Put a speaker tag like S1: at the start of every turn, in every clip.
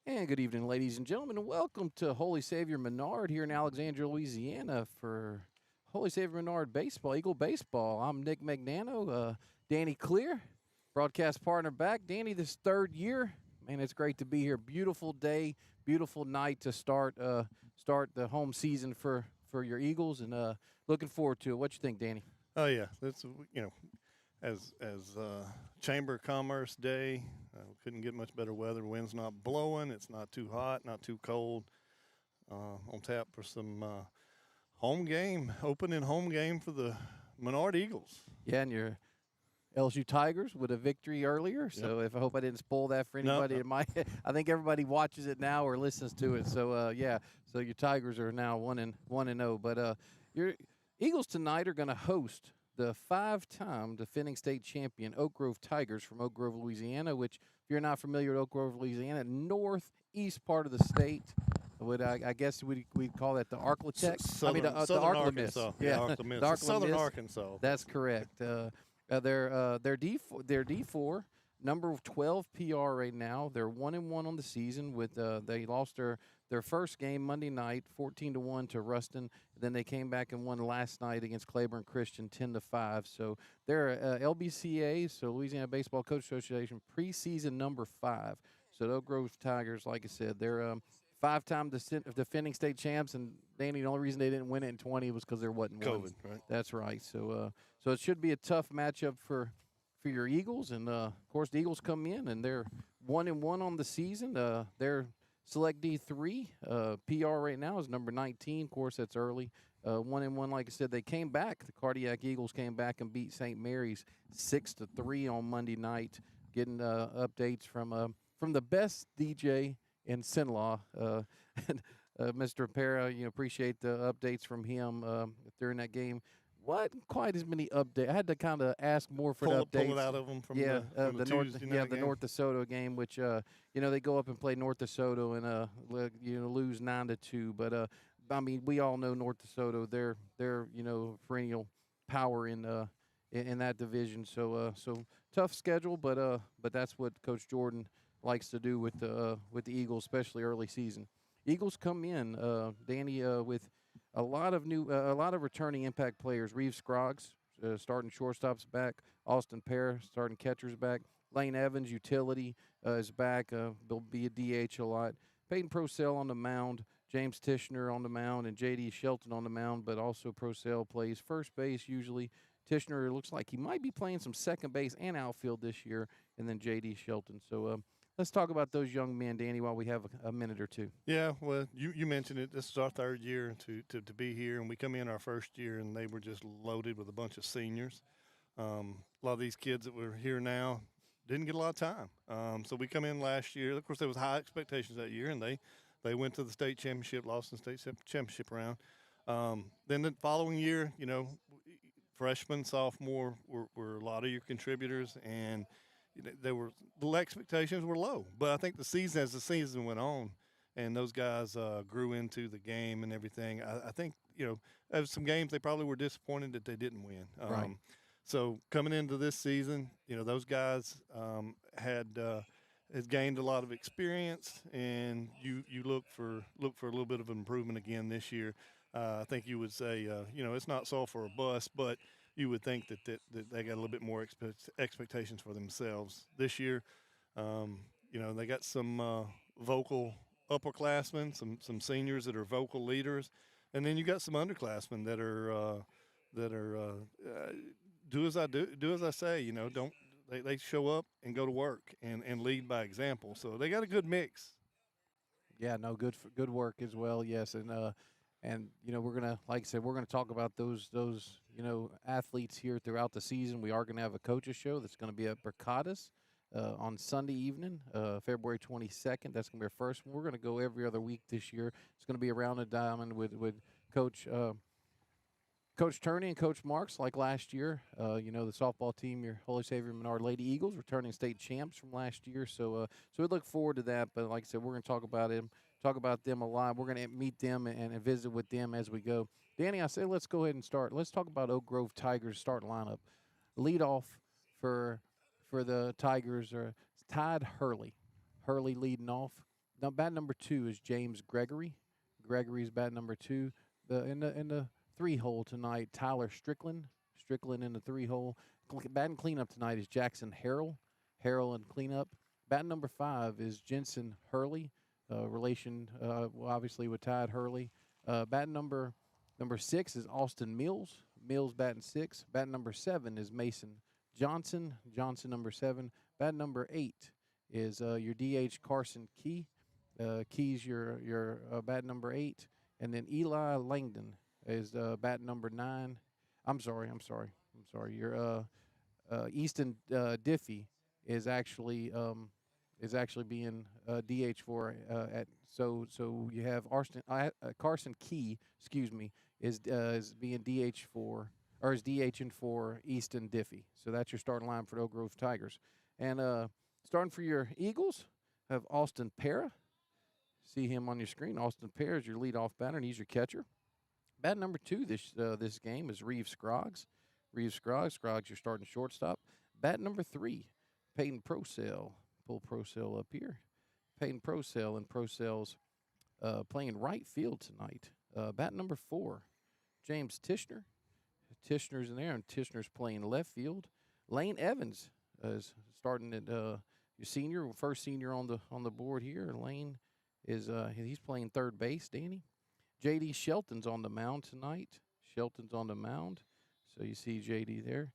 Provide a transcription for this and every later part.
S1: And good evening, ladies and gentlemen, and welcome to Holy Savior Menard here in Alexandria, Louisiana for Holy Savior Menard Baseball, Eagle Baseball. I'm Nick Magnano, Danny Clear, broadcast partner back. Danny, this third year, man, it's great to be here. Beautiful day, beautiful night to start the home season for your Eagles, and looking forward to it. What you think, Danny?
S2: Oh yeah, that's as Chamber of Commerce Day. Couldn't get much better weather. Wind's not blowing. It's not too hot, not too cold. On tap for some opening home game for the Menard Eagles.
S1: Yeah, and your LSU Tigers with a victory earlier. So if I hope I didn't spoil that for anybody.
S2: No.
S1: I think everybody watches it now or listens to it. So so your Tigers are now 1-0. But your Eagles tonight are going to host the 5-time defending state champion Oak Grove Tigers from Oak Grove, Louisiana. Which, if you're not familiar with Oak Grove, Louisiana, northeast part of the state. I guess we'd call that the Arklatex.
S2: Southern,
S1: the
S2: Southern
S1: Arklamis.
S2: Arkansas.
S1: Yeah,
S2: Arklamis.
S1: the Arklamis.
S2: Southern Arkansas.
S1: That's correct. They're D4, number 12 PR right now. They're 1-1 on the season. They lost their first game Monday night, 14-1 to Ruston. Then they came back and won last night against Claiborne Christian, 10-5. So they're LBCA, so Louisiana Baseball Coach Association, preseason number 5. So the Oak Grove Tigers, like I said, they're 5-time defending state champs, and Danny, the only reason they didn't win it in 20 was because there wasn't one.
S2: COVID, right?
S1: That's right. So it should be a tough matchup for your Eagles, and of course the Eagles come in and they're 1-1 on the season. They're Select D3 PR right now is number 19. Of course, that's early. 1-1, like I said, they came back. The Cardiac Eagles came back and beat St. Mary's 6-3 on Monday night. Getting updates from the best DJ in Sinlaw, Mr. Para. Appreciate the updates from him during that game. Wasn't quite as many updates. I had to kind of ask more for the updates.
S2: Pull it out of them from
S1: the
S2: Tuesday night
S1: the
S2: game.
S1: North DeSoto game, which they go up and play North DeSoto and lose 9-2. But we all know North DeSoto. They're perennial power in that division. So tough schedule, but that's what Coach Jordan likes to do with the Eagles, especially early season. Eagles come in, Danny, with a lot of returning impact players. Reeves Scroggs, starting shortstops back. Austin Pear, starting catchers back. Lane Evans, utility, is back. He'll be a DH a lot. Peyton Procell on the mound. James Tishner on the mound, and J.D. Shelton on the mound, but also Procell plays first base usually. Tishner looks like he might be playing some second base and outfield this year, and then J.D. Shelton. So let's talk about those young men, Danny, while we have a minute or two.
S2: Yeah, well, you mentioned it. This is our third year to be here, and we come in our first year, and they were just loaded with a bunch of seniors. A lot of these kids that were here now didn't get a lot of time. So we come in last year. Of course, there was high expectations that year, and they went to the state championship, lost in the state championship round. Then the following year, freshmen, sophomore were a lot of your contributors, and the expectations were low. But I think as the season went on, and those guys grew into the game and everything, I think there was some games they probably were disappointed that they didn't win.
S1: Right.
S2: So coming into this season, those guys has gained a lot of experience, and you look for a little bit of improvement again this year. I think you would say, it's not soft for a bus, but you would think that they got a little bit more expectations for themselves this year. They got some vocal upperclassmen, some seniors that are vocal leaders, and then you got some underclassmen that are do as I say. Don't. They show up and go to work and lead by example. So they got a good mix.
S1: Yeah, no, good work as well. Yes, and we're gonna, like I said, we're gonna talk about those athletes here throughout the season. We are gonna have a coaches show that's gonna be at Bercadas on Sunday evening, February 22nd. That's gonna be our first one. We're gonna go every other week this year. It's gonna be around the diamond with Coach Turney and Coach Marks, like last year. The softball team, your Holy Savior Menard Lady Eagles, returning state champs from last year. So we look forward to that. But like I said, we're going to talk about them a lot. We're going to meet them and visit with them as we go. Danny, I say let's go ahead and start. Let's talk about Oak Grove Tigers start lineup. Lead off for the Tigers are Todd Hurley. Hurley leading off. Now, bat number 2 is James Gregory. Gregory's bat number 2. In the 3-hole tonight, Tyler Strickland. Strickland in the 3-hole. Batting cleanup tonight is Jackson Harrell. Harrell in cleanup. Bat number 5 is Jensen Hurley, relation obviously with Todd Hurley. Bat number 6 is Austin Mills. Mills batting 6. Bat number 7 is Mason Johnson. Johnson number 7. Bat number 8 is your DH Carson Key. Key's your bat number 8, and then Eli Langdon is bat number 9. I'm sorry. Your Easton Diffie is actually being DH for at so you have Carson Key, excuse me, is being DH for, or is DHing for Easton Diffie. So that's your starting line for the Oak Grove Tigers. And starting for your Eagles, have Austin Para. See him on your screen. Austin Para is your leadoff batter, and he's your catcher. Bat number 2 this game is Reeves Scroggs. Scroggs your starting shortstop. Bat number 3, Peyton Procell. Pull Procell up here. Peyton Procell, and Procell's playing right field tonight. Bat number 4, James Tishner. Tishner's in there, and Tishner's playing left field. Lane Evans is starting at your first senior on the board here. Lane is he's playing third base. Danny. J.D. Shelton's on the mound tonight. So you see J.D. there.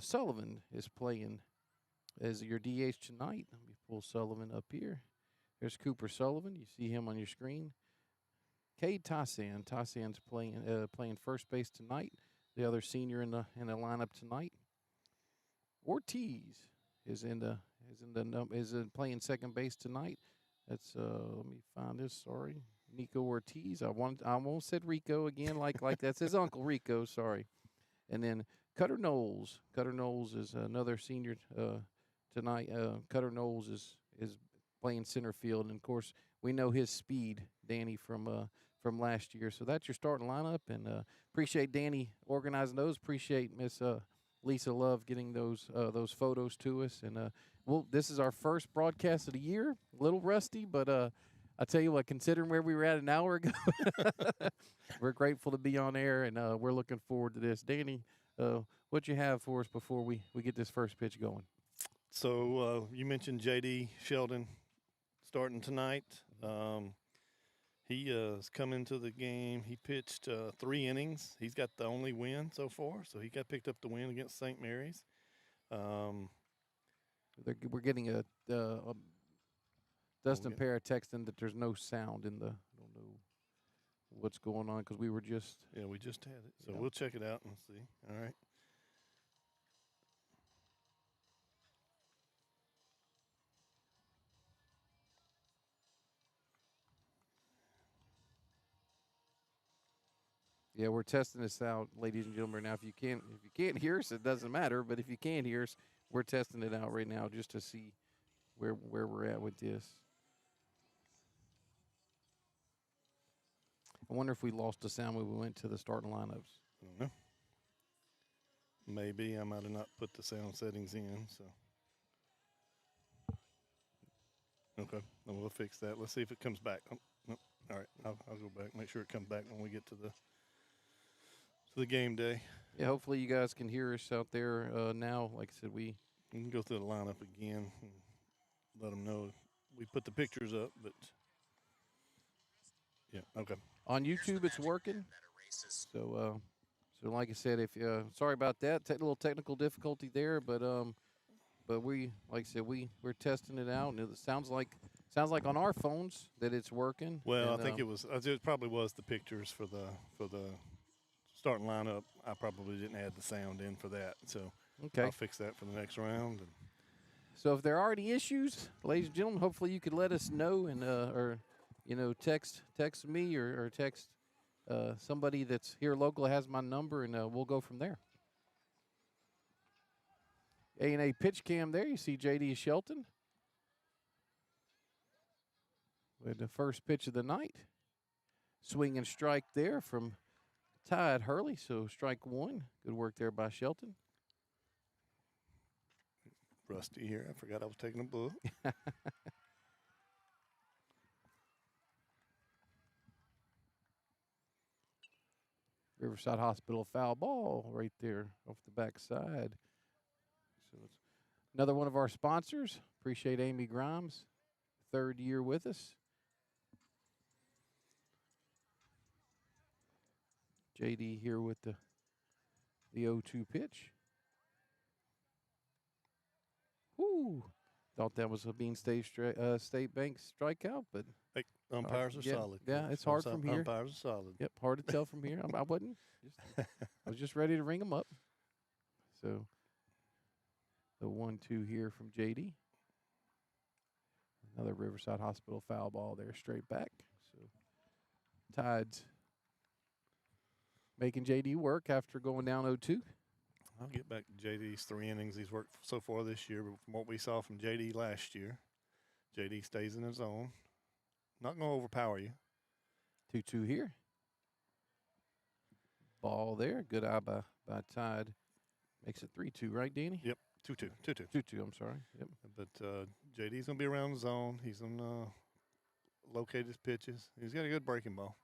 S1: Sullivan is playing as your DH tonight. Let me pull Sullivan up here. There's Cooper Sullivan. You see him on your screen. Cade Tassan. Tassan's playing first base tonight. The other senior in the lineup tonight. Ortiz is playing second base tonight. That's let me find this. Sorry, Nico Ortiz. I almost said Rico again, like that's his uncle Rico. Sorry. And then Cutter Knowles. Cutter Knowles is another senior tonight. Cutter Knowles is playing center field, and of course we know his speed, Danny, from last year. So that's your starting lineup, and appreciate Danny organizing those. Appreciate Miss Lisa Love getting those photos to us, and this is our first broadcast of the year. A little rusty, but I tell you what, considering where we were at an hour ago, we're grateful to be on air, and we're looking forward to this. Danny, what you have for us before we get this first pitch going?
S2: So you mentioned J.D. Sheldon starting tonight. He has come into the game. He pitched 3 innings. He's got the only win so far, so he got picked up the win against St. Mary's.
S1: We're getting a Dustin Para texting that there's no sound in the. I don't know what's going on because we just had it.
S2: So we'll check it out and see. All right.
S1: Yeah, we're testing this out, ladies and gentlemen. Now, if you can't hear us, it doesn't matter. But if you can hear us, we're testing it out right now just to see where we're at with this. I wonder if we lost the sound when we went to the starting lineups.
S2: I don't know. Maybe I might have not put the sound settings in. So okay, then we'll fix that. Let's see if it comes back. Oh, no. All right, I'll go back. Make sure it comes back when we get to the game day.
S1: Yeah, hopefully you guys can hear us out there now. Like I said, we
S2: can go through the lineup again and let them know we put the pictures up, but yeah, okay.
S1: On YouTube, it's working. So like I said, if sorry about that, a little technical difficulty there, but we, like I said, we're testing it out, and it sounds like on our phones that it's working.
S2: Well, and, I think it probably was the pictures for the starting lineup. I probably didn't add the sound in for that, so okay. I'll fix that for the next round.
S1: So if there are any issues, ladies and gentlemen, hopefully you could let us know, and or text me or text somebody that's here local has my number, and we'll go from there. A&A pitch cam there. You see J.D. Shelton with the first pitch of the night. Swing and strike there from Todd Hurley, so strike 1. Good work there by Shelton.
S2: Rusty here. I forgot I was taking a book.
S1: Riverside Hospital foul ball right there off the backside. So it's another one of our sponsors. Appreciate Amy Grimes, 3rd year with us. JD here with the 0-2 pitch. Whoo! Thought that was a Bean State State Bank strikeout, but
S2: Hey, umpires are solid.
S1: Yeah,
S2: Coach.
S1: it's hard from here.
S2: Umpires are solid.
S1: Yep, hard to tell from here. I wasn't. I was just ready to ring them up. So the 1-2 here from JD. Another Riverside Hospital foul ball there, straight back. So Tides making JD work after going down 0-2.
S2: I'll get back to JD's 3 innings he's worked so far this year. But from what we saw from JD last year, JD stays in his zone. Not going to overpower you.
S1: 2-2 here. Ball there. Good eye by Tide. Makes it 3-2, right, Danny?
S2: Yep, 2-2.
S1: 2-2, I'm sorry. Yep.
S2: But JD's going to be around the zone. He's going to locate his pitches. He's got a good breaking ball.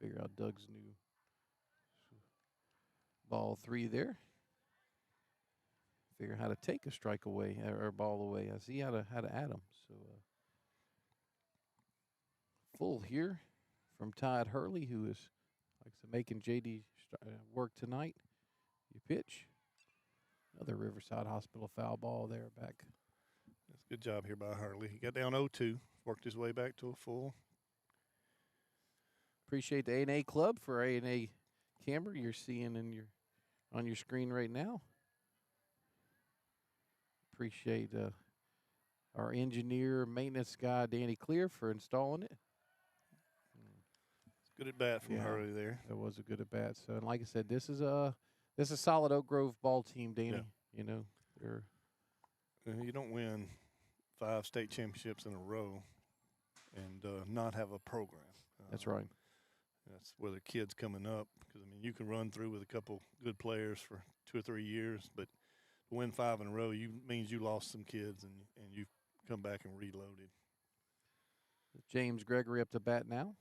S1: Figure out Doug's new ball 3 there. Figure how to take a strike away or ball away. I see how to add them. So full here from Todd Hurley, who is like I said, making JD work tonight. You pitch. Another Riverside Hospital foul ball there back.
S2: That's a good job here by Hurley. He got down 0-2, worked his way back to a full.
S1: Appreciate the A&A Club for A&A camera you're seeing on your screen right now. Appreciate our engineer, maintenance guy, Danny Clear, for installing it.
S2: Good at bat from Hurley there.
S1: That was a good at bat. So, and like I said, this is a solid Oak Grove ball team, Danny.
S2: Yeah.
S1: You know,
S2: You don't win 5 state championships in a row and not have a program.
S1: That's right.
S2: That's where the kids coming up. Because, I mean, you can run through with a couple good players for 2 or 3 years, but to win 5 in a row means you lost some kids and you've come back and reloaded.
S1: James Gregory up to bat now.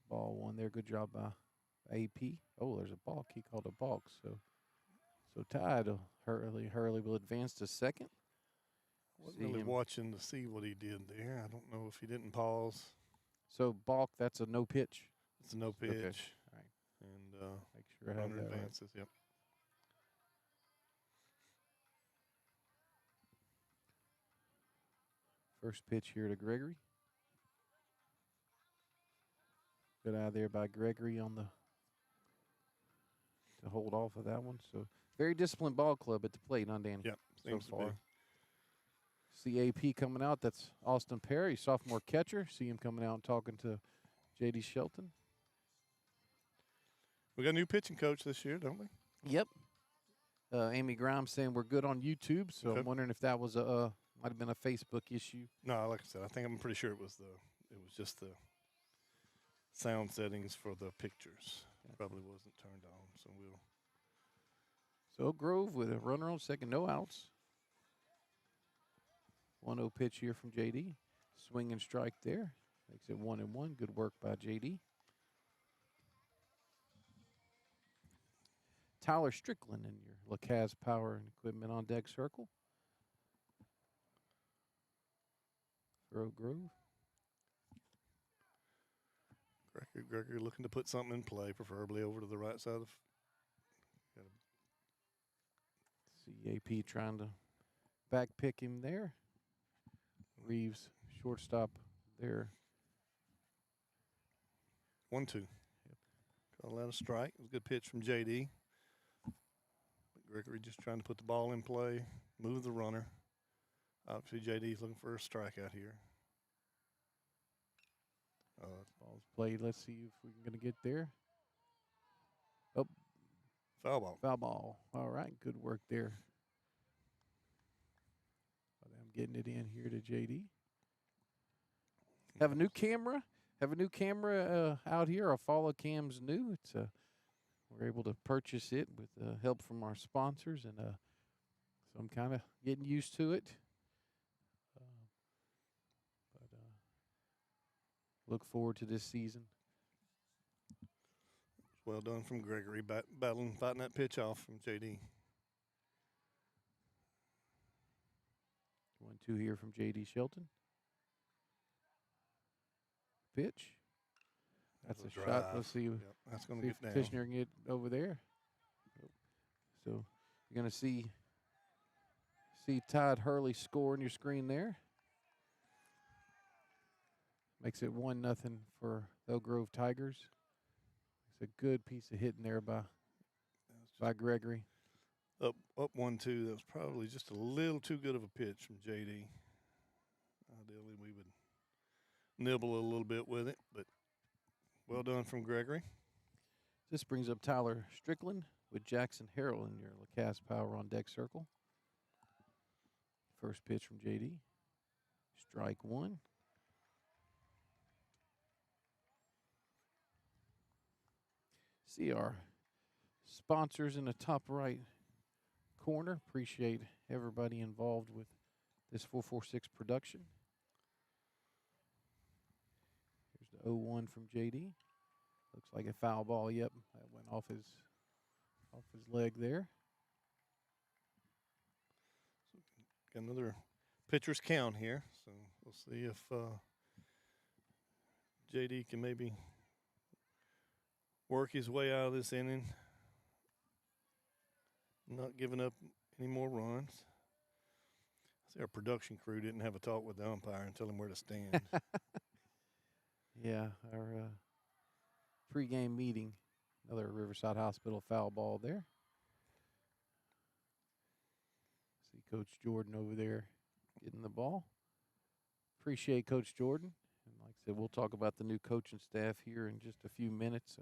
S1: Ball 1 there. Good job by AP. Oh, there's a balk. He called a balk. So Tide Hurley will advance to second.
S2: Wasn't really watching to see what he did there. I don't know if he didn't pause.
S1: So balk, that's a no pitch.
S2: It's a no pitch.
S1: Okay. All right.
S2: And
S1: make sure I have
S2: runner
S1: that
S2: advances.
S1: Right.
S2: Yep.
S1: First pitch here to Gregory. Good eye there by Gregory on to hold off of that one. So very disciplined ball club at the plate, huh, Danny?
S2: Yep.
S1: So far. See AP coming out. That's Austin Perry, sophomore catcher. See him coming out and talking to J.D. Shelton.
S2: We got a new pitching coach this year, don't we?
S1: Yep. Amy Grimes saying we're good on YouTube, so
S2: Okay.
S1: I'm wondering if that was might have been a Facebook issue.
S2: No, like I said, I'm pretty sure it was just the sound settings for the pictures. It probably wasn't turned on, so we'll.
S1: So Grove with a runner on second, no outs. 1-0 pitch here from JD. Swing and strike there. Makes it 1-1. Good work by JD. Tyler Strickland in your LaCaz Power and Equipment on Deck circle. For Oak Grove.
S2: Gregory looking to put something in play, preferably over to the right side of.
S1: CAP trying to back pick him there. Reeves, shortstop there.
S2: 1-2. Yep. Call that a strike. It was a good pitch from JD. But Gregory just trying to put the ball in play, move the runner. Obviously, JD's looking for a strikeout here.
S1: Ball's played. Let's see if we're going to get there. Oh,
S2: foul ball.
S1: Foul ball. All right, good work there. I'm getting it in here to JD. Have a new camera. Out here. Our follow cam's new. It's we're able to purchase it with help from our sponsors, and so I'm kind of getting used to it. look forward to this season.
S2: Well done from Gregory, fighting that pitch off from JD.
S1: 1-2 here from JD Shelton. Pitch. That's a shot.
S2: Drive.
S1: Let's see.
S2: Yep, that's going to
S1: See
S2: get
S1: if
S2: down.
S1: Petitioner can get over there. So you're going to see Todd Hurley score on your screen there. Makes it 1-0 for Elk Grove Tigers. It's a good piece of hitting there by Gregory.
S2: Up 1-2. That was probably just a little too good of a pitch from JD. Ideally, we would nibble a little bit with it, but well done from Gregory.
S1: This brings up Tyler Strickland with Jackson Harrell in your Lacasse Power on deck circle. First pitch from JD. Strike one. See our sponsors in the top right corner. Appreciate everybody involved with this 446 production. Here's the 0-1 from JD. Looks like a foul ball. Yep, that went off his leg there.
S2: Got another pitcher's count here, so we'll see if JD can maybe work his way out of this inning. Not giving up any more runs. See, our production crew didn't have a talk with the umpire and tell him where to stand.
S1: Yeah, our pregame meeting. Another Riverside Hospital foul ball there. See Coach Jordan over there getting the ball. Appreciate Coach Jordan. And like I said, we'll talk about the new coaching staff here in just a few minutes.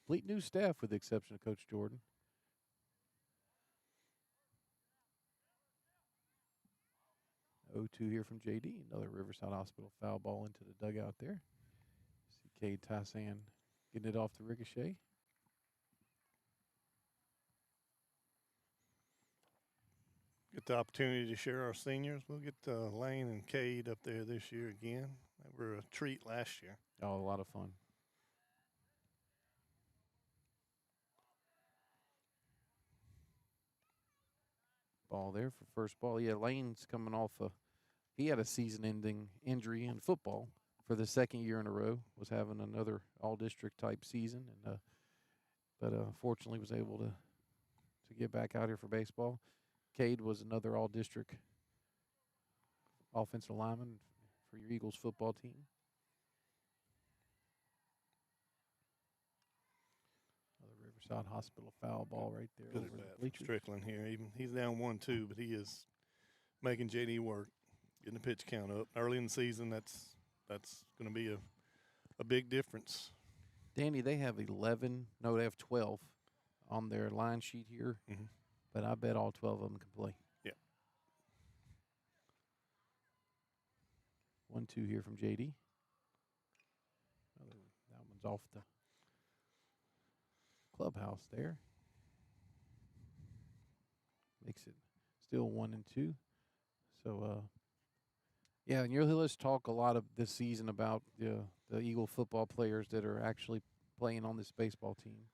S1: Complete new staff with the exception of Coach Jordan. (0-2) here from JD. Another Riverside Hospital foul ball into the dugout there. See Cade Tassan getting it off the ricochet.
S2: Get the opportunity to share our seniors. We'll get Lane and Cade up there this year again. They were a treat last year.
S1: Oh, a lot of fun. Ball there for first ball. Yeah, Lane's coming off he had a season-ending injury in football for the second year in a row. Was having another all-district type season, and but fortunately was able to get back out here for baseball. Cade was another all-district offensive lineman for your Eagles football team. Another Riverside Hospital foul ball right there.
S2: Good
S1: over
S2: at
S1: the
S2: bat.
S1: bleachers.
S2: Strickland here. Even he's down 1-2, but he is making JD work, getting the pitch count up early in the season. That's going to be a big difference.
S1: Danny, they have 11. No, they have 12 on their line sheet here.
S2: Mm-hmm.
S1: But I bet all 12 of them can play.
S2: Yeah.
S1: 1-2 here from JD. That one's off the clubhouse there. Makes it still 1-2. So, yeah, and you'll hear us talk a lot of this season about the Eagle football players that are actually playing on this baseball team.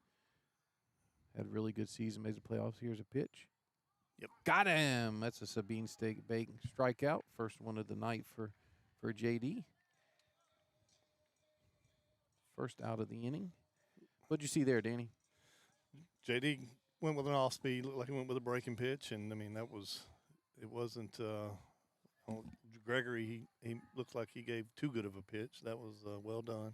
S1: Had a really good season, made the playoffs. Here's a pitch.
S2: Yep.
S1: Got him. That's a Sabine Bacon strikeout. First one of the night for JD. First out of the inning. What'd you see there, Danny?
S2: JD went with an off speed, looked like he went with a breaking pitch, and I mean it wasn't Gregory. He looks like he gave too good of a pitch. That was well done.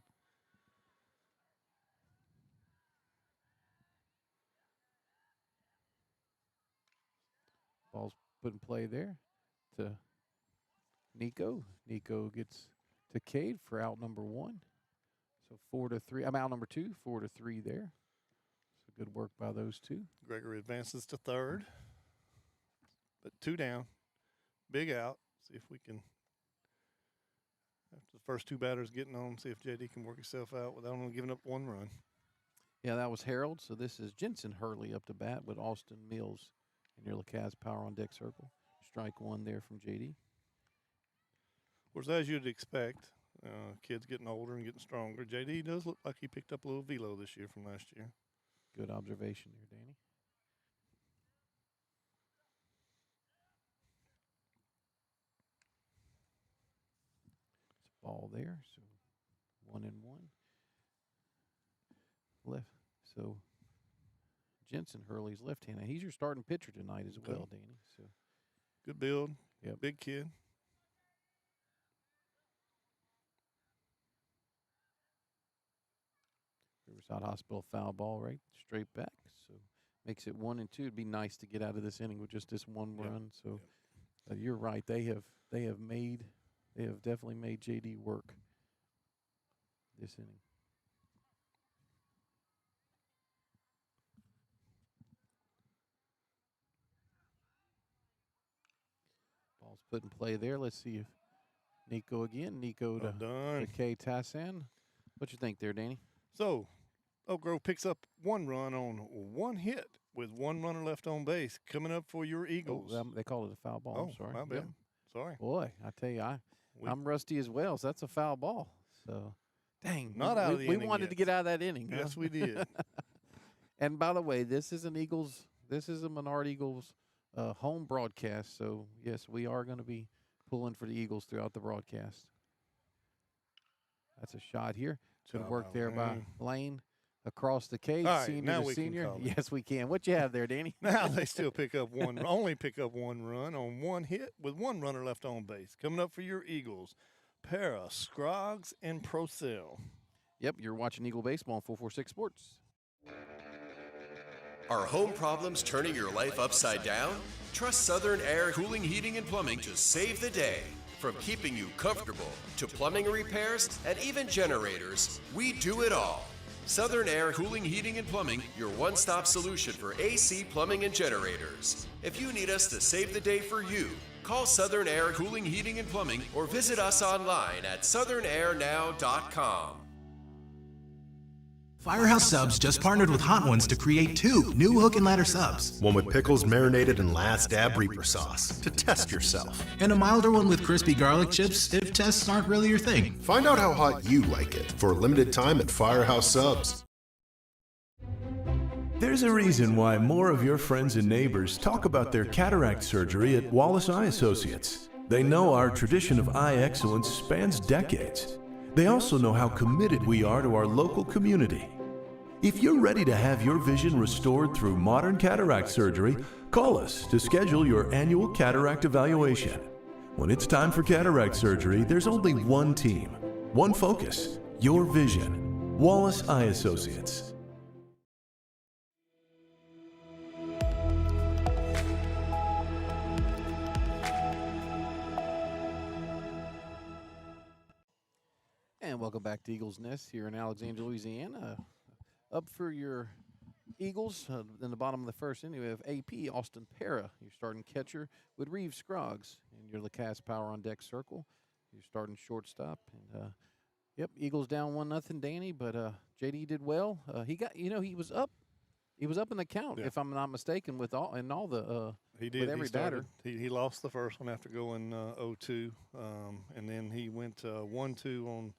S1: Ball's put in play there to Nico. Nico gets to Cade for out number one. So 4-3. I'm out number two. 4-3 there. So good work by those two.
S2: Gregory advances to third, but 2 down. Big out. See if we can, after the first 2 batters getting on, see if JD can work himself out without only giving up 1 run.
S1: Yeah, that was Harold. So this is Jensen Hurley up to bat with Austin Mills in your Lacasse Power on deck circle. Strike one there from JD.
S2: Of course, as you'd expect, Kids getting older and getting stronger. JD does look like he picked up a little velo this year from last year.
S1: Good observation there, Danny. It's a ball there, so 1-1. Left. So Jensen Hurley's left-handed. He's your starting pitcher tonight as well, Danny. So
S2: good build.
S1: Yep.
S2: Big kid.
S1: Riverside Hospital foul ball right straight back. So makes it 1-2. It'd be nice to get out of this inning with just this one run. So you're right. They have definitely made JD work this inning. Ball's put in play there. Let's see if Nico again. Nico to K. Tassan. What you think there, Danny?
S2: So, Oak Grove picks up one run on one hit with one runner left on base. Coming up for your Eagles.
S1: Oh, they call it a foul ball. I'm sorry.
S2: My bad. Sorry.
S1: Boy, I tell you, I'm rusty as well, so that's a foul ball. So, dang.
S2: Not out of the
S1: inning.
S2: We
S1: wanted to get out of that inning.
S2: Yes,
S1: huh?
S2: we did.
S1: And by the way, this is a Menard Eagles home broadcast. So, yes, we are going to be pulling for the Eagles throughout the broadcast. That's a shot here. Good work there by Lane across the cage,
S2: right,
S1: senior
S2: now
S1: to
S2: we
S1: senior.
S2: can call it.
S1: Yes, we can. What you have there, Danny?
S2: Now they still only pick up one run on one hit with one runner left on base. Coming up for your Eagles, Para, Scroggs, and Procell.
S1: Yep, you're watching Eagle Baseball on 446 Sports.
S3: Are home problems turning your life upside down? Trust Southern Air Cooling, Heating, and Plumbing to save the day. From keeping you comfortable to plumbing repairs and even generators, we do it all. Southern Air Cooling, Heating, and Plumbing, your one-stop solution for AC, plumbing, and generators. If you need us to save the day for you, call Southern Air Cooling, Heating, and Plumbing or visit us online at southernairnow.com.
S4: Firehouse Subs just partnered with Hot Ones to create 2 new hook and ladder subs.
S5: One with pickles marinated in Last Dab Reaper sauce to test yourself.
S4: And a milder one with crispy garlic chips if tests aren't really your thing.
S5: Find out how hot you like it for a limited time at Firehouse Subs.
S6: There's a reason why more of your friends and neighbors talk about their cataract surgery at Wallace Eye Associates. They know our tradition of eye excellence spans decades. They also know how committed we are to our local community. If you're ready to have your vision restored through modern cataract surgery, call us to schedule your annual cataract evaluation. When it's time for cataract surgery, there's only one team, one focus, your vision. Wallace Eye Associates.
S1: And welcome back to Eagles Nest here in Alexandria, Louisiana. Up for your Eagles in the bottom of the first inning, we have AP Austin Para, your starting catcher, with Reeves Scroggs, and your Lacasse Power on deck circle, your starting shortstop. And Eagles down 1-0, Danny. But JD did well. He got, he was up. He was up in the count, if I'm not mistaken, with all the
S2: he did.
S1: with every batter.
S2: He lost the first one after going 0-2, and then he went 1-2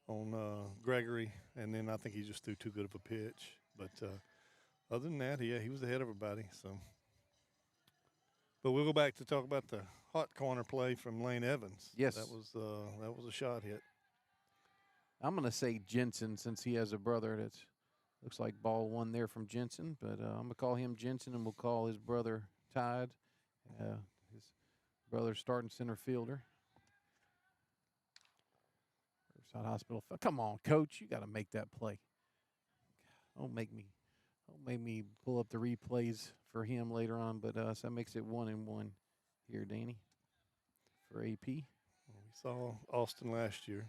S2: on Gregory, and then I think he just threw too good of a pitch. But other than that, he was ahead of everybody. So, but we'll go back to talk about the hot corner play from Lane Evans.
S1: Yes,
S2: that was a shot hit.
S1: I'm going to say Jensen since he has a brother that's looks like ball one there from Jensen, but I'm going to call him Jensen, and we'll call his brother Tide. His brother's starting center fielder. Riverside Hospital. Come on, Coach, you got to make that play. Don't make me pull up the replays for him later on. But so that makes it 1-1 here, Danny, for AP.
S2: We saw Austin last year.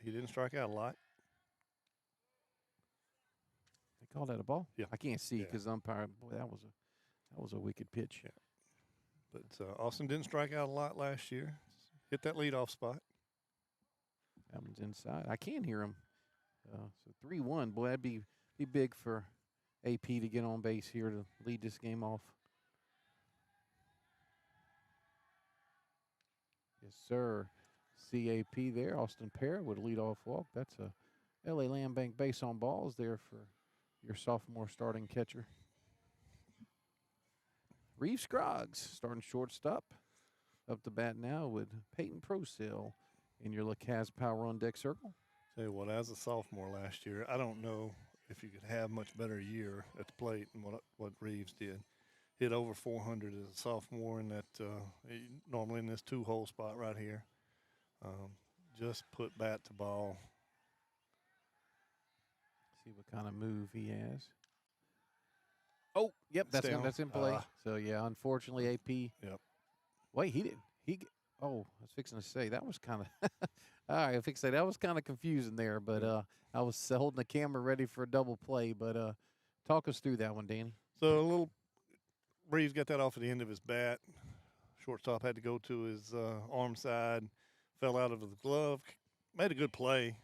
S2: He didn't strike out a lot.
S1: They call that a ball?
S2: Yeah,
S1: I can't see because umpire. Boy, that was a wicked pitch.
S2: Yeah. But Austin didn't strike out a lot last year. Hit that leadoff spot.
S1: That one's inside. I can hear him. So 3-1. Boy, that'd be big for AP to get on base here to lead this game off. Yes, sir. CAP there. Austin Pear with a leadoff walk. That's a LA Land Bank base on balls there for your sophomore starting catcher. Reeve Scroggs starting shortstop. Up to bat now with Peyton Prosell in your LaCaz Power on Deck circle.
S2: Tell you what, as a sophomore last year, I don't know if you could have much better year at the plate than what Reeves did. Hit over 400 as a sophomore in that normally in this 2-hole spot right here. Just put bat to ball.
S1: See what kind of move he has. Oh, yep, that's in play. So yeah, unfortunately, AP.
S2: Yep.
S1: Wait, he didn't. Oh, I was fixing to say that was kind of. All right, I fixed to say that was kind of confusing there, but I was holding the camera ready for a double play. But talk us through that one, Danny.
S2: So a little Reeves got that off at the end of his bat. Shortstop had to go to his arm side, fell out of the glove, made a good play.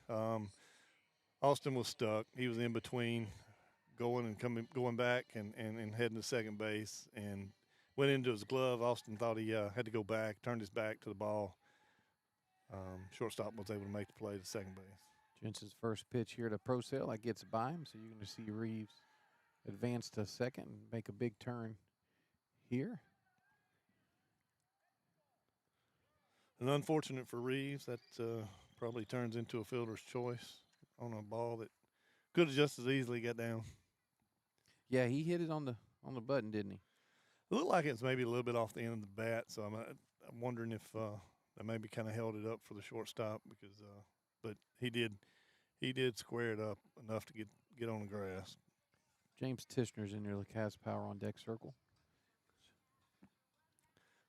S2: Austin was stuck. He was in between going back and heading to second base and went into his glove. Austin thought he had to go back, turned his back to the ball. Shortstop was able to make the play to second base.
S1: Jensen's first pitch here to Prosell. That gets by him, so you're going to see Reeves advance to second and make a big turn here.
S2: And unfortunate for Reeves, that probably turns into a fielder's choice on a ball that could have just as easily got down.
S1: Yeah, he hit it on the button, didn't he?
S2: It looked like it's maybe a little bit off the end of the bat, so I'm wondering if they maybe kind of held it up for the shortstop because, but he did square it up enough to get on the grass.
S1: James Tishner's in your LaCaz Power on Deck circle.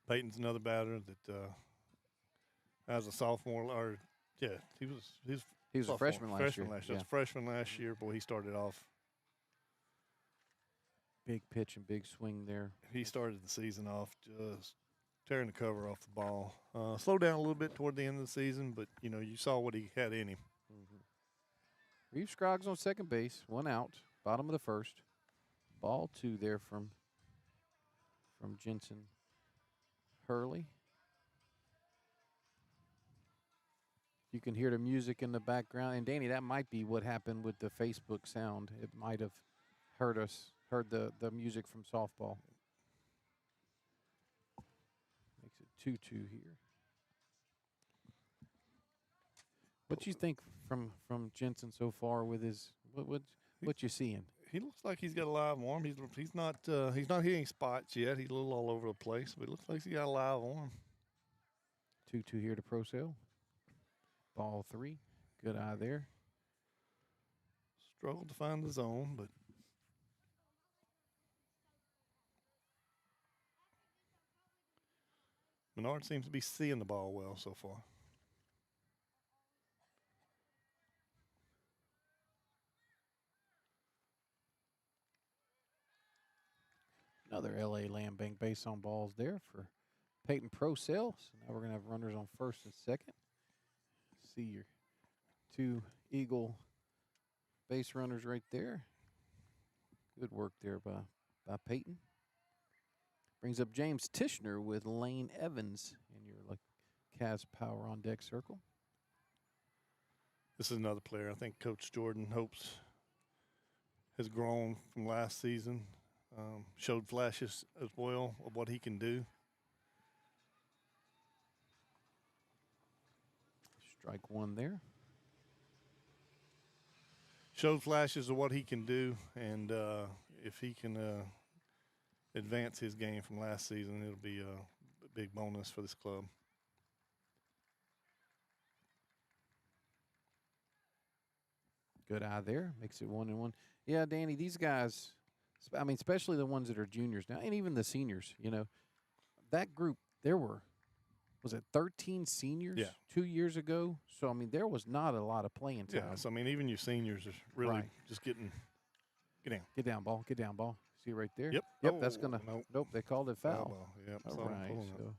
S2: Peyton's another batter that as a sophomore, or yeah, he was
S1: a freshman last year.
S2: Yeah. Was a freshman last year. Boy, he started off.
S1: Big pitch and big swing there.
S2: He started the season off just tearing the cover off the ball. Slowed down a little bit toward the end of the season, but, you know, you saw what he had in him.
S1: Mm-hmm. Reeve Scroggs on second base, 1 out, bottom of the first. Ball 2 there from Jensen Hurley. You can hear the music in the background. And, Danny, that might be what happened with the Facebook sound. It might have heard the music from softball. Makes it 2-2 here. What you think from Jensen so far with his what you seeing?
S2: He looks like he's got a live arm. He's not hitting spots yet. He's a little all over the place, but it looks like he's got a live arm.
S1: 2-2 here to Prosell. Ball 3. Good eye there.
S2: Struggled to find the zone, but Menard seems to be seeing the ball well so far.
S1: Another LA Land Bank base on balls there for Peyton Prosell. So now we're going to have runners on first and second. See your 2 Eagle base runners right there. Good work there by Peyton. Brings up James Tishner with Lane Evans in your LaCaz Power on Deck circle.
S2: This is another player I think Coach Jordan hopes has grown from last season. Showed flashes as well of what he can do.
S1: Strike 1 there.
S2: Showed flashes of what he can do, and if he can advance his game from last season, it'll be a big bonus for this club.
S1: Good eye there. Makes it 1-1. Yeah, Danny, these guys, I mean, especially the ones that are juniors now, and even the seniors, you know, that group, there was it 13 seniors 2 years ago? So, I mean, there was not a lot of playing time.
S2: Yeah, so, I mean, even your seniors are really just get down.
S1: Get down, ball. Get down, ball. See right there?
S2: Yep.
S1: Yep, that's going to – nope, they called it foul.
S2: Ball. Yep.
S1: All right. So.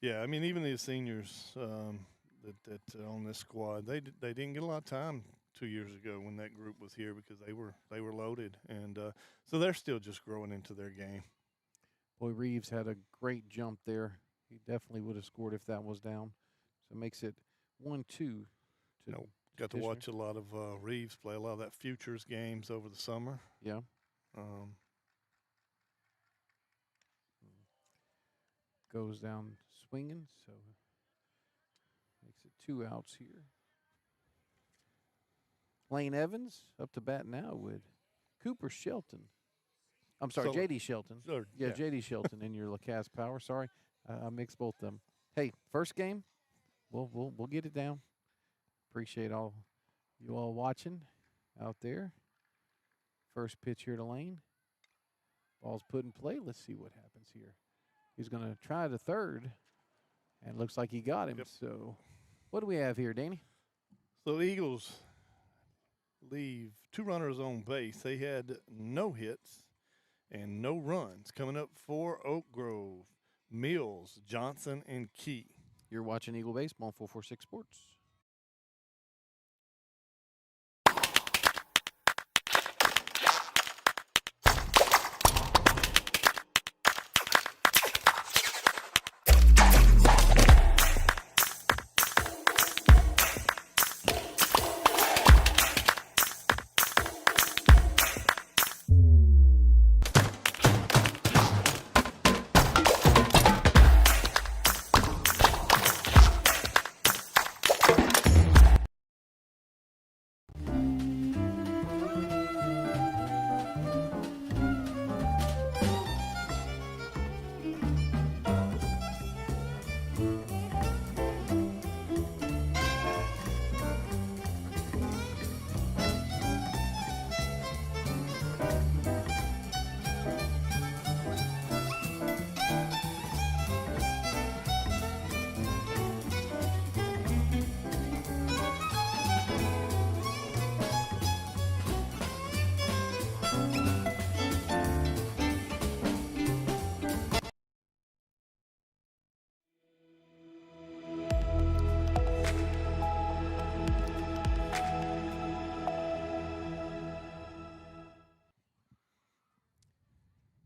S2: Yeah, I mean, even these seniors that on this squad, they didn't get a lot of time 2 years ago when that group was here because they were loaded. And so they're still just growing into their game.
S1: Boy, Reeves had a great jump there. He definitely would have scored if that was down. So it makes it 1-2. To
S2: Got to watch a lot of Reeves play a lot of that futures games over the summer.
S1: Yeah. Goes down swinging, so makes it 2 outs here. Lane Evans up to bat now with Cooper Shelton. I'm sorry, J.D. Shelton. Yeah, J.D. Shelton in your Lacasse Power. Sorry, I mixed both of them. Hey, first game, we'll get it down. Appreciate all you all watching out there. First pitch here to Lane. Ball's put in play. Let's see what happens here. He's going to try the third, and looks like he got him.
S2: Yep.
S1: So what do we have here, Danny?
S2: So the Eagles leave 2 runners on base. They had no hits and no runs. Coming up for Oak Grove, Mills, Johnson, and Key.
S1: You're watching Eagle Baseball on 446 Sports.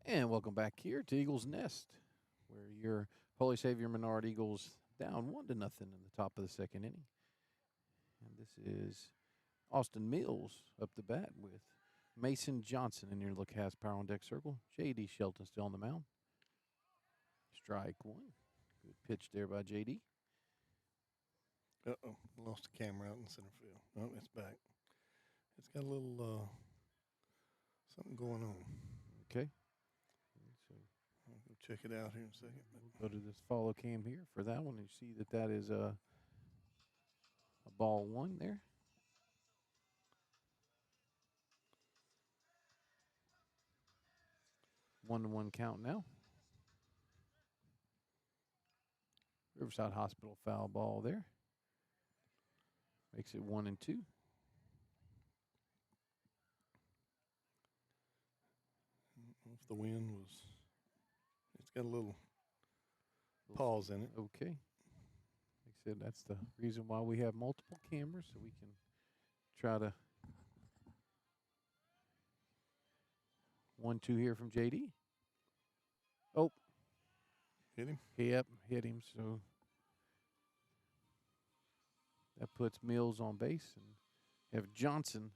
S1: And welcome back here to Eagles Nest, where your Holy Savior Menard Eagles down 1-0 in the top of the second inning. And this is Austin Mills up the bat with Mason Johnson in your Lacasse Power on Deck Circle. J.D. Shelton still on the mound. Strike 1. Good pitch there by J.D.
S2: Uh-oh, lost the camera out in center field. Oh, it's back. It's got a little something going on.
S1: Okay.
S2: I'll go check it out here in a second.
S1: We'll go to this follow cam here for that one and see that that is a ball 1 there. One count now. Riverside Hospital foul ball there. Makes it 1-2.
S2: If the wind was, it's got a little pause in it.
S1: Okay. Like I said, that's the reason why we have multiple cameras, so we can try to 1-2 here from JD. Oh.
S2: Hit him?
S1: Yep, hit him. So that puts Mills on base, and have Johnson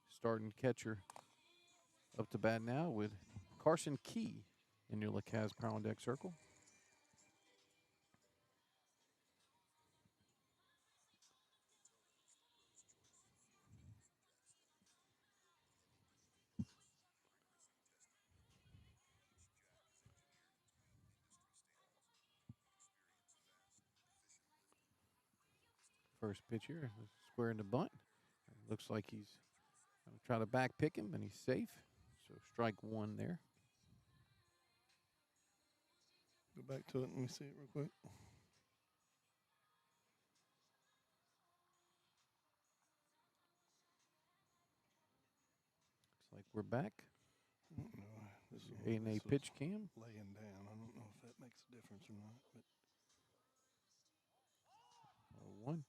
S1: starting catcher up to bat now with Carson Key in your Lacasse Power on Deck Circle. First pitch here, square in the bunt. Looks like he's going to try to back pick him, and he's safe. So strike 1 there.
S2: Go back to it. Let me see it real quick.
S1: Looks like we're back.
S2: I don't know. This is
S1: A&A pitch cam.
S2: Laying down. I don't know if that makes a difference or not. But
S1: 1.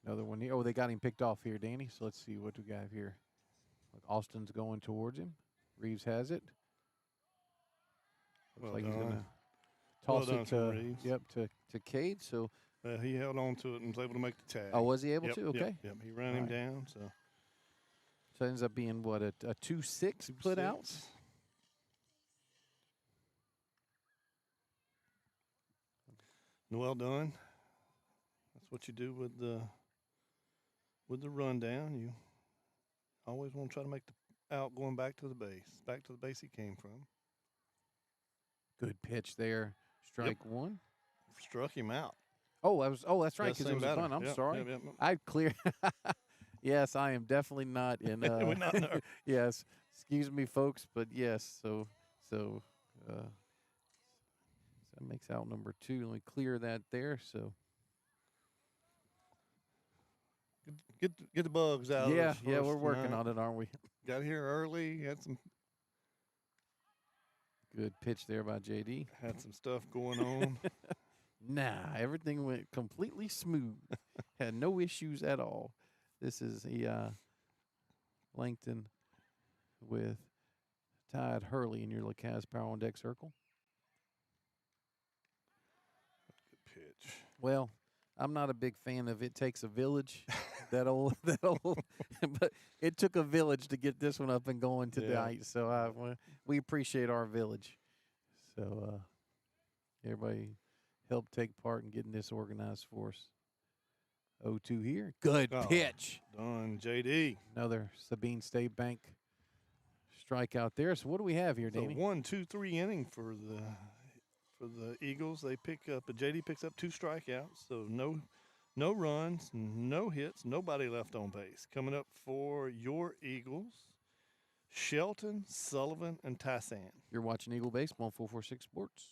S1: Another one here. Oh, they got him picked off here, Danny. So let's see what we got here. Look, Austin's going towards him. Reeves has it. Looks
S2: well
S1: like he's going to toss
S2: done
S1: it
S2: from
S1: to
S2: Reeves.
S1: to Cade. So
S2: He held on to it and was able to make the tag.
S1: oh, was he able
S2: Yep,
S1: to? Okay.
S2: Yep. He ran him
S1: Alright.
S2: down. So
S1: So it ends up being what a 2-6 put out.
S2: 2-6. Well done. That's what you do with the rundown. You always want to try to make the out going back to the base he came from.
S1: Good pitch there. Strike one.
S2: Struck him out.
S1: Oh, that's right,
S2: Does
S1: because it
S2: seem
S1: was a
S2: better.
S1: bunt. I'm
S2: Yep,
S1: sorry.
S2: yep, yep.
S1: I clear. Yes, I am definitely not in.
S2: We're not in our-
S1: Yes, excuse me, folks, but yes. So that makes out number 2. Let me clear that there. So
S2: Get the bugs out.
S1: yeah,
S2: of
S1: yeah, we're working on it, aren't we?
S2: Got here early. Had some
S1: Good pitch there by JD.
S2: stuff going on.
S1: Nah, everything went completely smooth. Had no issues at all. This is Langton with Tide Hurley in your LaCaz Power on Deck circle.
S2: Good pitch.
S1: Well, I'm not a big fan of It Takes a Village. that old, but it took a village to get this one up and going tonight. So we appreciate our village. So everybody helped take part in getting this organized for us. 0-2 here. Good pitch.
S2: Done, JD.
S1: Another Sabine State Bank strikeout there. So what do we have here,
S2: So
S1: Danny?
S2: 1-2-3 inning for the Eagles. They pick up JD picks up 2 strikeouts. So no runs, no hits, nobody left on base. Coming up for your Eagles, Shelton, Sullivan, and Tysan.
S1: You're watching Eagle Baseball on 446 Sports.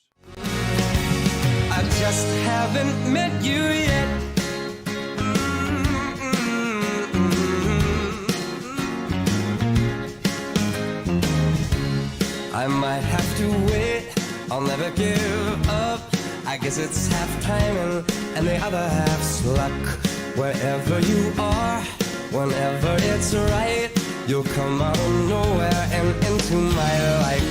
S7: I just haven't met you yet. I might have to wait, I'll never give up. I guess it's half timing and the other half's luck. Wherever you are, whenever it's right, you'll come out of nowhere and into my life.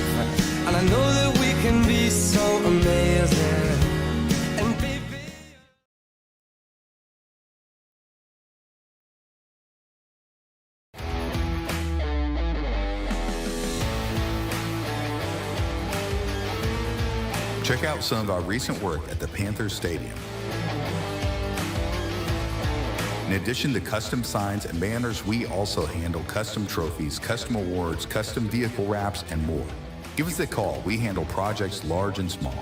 S7: And I know that we can be so amazing. And baby,
S8: Check out some of our recent work at the Panthers Stadium. In addition to custom signs and banners, we also handle custom trophies, custom awards, custom vehicle wraps, and more. Give us a call. We handle projects large and small.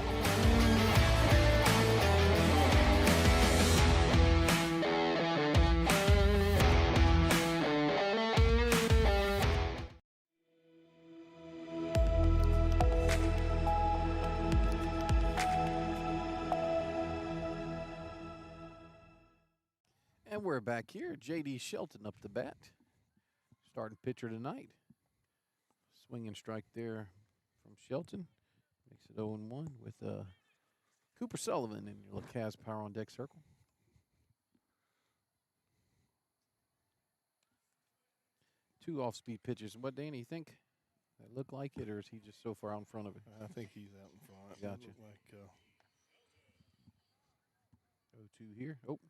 S1: And we're back here. J.D. Shelton up the bat. Starting pitcher tonight. Swing and strike there from Shelton. Makes it 0-1 with Cooper Sullivan in your LaCaz Power on Deck circle. Two off-speed pitches. What, Danny, you think? That look like it, or is he just so far out in front of it?
S2: I think he's out in front.
S1: Gotcha.
S2: Look like
S1: 0-2 here. Oh,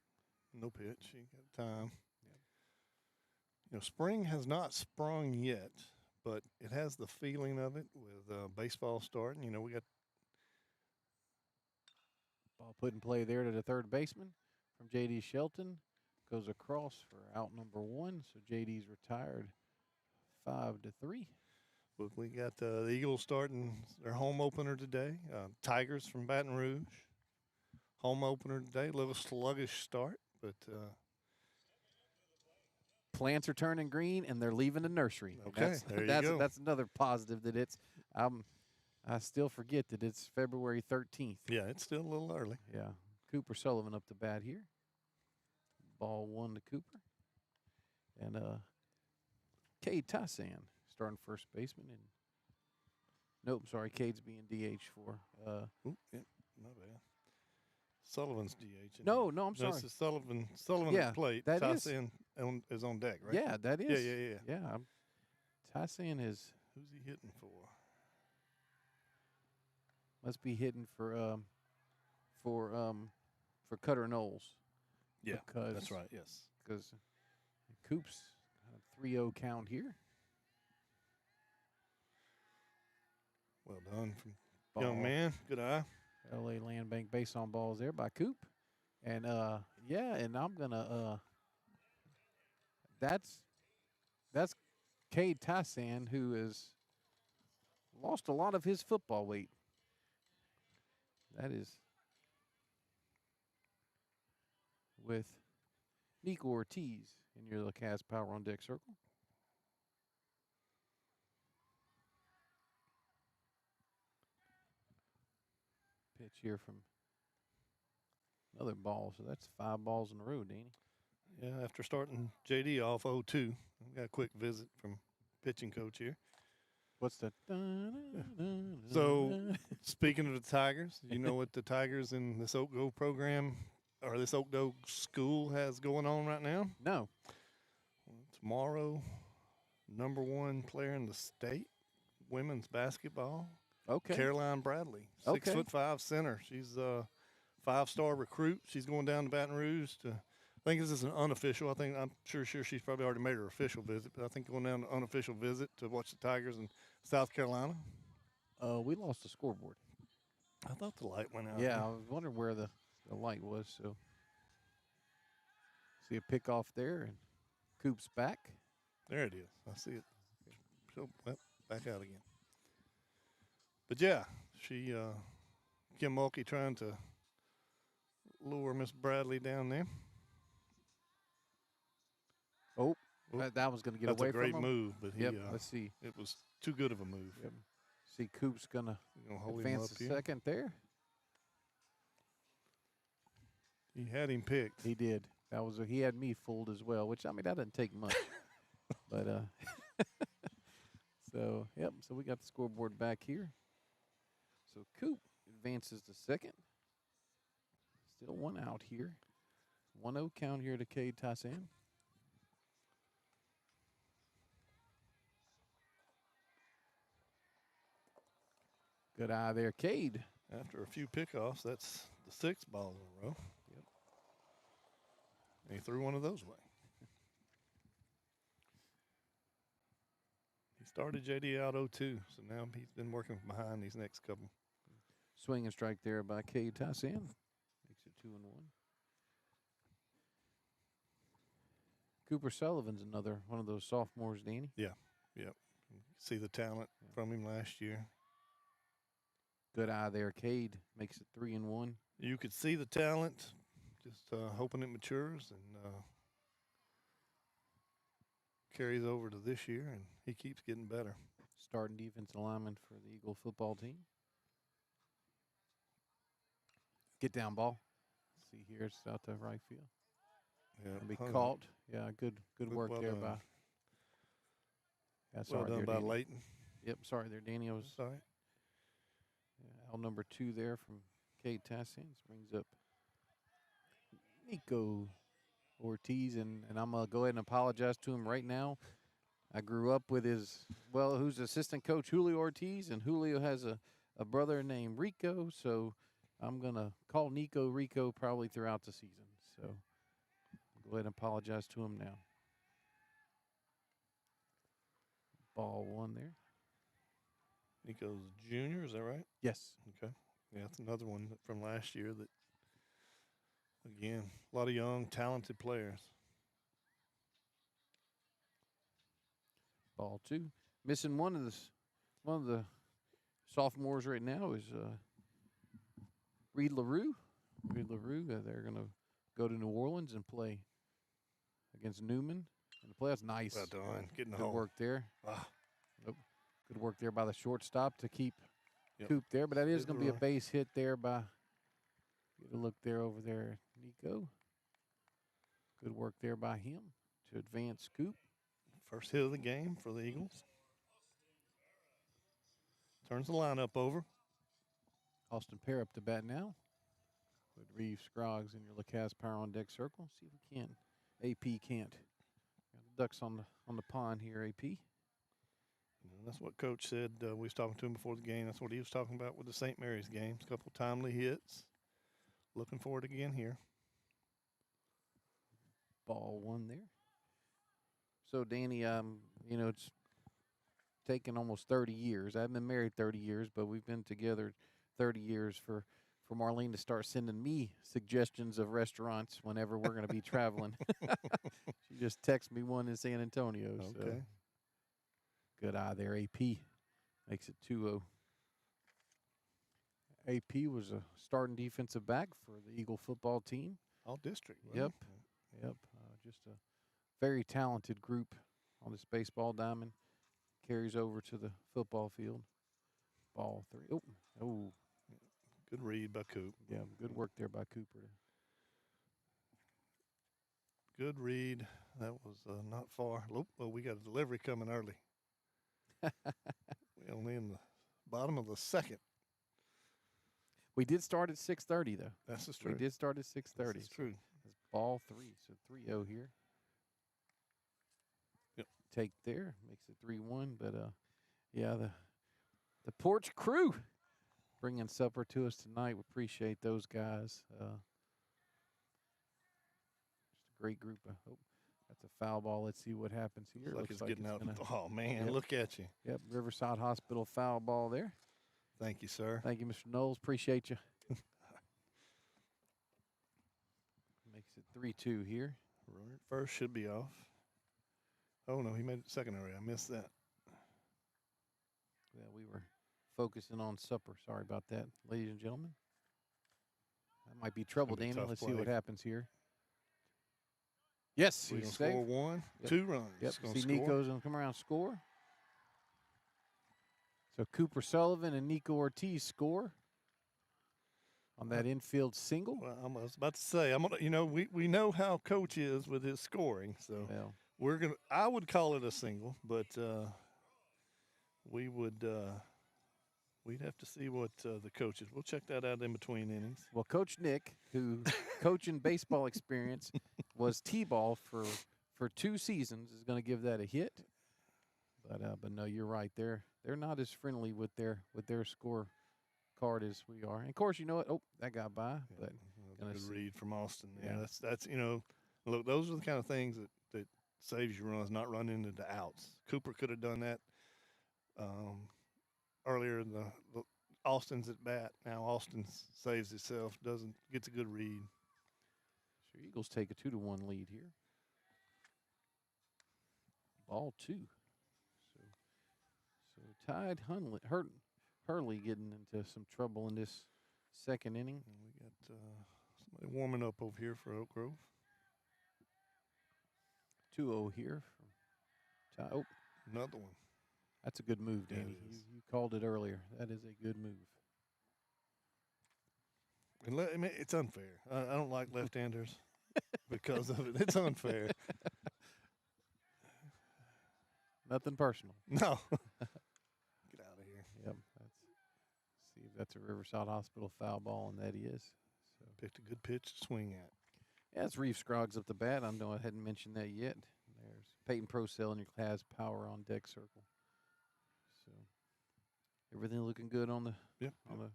S2: no pitch. He got time. Spring has not sprung yet, but it has the feeling of it with baseball starting. We got
S1: ball put in play there to the third baseman from J.D. Shelton. Goes across for out number 1, so J.D.'s retired 5-3.
S2: But we got the Eagles starting their home opener today. Tigers from Baton Rouge. Home opener today. A little sluggish start, but
S1: Plants are turning green, and they're leaving the nursery.
S2: Okay, there you go.
S1: That's another positive that it's I still forget that it's February 13th.
S2: yeah, it's still a little early.
S1: Yeah. Cooper Sullivan up the bat here. Ball 1 to Cooper. And Cade Tysan starting first baseman. And nope, sorry, Cade's being DH for.
S2: Ooh, yeah, my bad. Sullivan's DH.
S1: No, I'm sorry.
S2: This is Sullivan
S1: Yeah,
S2: at the plate.
S1: that is.
S2: Tyson is on deck, right?
S1: Yeah, that is.
S2: Yeah.
S1: Yeah, Tysan is
S2: Who's he hitting for?
S1: must be hitting for for Cutter Knowles.
S2: Yeah,
S1: because,
S2: that's right. Yes.
S1: Because Coops got a 3-0 count here.
S2: Well done from
S1: Ball.
S2: young man. Good eye.
S1: LA Land Bank base on balls there by Coop. And and I'm gonna that's Cade Tyson, who has lost a lot of his football weight. That is with Nico Ortiz in your LaCasse Power on Deck circle. Pitch here from another ball, so that's 5 balls in a row, Danny.
S2: Yeah, after starting JD off 0-2, we got a quick visit from pitching coach here.
S1: What's the?
S2: So, speaking of the Tigers, you know what the Tigers in this Oak Grove program or this Oak Grove school has going on right now?
S1: No.
S2: Tomorrow, #1 player in the state, women's basketball.
S1: Okay.
S2: Caroline Bradley, 6'5" center. She's a 5-star recruit. She's going down to Baton Rouge to. I think this is an unofficial. I'm sure she's probably already made her official visit, but I think going down an unofficial visit to watch the Tigers in South Carolina.
S1: We lost the scoreboard.
S2: I thought the light went out.
S1: Yeah, I was wondering where the light was. So see a pick off there, and Coop's back.
S2: There it is. I see it. So, well, back out again. But yeah, she Kim Mulkey trying to lure Miss Bradley down there.
S1: Oh, that was going to get
S2: That's
S1: away
S2: a great
S1: from him.
S2: move, but he,
S1: Let's see.
S2: it was too good of a move.
S1: Yep. See, Coop's going to
S2: hold him
S1: advance
S2: up
S1: a
S2: here.
S1: second there.
S2: He had him picked.
S1: He did. He had me fooled as well, which, I mean, that doesn't take much. But, so we got the scoreboard back here. So Coop advances to second. Still 1 out here. 1-0 count here to Cade Tyson. Good eye there, Cade.
S2: After a few pickoffs, that's the 6th ball in a row.
S1: Yep.
S2: And he threw one of those away. He started JD out 0-2, so now he's been working from behind these next couple.
S1: Swing and strike there by Cade Tyson. Makes it 2-1. Cooper Sullivan's another one of those sophomores, Danny.
S2: Yeah, yep. See the talent from him last year.
S1: Good eye there, Cade. Makes it 3-1.
S2: You could see the talent, just hoping it matures and carries over to this year, and he keeps getting better.
S1: Starting defensive lineman for the Eagle football team. Get down ball. See here, it's out to right field.
S2: Yeah,
S1: Be caught. Yeah, good work
S2: well
S1: there
S2: done.
S1: by. Yeah,
S2: Well
S1: sorry
S2: done
S1: there,
S2: by
S1: Danny.
S2: Leighton.
S1: Yep, sorry there, Danny. I was
S2: Sorry.
S1: L #2 there from Cade Tyson. Brings up Nico Ortiz, and I'm going to go ahead and apologize to him right now. I grew up with who's assistant coach, Julio Ortiz, and Julio has a brother named Rico, so I'm going to call Nico Rico probably throughout the season. So I'll go ahead and apologize to him now. Ball 1 there.
S2: Nico's junior, is that right?
S1: Yes.
S2: Okay. Yeah, that's another one from last year that, again, a lot of young, talented players.
S1: Ball 2. Missing one of the sophomores right now is Reed LaRue. Reed LaRue, they're going to go to New Orleans and play against Newman. And the playoffs, nice.
S2: Well done. Getting
S1: Good
S2: home.
S1: work there.
S2: Ah.
S1: Good work there by the shortstop to keep
S2: Yep.
S1: Coop there. But that is
S2: Good
S1: going to be a
S2: run.
S1: base hit there by, get a look there over there, Nico. Good work there by him to advance Coop.
S2: First hit of the game for the Eagles. Turns the lineup over.
S1: Austin Pear up to bat now. With Reeve Scroggs in your LaCasse Power on Deck circle. See if we can. AP can't. Got the ducks on the pond here, AP.
S2: And that's what Coach said. We was talking to him before the game. That's what he was talking about with the St. Mary's games. A couple timely hits. Looking forward again here.
S1: Ball one there. So, Danny, it's taken almost 30 years. I've been married 30 years, but we've been together 30 years for Marlene to start sending me suggestions of restaurants whenever we're going to be traveling. She just texted me one in San Antonio. So.
S2: Okay.
S1: Good eye there, AP. Makes it 2-0. AP was a starting defensive back for the Eagle football team.
S2: All district.
S1: Yep. Just a very talented group on this baseball diamond. Carries over to the football field. Ball 3. Oh.
S2: Good read by Coop.
S1: Yeah, good work there by Cooper.
S2: Good read. That was not far. Well, we got a delivery coming early. We're only in the bottom of the second.
S1: We did start at 6:30 though.
S2: That's the truth.
S1: We did start at 6:30.
S2: That's true.
S1: It's ball 3, so 3-0 here.
S2: Yep.
S1: Take there makes it 3-1. But yeah, the porch crew bringing supper to us tonight. We appreciate those guys. Just a great group. That's a foul ball. Let's see what happens here.
S2: Looks like it's getting out. Oh man,
S1: Yep.
S2: Look at you.
S1: Yep, Riverside Hospital foul ball there.
S2: Thank you, sir.
S1: Thank you, Mr. Knowles. Appreciate you. Makes it 3-2 here.
S2: First should be off. Oh no, he made it second already. I missed that.
S1: Yeah, we were focusing on supper. Sorry about that, ladies and gentlemen. That might be trouble,
S2: It's gonna be a
S1: Danny.
S2: tough
S1: Let's see
S2: play.
S1: what happens here. Yes,
S2: We're
S1: he's
S2: gonna score
S1: safe.
S2: one,
S1: Yep.
S2: 2 runs.
S1: Yep.
S2: Gonna
S1: See,
S2: score.
S1: Nico's gonna come around and score. So Cooper Sullivan and Nico Ortiz score on that infield single.
S2: Well, I was about to say, we know how Coach is with his scoring, so
S1: Well,
S2: I would call it a single, but we'd have to see what the coaches. We'll check that out in between innings.
S1: well, Coach Nick, who coaching baseball experience was T-ball for 2 seasons, is going to give that a hit. But no, you're right. They're not as friendly with their score card as we are. And of course, you know what? Oh, that got by. But
S2: Good read from Austin.
S1: Yeah.
S2: Yeah, that's look, those are the kind of things that saves you runs, not running into outs. Cooper could have done that earlier in the Austin's at bat. Now Austin saves himself, gets a good read.
S1: So Eagles take a 2-1 lead here. Ball 2. So tied. Hurley getting into some trouble in this second inning.
S2: And we got somebody warming up over here for Oak Grove.
S1: 2-0 here. Oh,
S2: Another one.
S1: that's a good move,
S2: Yeah, it
S1: Danny.
S2: is.
S1: You called it earlier. That is a good move.
S2: And it's unfair. I don't like left-handers because of it. It's unfair.
S1: Nothing personal.
S2: No. Get out of here.
S1: Yep. See if that's a Riverside Hospital foul ball, and that is. So
S2: Picked a good pitch to swing at.
S1: yeah, it's Reeve Scroggs up the bat. I know I hadn't mentioned that yet. There's Peyton Procell in your class power on deck circle. So everything looking good on the
S2: Yep.
S1: on the.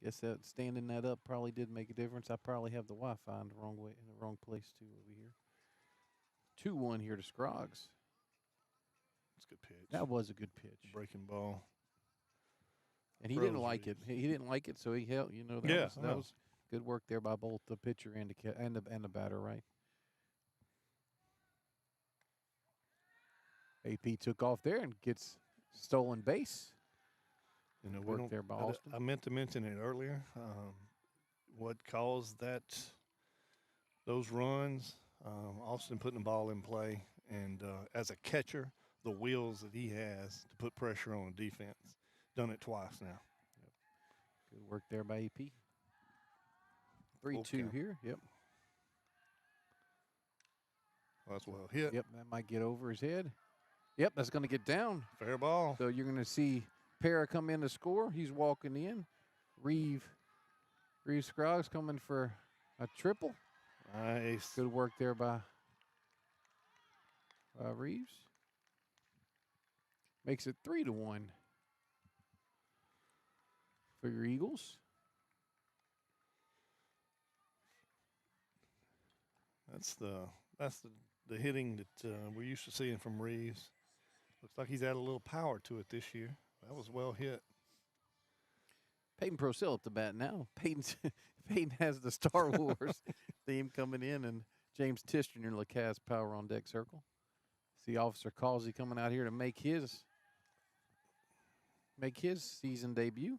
S1: Guess that standing that up probably did make a difference. I probably have the Wi-Fi in the wrong way, in the wrong place too over here. 2-1 here to Scroggs.
S2: It's a good pitch.
S1: That was a good pitch,
S2: Breaking ball.
S1: and he
S2: Froze
S1: didn't like it.
S2: Reeves.
S1: He didn't like it, so he held. That
S2: Yeah,
S1: was,
S2: I
S1: that
S2: know.
S1: was good work there by both the pitcher and the batter, right? AP took off there and gets stolen base.
S2: We
S1: Work
S2: don't-
S1: there by
S2: I-
S1: Austin.
S2: I meant to mention it earlier. What caused those runs? Austin putting the ball in play, and as a catcher, the wheels that he has to put pressure on the defense. Done it twice now.
S1: Good work there by AP. 3-2
S2: count.
S1: here. Yep.
S2: Well, that's well hit.
S1: Yep. That might get over his head. Yep. That's going to get down.
S2: Fair ball.
S1: So you're going to see Para come in to score. He's walking in. Reeve Scroggs coming for a triple.
S2: Nice.
S1: Good work there by Reeves. Makes it 3-1 for your Eagles.
S2: That's the hitting that we're used to seeing from Reeves. Looks like he's added a little power to it this year. That was well hit.
S1: Peyton Procell at the bat now. Peyton has the Star Wars theme coming in, and James Tister and LaCaz Power on deck circle. See Officer Causey coming out here to make his season debut.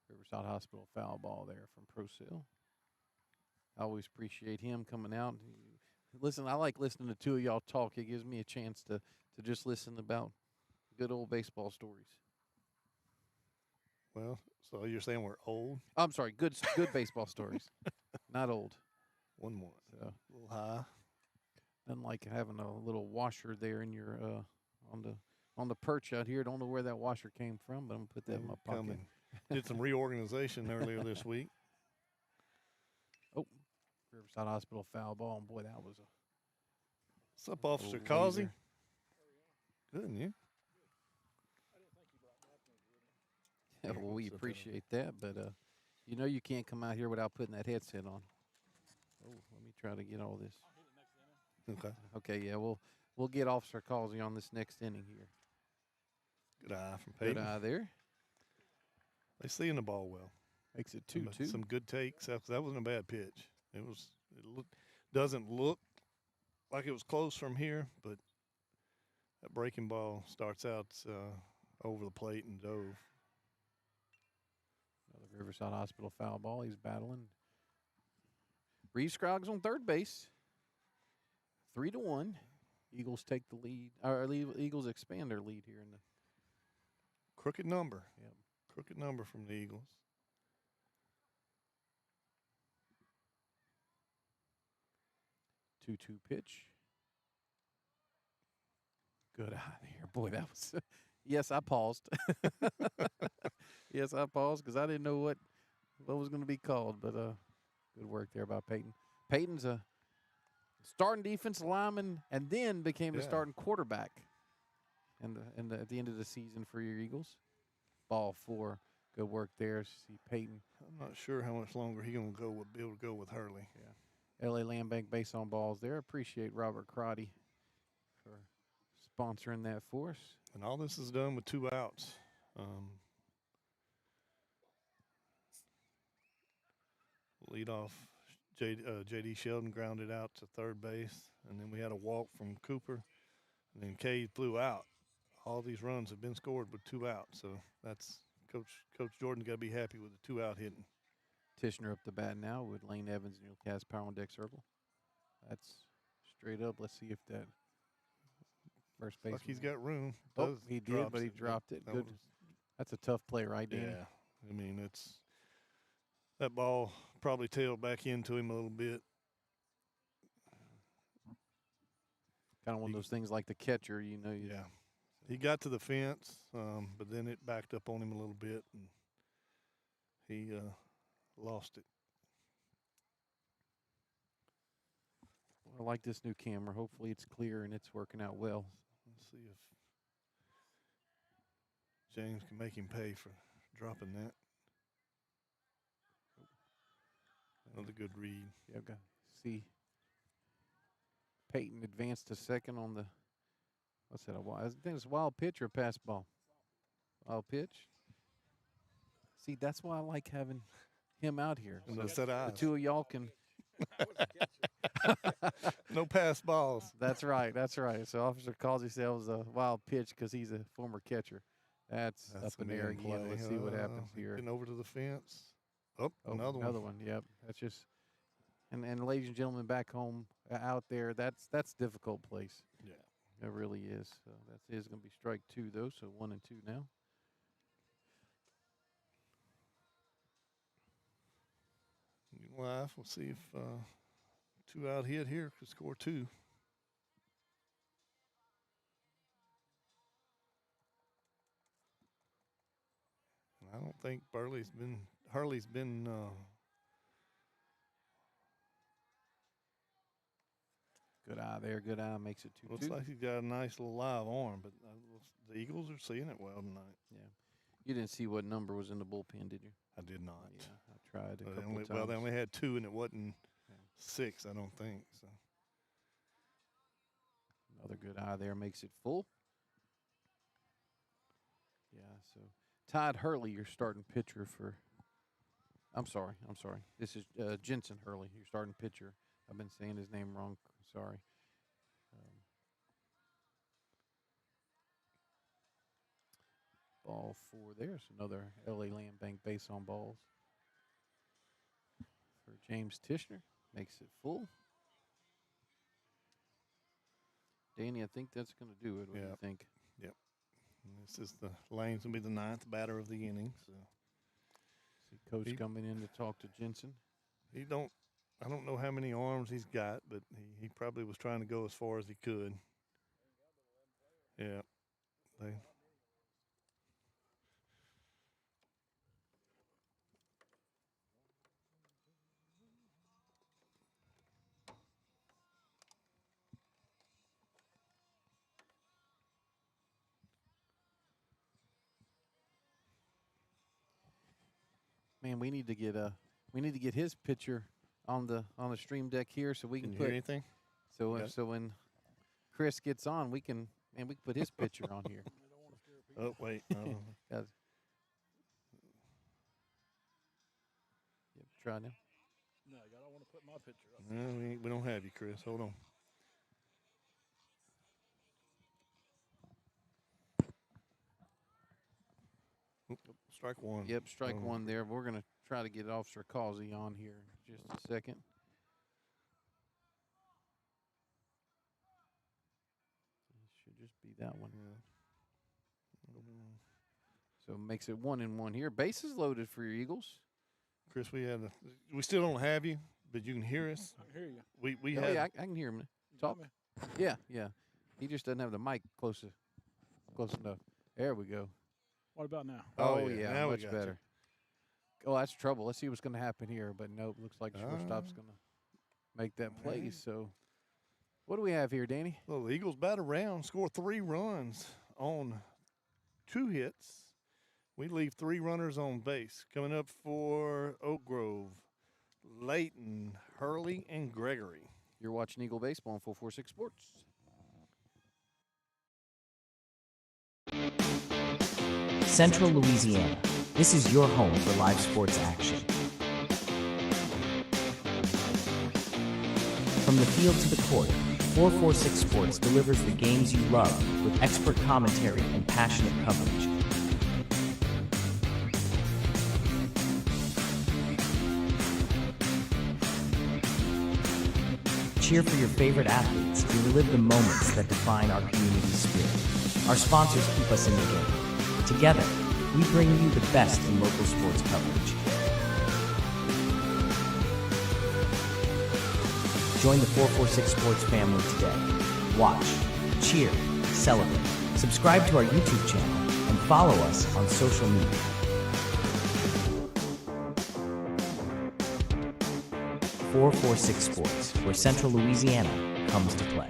S1: Riverside Hospital foul ball there from Procell. I always appreciate him coming out. Listen, I like listening to two of y'all talk. It gives me a chance to just listen about good old baseball stories.
S2: Well, so you're saying we're old?
S1: I'm sorry, good baseball stories, not old.
S2: One more.
S1: So,
S2: A little high.
S1: nothing like having a little washer there in your on the perch out here. Don't know where that washer came from, but I'm gonna put that in my pocket.
S2: Coming. Did some reorganization earlier this week.
S1: Oh, Riverside Hospital foul ball, and boy, that was a.
S2: What's up, Officer
S1: laser.
S2: Causey? Good, and you?
S1: Yeah, well, we appreciate that, but you know you can't come out here without putting that headset on. Oh, let me try to get all this.
S2: Okay.
S1: Okay, yeah, we'll get Officer Causey on this next inning here.
S2: Good eye from Peyton.
S1: Good eye there.
S2: They seeing the ball well.
S1: Makes it 2-2.
S2: Some good takes. That wasn't a bad pitch. It doesn't look like it was close from here, but that breaking ball starts out over the plate and dove.
S1: Another Riverside Hospital foul ball. He's battling. Reeve Scroggs on third base. 3-1. Eagles take the lead. Eagles expand their lead here in the
S2: Crooked number.
S1: Yep.
S2: Crooked number from the Eagles.
S1: Two pitch. Good eye there. Boy, that was. Yes, I paused. Yes, I paused because I didn't know what was going to be called. But good work there by Peyton. Peyton's a starting defensive lineman and then became the starting quarterback. And at the end of the season for your Eagles. Ball 4. Good work there. See Peyton.
S2: I'm not sure how much longer he's going to be able to go with Hurley.
S1: Yeah. L.A. Land Bank base on balls there. Appreciate Robert Crotty for sponsoring that for us.
S2: And all this is done with 2 outs. Lead off, J.D. Sheldon grounded out to third base, and then we had a walk from Cooper, and then Cade flew out. All these runs have been scored with 2 outs, so that's Coach Jordan got to be happy with the 2-out hitting.
S1: Tishner up the bat now with Lane Evans and LaCaz Power on deck circle. That's straight up. Let's see if that first base.
S2: Like he's got room.
S1: Oh, he did, but he dropped it. Good. That's a tough play, right, Danny?
S2: Yeah. I mean, that ball probably tailed back into him a little bit.
S1: Kind of one of those things like the catcher, you know.
S2: Yeah. He got to the fence, but then it backed up on him a little bit, and he lost it.
S1: I like this new camera. Hopefully it's clear and it's working out well.
S2: Let's see if James can make him pay for dropping that. Another good read.
S1: Yeah, okay. See Peyton advanced to second on the, what's that, I think it's a wild pitch or a pass ball? Wild pitch. See, that's why I like having him out here.
S2: And
S1: So
S2: those set of
S1: the
S2: eyes.
S1: two of y'all can.
S2: No pass balls.
S1: That's right. That's right. So Officer Causey said it was a wild pitch because he's a former catcher. That's up in the air
S2: an in
S1: again.
S2: play.
S1: Let's see what happens here.
S2: Getting over to the fence. Oh, another one.
S1: Yep. That's just. And ladies and gentlemen, back home out there, that's a difficult place.
S2: Yeah.
S1: It really is. So that is going to be strike 2 though. So 1-2 now.
S2: Live. We'll see if 2-out hit here could score 2. And I don't think Hurley's been
S1: Good eye there. Good eye makes it 2-2.
S2: looks like he's got a nice little live arm, but the Eagles are seeing it well tonight.
S1: Yeah. You didn't see what number was in the bullpen, did you?
S2: I did not.
S1: Yeah, I tried a
S2: They
S1: couple
S2: only,
S1: of times.
S2: well, they only had 2, and it wasn't 6, I don't think. So
S1: Another good eye there makes it full. Yeah, so Todd Hurley, your starting pitcher for. I'm sorry. This is Jensen Hurley, your starting pitcher. I've been saying his name wrong. Sorry. Ball 4 there. There's another L.A. Land Bank base on balls for James Tishner. Makes it full. Danny, I think that's going to do it. What do you think?
S2: Yep. And this is Lane's going to be the 9th batter of the inning. So
S1: see Coach coming in to talk to Jensen.
S2: I don't know how many arms he's got, but he probably was trying to go as far as he could. Yeah.
S1: Man, we need to get his pitcher on the stream deck here so we can
S2: you
S1: put
S2: hear anything?
S1: So when Chris gets on, we can put his picture on here.
S2: Oh wait,
S1: Yep, try now.
S9: No, I don't want to put my picture up.
S2: no, we don't have you, Chris. Hold on. Strike one.
S1: Yep, strike one there. We're gonna try to get Officer Causey on here in just a second. It should just be that one.
S2: Yeah.
S1: So it makes it 1-1 here. Bases loaded for your Eagles.
S2: Chris, we still don't have you, but you can hear us.
S9: I can hear you.
S2: We
S1: Oh,
S2: have.
S1: yeah, I can hear him. Talk. Yeah. He just doesn't have the mic close enough. There we go.
S9: What about now?
S1: Oh yeah,
S2: now
S1: much better. Oh, that's trouble. Let's see what's going to happen here. But nope, looks like shortstop's going to make that play. So, what do we have here, Danny?
S2: Well, the Eagles bat around, score 3 runs on 2 hits. We leave 3 runners on base. Coming up for Oak Grove, Layton, Hurley, and Gregory.
S1: You're watching Eagle Baseball on 446 Sports.
S10: Central Louisiana. This is your home for live sports action. From the field to the court, 446 Sports delivers the games you love with expert commentary and passionate coverage. Cheer for your favorite athletes and relive the moments that define our community spirit. Our sponsors keep us in the game. Together, we bring you the best in local sports coverage. Join the 446 Sports family today. Watch, cheer, celebrate. Subscribe to our YouTube channel and follow us on social media. 446 Sports, where Central Louisiana comes to play.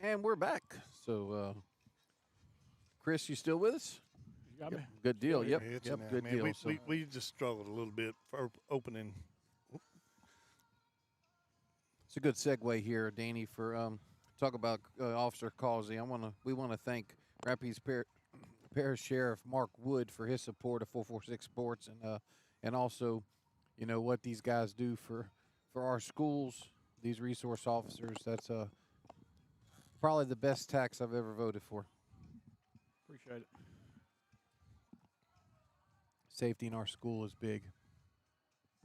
S1: And we're back. So, Chris, you still with us?
S9: You got me?
S1: Good deal. Yep.
S2: It's
S1: Yep.
S2: in there,
S1: Good
S2: man.
S1: deal.
S2: We just struggled a little bit for opening.
S1: It's a good segue here, Danny, for talk about Officer Causey. We want to thank Rapides Parish Sheriff Mark Wood for his support of 446 Sports and also, what these guys do for our schools. These resource officers. That's probably the best tax I've ever voted for.
S9: Appreciate it.
S1: Safety in our school is big.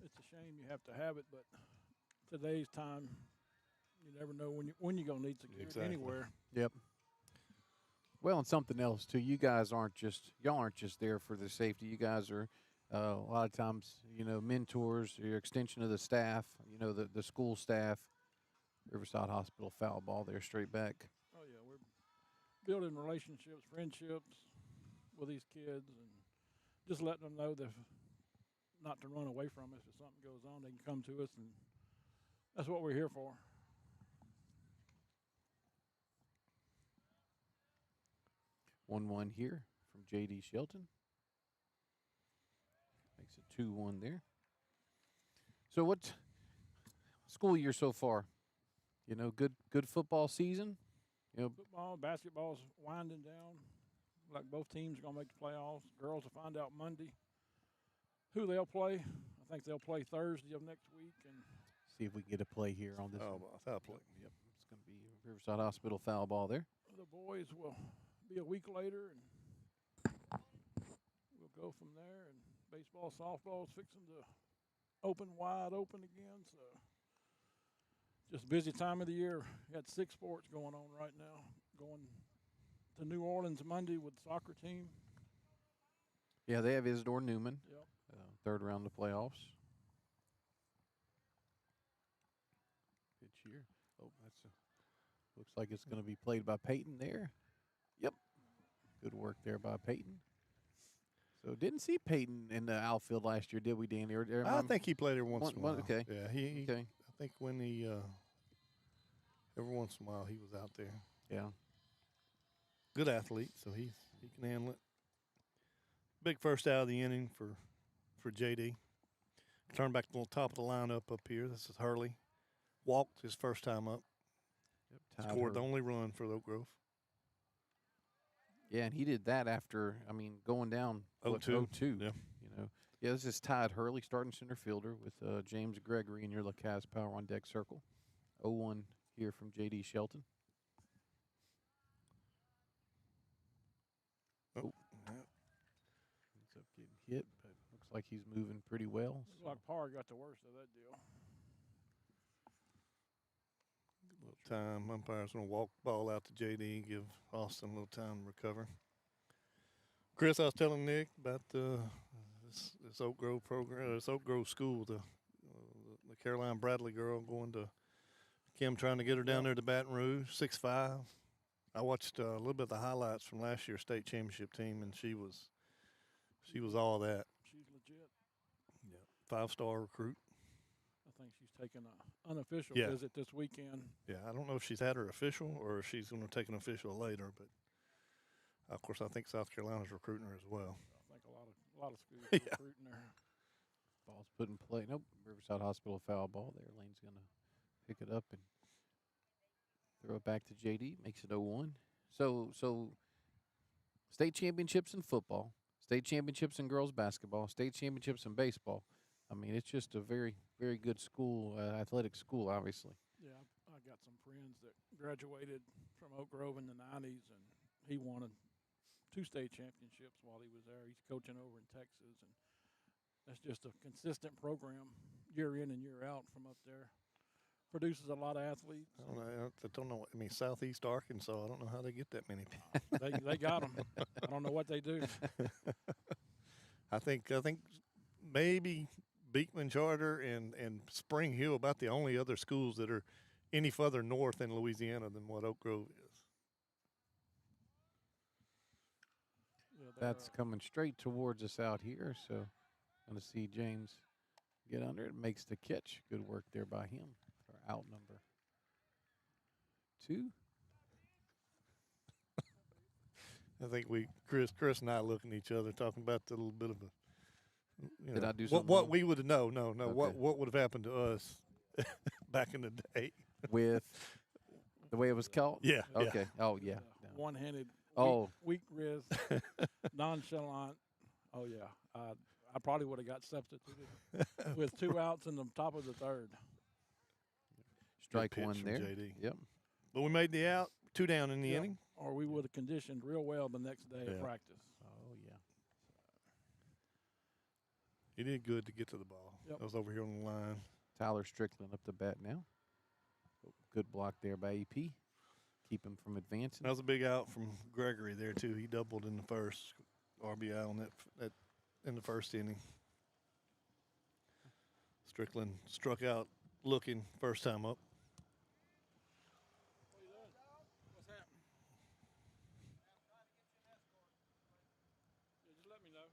S9: It's a shame you have to have it, but today's time, you never know when you're gonna need security anywhere.
S1: Yep. Well, and something else too. Y'all aren't just there for the safety. You guys are a lot of times, mentors, your extension of the staff. The school staff. Riverside Hospital foul ball there, straight back.
S9: Oh yeah, we're building relationships, friendships with these kids, and just letting them know that not to run away from us. If something goes on, they can come to us, and that's what we're here for.
S1: 1-1 here from J.D. Shelton. Makes it 2-1 there. So what school year so far? You know, good football season. You know,
S9: Football, basketball's winding down. Like both teams are going to make the playoffs. Girls will find out Monday who they'll play. I think they'll play Thursday of next week. And
S1: see if we can get a play here on this.
S2: Oh, foul play.
S1: Yep, it's going to be Riverside Hospital foul ball there.
S9: the boys will be a week later, and we'll go from there. And baseball, softball is fixing to open wide open again. So just busy time of the year. Got 6 sports going on right now. Going to New Orleans Monday with the soccer team.
S1: Yeah, they have Isidore Newman.
S9: Yep.
S1: Third round of playoffs. Pitch here. Oh, looks like it's going to be played by Peyton there. Yep. Good work there by Peyton. So didn't see Peyton in the outfield last year, did we, Danny?
S2: I think he played every once in a while.
S1: Okay.
S2: Yeah,
S1: okay.
S2: I think when he every once in a while he was out there.
S1: Yeah.
S2: Good athlete, so he can handle it. Big first out of the inning for JD. Turn back to the top of the lineup up here. This is Hurley. Walked his first time up.
S1: Yep,
S2: scored the only run for Oak Grove.
S1: Yeah, and he did that after, going down
S2: 0-2.
S1: 0-2.
S2: Yeah.
S1: You know. Yeah, this is Todd Hurley, starting center fielder with James Gregory in your LaCaz Power on Deck circle. 0-1 here from J.D. Shelton.
S2: Oh.
S1: Ends up getting hit, but looks like he's moving pretty well.
S9: Looks like Parr got the worst of that deal.
S2: A little time. Umpire's going to walk the ball out to JD, give Austin a little time to recover. Chris, I was telling Nick about this Oak Grove program, this Oak Grove school, the Caroline Bradley girl going to Kim, trying to get her down there to Baton Rouge, 6'5". I watched a little bit of the highlights from last year's state championship team, and she was all that.
S9: She's legit.
S2: Yeah, 5-star recruit.
S9: I think she's taking an unofficial
S2: Yeah.
S9: visit this weekend.
S2: Yeah, I don't know if she's had her official or if she's going to take an official later, but of course I think South Carolina's recruiting her as well.
S9: I think a lot of schools are
S2: Yeah.
S9: recruiting her.
S1: Ball's put in play. Nope, Riverside Hospital foul ball there. Lane's going to pick it up and throw it back to JD. Makes it 0-1. So state championships in football, state championships in girls basketball, state championships in baseball. It's just a very, very good school, athletic school, obviously.
S9: Yeah, I got some friends that graduated from Oak Grove in the 90s, and he won 2 state championships while he was there. He's coaching over in Texas, and that's just a consistent program year in and year out from up there. Produces a lot of athletes.
S2: I don't know. Southeast Arkansas, I don't know how they get that many people.
S9: They got them. I don't know what they do.
S2: I think maybe Beekman Charter and Spring Hill about the only other schools that are any further north in Louisiana than what Oak Grove is.
S9: Yeah,
S1: That's coming straight towards us out here, so going to see James get under it. Makes the catch. Good work there by him for out number 2.
S2: I think Chris and I looking at each other talking about the little bit of a.
S1: Did I do something
S2: what
S1: wrong?
S2: we would have no.
S1: Okay.
S2: What would have happened to us back in the day
S1: With the way it was called?
S2: Yeah.
S1: Okay. Oh, yeah. No.
S9: One-handed,
S1: Oh.
S9: weak wrist, nonchalant. Oh, yeah. I probably would have got substituted with 2 outs in the top of the 3rd.
S1: Strike
S2: pitch
S1: 1
S2: from
S1: there.
S2: JD.
S1: Yep.
S2: But we made the out, 2 down in the inning.
S9: Or we would have conditioned real well the next day at practice.
S1: Oh, yeah.
S2: He did good to get to the ball.
S9: Yep.
S2: I was over here on the line.
S1: Tyler Strickland up the bat now. Good block there by EP. Keep him from advancing.
S2: That was a big out from Gregory there too. He doubled in the first RBI on that in the first inning. Strickland struck out looking first time up.
S9: What are you doing? What's happening? Yeah, just let me know.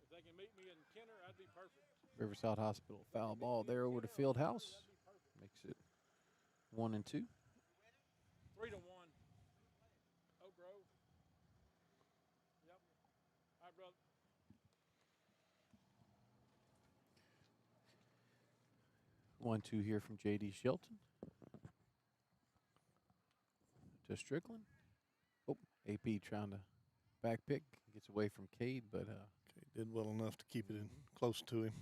S9: If they can meet me in Kenner, I'd be perfect.
S1: Riverside Hospital foul ball there over to Field House. Makes it 1-2.
S9: 3-1. Oak Grove.
S1: 1-2 here from J.D. Shelton. To Strickland. Oh, AP trying to back pick. Gets away from Cade, but
S2: Did well enough to keep it in close to him.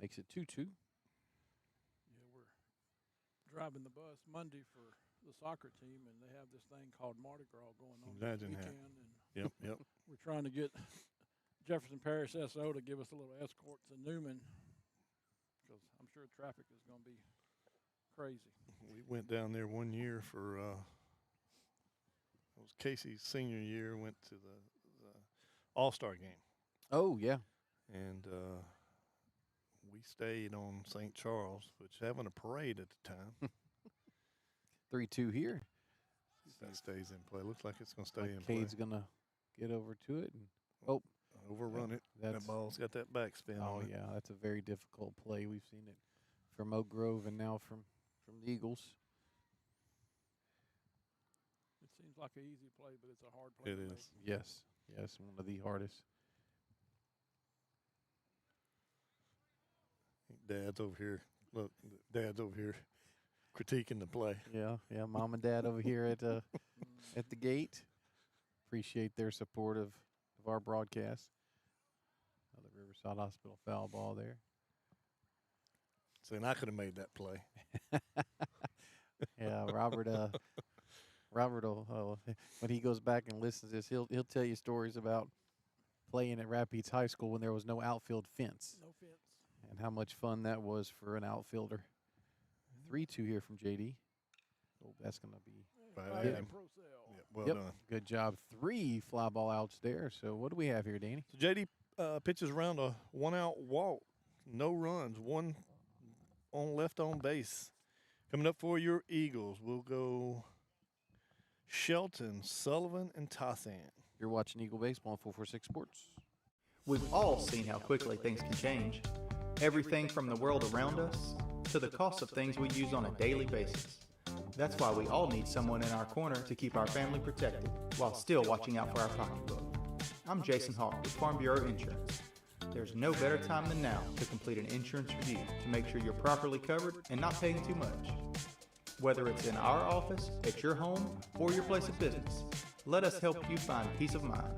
S1: makes it 2-2.
S9: Yeah, we're driving the bus Monday for the soccer team, and they have this thing called Mardi Gras going on this
S2: Imagine that.
S9: weekend. And
S2: Yep.
S9: we're trying to get Jefferson Parish SO to give us a little escort to Newman, because I'm sure traffic is going to be crazy.
S2: We went down there one year for it was Casey's senior year. Went to the All-Star game,
S1: Oh, yeah.
S2: and we stayed on St. Charles, which having a parade at the time.
S1: 3-2 here.
S2: That stays in play. Looks like it's going to stay in
S1: Cade's
S2: play.
S1: going to get over to it. And,
S2: Overrun it. That ball's got that backspin
S1: oh,
S2: on it.
S1: yeah, that's a very difficult play. We've seen it from Oak Grove and now from the Eagles.
S9: It seems like an easy play, but it's a hard play.
S2: It
S9: to
S2: is.
S9: make.
S1: Yes, one of the hardest.
S2: Dad's over here. Look, Dad's over here critiquing the play.
S1: Yeah, Mom and Dad over here at the gate. Appreciate their support of our broadcast. Another Riverside Hospital foul ball there.
S2: Saying I could have made that play.
S1: Yeah, Robert will, when he goes back and listens to this, he'll tell you stories about playing at Rapides High School when there was no outfield fence.
S9: No fence.
S1: And how much fun that was for an outfielder. 3-2 here from JD. Oh, that's going to be
S2: Right
S1: hit.
S2: at him.
S9: Procel.
S2: Yeah, well
S1: Yep.
S2: done.
S1: Good job. 3 fly ball outs there. So what do we have here, Danny?
S2: So JD pitches around a 1-out walk, no runs, one on left on base. Coming up for your Eagles, we'll go Shelton, Sullivan, and Tassan.
S1: You're watching Eagle Baseball on 446 Sports.
S11: We've all seen how quickly things can change. Everything from the world around us to the cost of things we use on a daily basis. That's why we all need someone in our corner to keep our family protected while still watching out for our pocketbook. I'm Jason Hawk with Farm Bureau Insurance. There's no better time than now to complete an insurance review to make sure you're properly covered and not paying too much. Whether it's in our office, at your home, or your place of business, let us help you find peace of mind.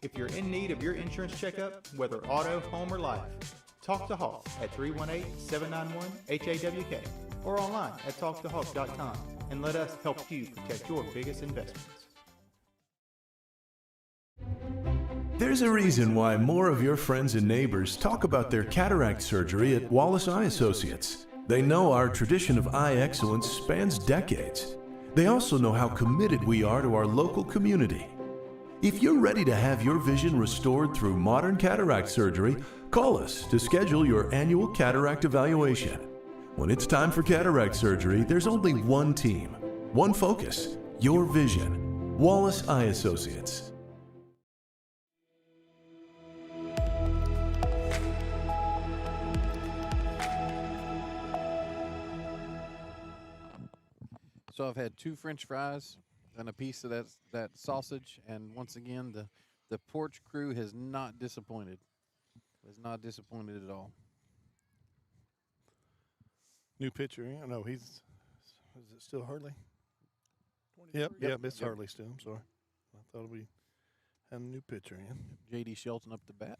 S11: If you're in need of your insurance checkup, whether auto, home, or life, talk to Hawk at 318-791-HAWK or online at talktohawk.com and let us help you protect your biggest investments.
S6: There's a reason why more of your friends and neighbors talk about their cataract surgery at Wallace Eye Associates. They know our tradition of eye excellence spans decades. They also know how committed we are to our local community. If you're ready to have your vision restored through modern cataract surgery, call us to schedule your annual cataract evaluation. When it's time for cataract surgery, there's only one team, one focus, your vision. Wallace Eye Associates.
S1: So I've had 2 French fries and a piece of that sausage, and once again, the porch crew has not disappointed. Has not disappointed at all.
S2: New pitcher. Yeah, no, is it still Hurley?
S9: 23.
S2: Yep, it's Hurley still. I'm sorry. I thought we had a new pitcher in.
S1: J.D. Shelton up the bat.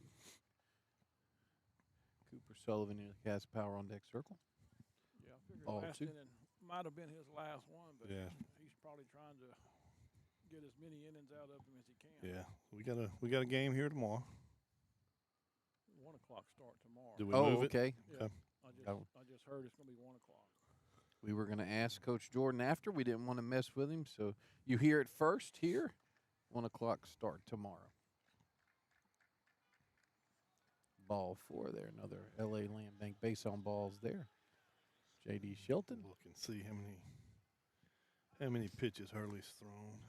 S1: Cooper Sullivan has power on deck circle.
S9: Yeah, I figured
S1: Ball
S9: last
S1: 2.
S9: inning might have been his last one, but
S2: Yeah.
S9: he's probably trying to get as many innings out of him as he can.
S2: Yeah, we got a game here tomorrow.
S9: 1 o'clock start tomorrow.
S2: Do we
S1: Oh,
S2: move it?
S1: okay.
S9: Yeah,
S2: Okay.
S9: I just heard it's going to be 1 o'clock.
S1: We were going to ask Coach Jordan after. We didn't want to mess with him, so you hear it first here. 1 o'clock start tomorrow. Ball 4 there. Another L.A. Land Bank base on balls there. J.D. Shelton.
S2: Look and see how many pitches Hurley's thrown.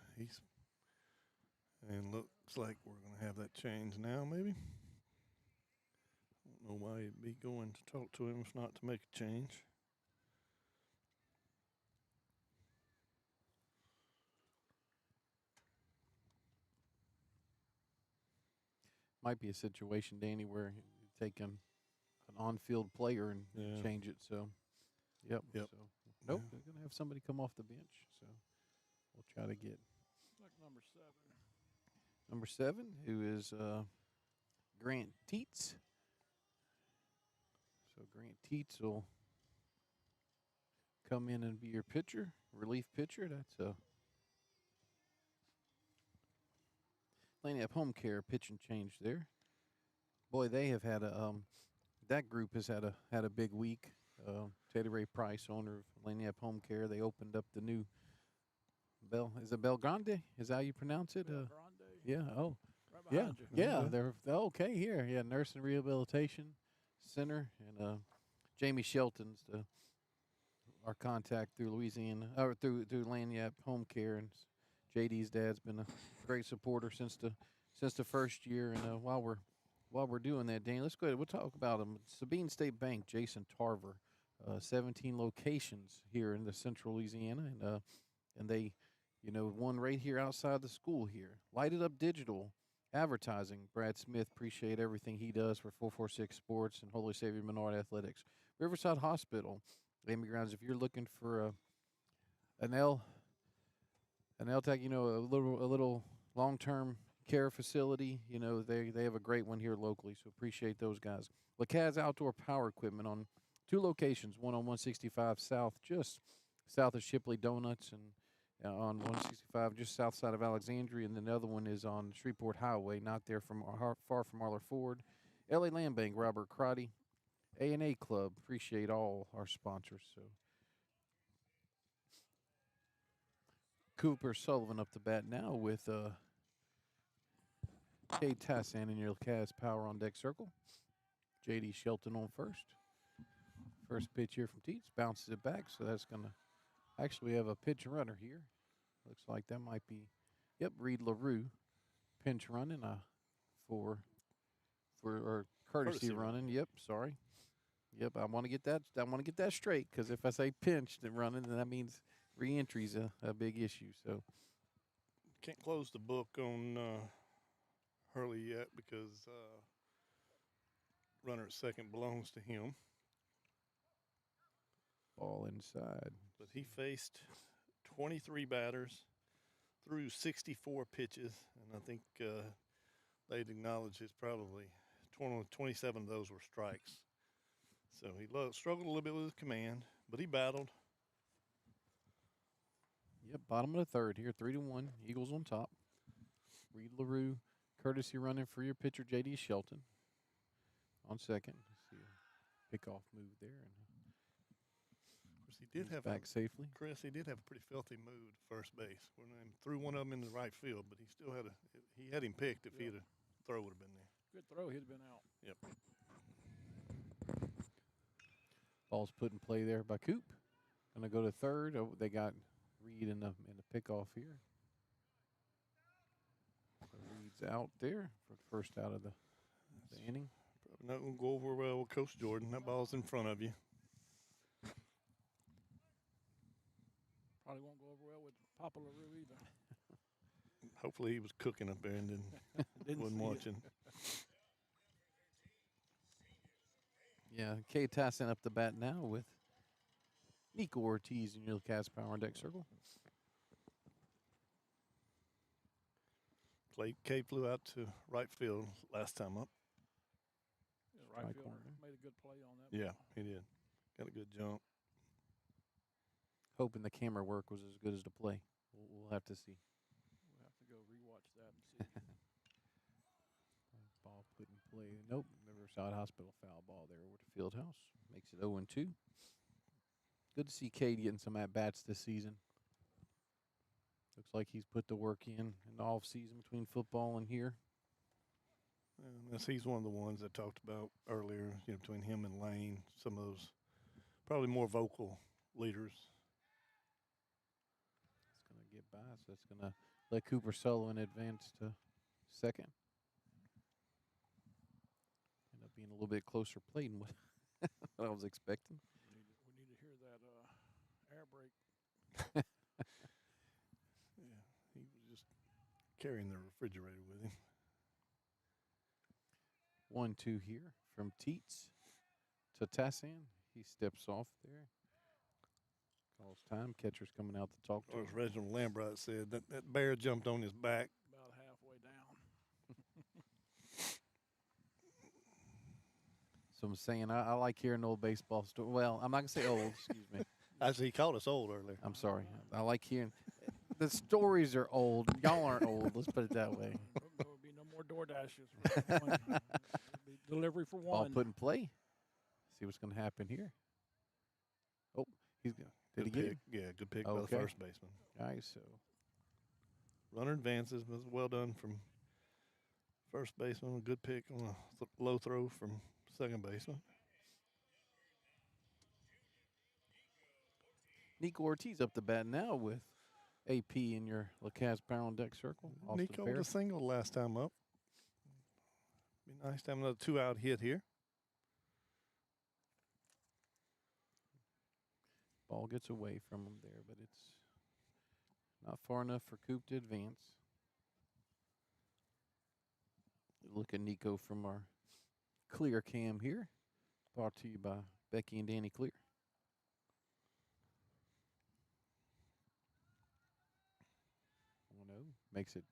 S2: And looks like we're going to have that change now, maybe. Don't know why he'd be going to talk to him if not to make a change.
S1: Might be a situation, Danny, where you're taking an on-field player and
S2: Yeah.
S1: change it. So, yep.
S2: Yep.
S1: So, nope, they're going to have somebody come off the bench. So, we'll try to get
S9: Like number 7.
S1: number 7, who is Grant Teets. So, Grant Teets will come in and be your pitcher, relief pitcher. That's Lanyap Home Care pitch and change there. Boy, they have had a that group has had a big week. Teddy Ray Price, owner of Lanyap Home Care, they opened up the new Bel Grande? Is that how you pronounce it?
S9: Grande.
S1: Yeah. Oh,
S9: Right
S1: yeah.
S9: behind you.
S1: Yeah. They're okay here. Yeah, Nurse and Rehabilitation Center, and Jamie Shelton's our contact through Louisiana or through Lanyap Home Care, and JD's dad's been a great supporter since the first year. And while we're doing that, Danny, let's go ahead. We'll talk about them. Sabine State Bank, Jason Tarver, 17 locations here in the Central Louisiana, and they, one right here outside the school here. Light It Up Digital Advertising. Brad Smith, appreciate everything he does for 446 Sports and Holy Savior Menard Athletics. Riverside Hospital, Amy Grounds. If you're looking for an LTAC, a little long-term care facility, they have a great one here locally, so appreciate those guys. LaCaz Outdoor Power Equipment on 2 locations, one on 165 South, just south of Shipley Donuts, and on 165 just south side of Alexandria, and then the other one is on Shreveport Highway, not there from far from Arler Ford. LA Land Bank, Robert Crotty, A&A Club, appreciate all our sponsors. So Cooper Sullivan up the bat now with Kay Tassan in your Cavs Power on Deck Circle. J.D. Shelton on first. First pitch here from Teets. Bounces it back, so that's going to – actually, we have a pitch and runner here. Looks like that might be – yep, Reed LaRue pinch running for courtesy running. Yep, sorry. Yep, I want to get that straight, because if I say pinched and running, then that means re-entry's a big issue. So
S2: Can't close the book on Hurley yet because runner at second belongs to him.
S1: Ball inside.
S2: But he faced 23 batters, threw 64 pitches, and I think they'd acknowledge it's probably 27 of those were strikes. So he struggled a little bit with his command, but he battled.
S1: Yep, bottom of the third here, 3-1. Eagles on top. Reed LaRue, courtesy running for your pitcher, J.D. Shelton. On second. See a pickoff move there. And
S2: Of course, he did have
S1: back safely.
S2: Chris, he did have a pretty filthy move at first base. When he threw one of them into the right field, but he still had him picked if the throw would have been there.
S9: Good throw. He'd have been out.
S2: Yep.
S1: Ball's put in play there by Coop. Gonna go to third. Oh, they got Reed in the pickoff here. So Reed's out there for the first out of the inning.
S2: Probably not going to go over well with Coach Jordan. That ball's in front of you.
S9: Probably won't go over well with Papa LaRue either.
S2: Hopefully he was cooking up there and wasn't watching.
S1: Yeah, Kay Tassin up the bat now with Nico Ortiz in your Cavs Power on Deck Circle.
S2: Kay flew out to right field last time up.
S9: Yeah, right fielder made a good play on that.
S2: Yeah,
S9: ball.
S2: he did. Got a good jump.
S1: Hoping the camera work was as good as the play. We'll have to see.
S9: We'll have to go rewatch that and see.
S1: Ball put in play. Nope. Riverside Hospital foul ball there over the field house. Makes it 0-2. Good to see Cade getting some at-bats this season. Looks like he's put the work in the off-season between football and here.
S2: He's one of the ones I talked about earlier, between him and Lane, some of those probably more vocal leaders.
S1: It's going to get by, so it's going to let Cooper Sullivan advance to second. End up being a little bit closer play than what I was expecting.
S9: We need to hear that air brake.
S2: Yeah, he was just carrying the refrigerator with him.
S1: 1-2 here from Teets. Tassin. He steps off there. Calls time. Catcher's coming out to talk to
S2: Or
S1: him.
S2: as Reginald Lambright said, that bear jumped on his back.
S9: About halfway down.
S1: So I'm saying I like hearing old baseball story. Well, I'm not gonna say old. Excuse me.
S2: Actually, he called us old earlier.
S1: I'm sorry. I like hearing. The stories are old. Y'all aren't old. Let's put it that way.
S9: There will be no more door dashes. It'll be delivery for
S1: Ball
S9: one.
S1: put in play. See what's going to happen here. Oh, he's going. Did
S2: Good
S1: he get
S2: pick.
S1: it?
S2: Yeah, good pick by the
S1: Okay.
S2: first baseman.
S1: All right, so
S2: Runner advances, was well done from first baseman. A good pick on a low throw from second baseman.
S1: Nico Ortiz up the bat now with AP in your LaCaz Power on Deck circle. Austin
S2: Nico
S1: Fair.
S2: with a single last time up. Be nice to have another 2-out hit here.
S1: Ball gets away from him there, but it's not far enough for Coop to advance. Look at Nico from our Clear Cam here. Brought to you by Becky and Danny Clear. Makes it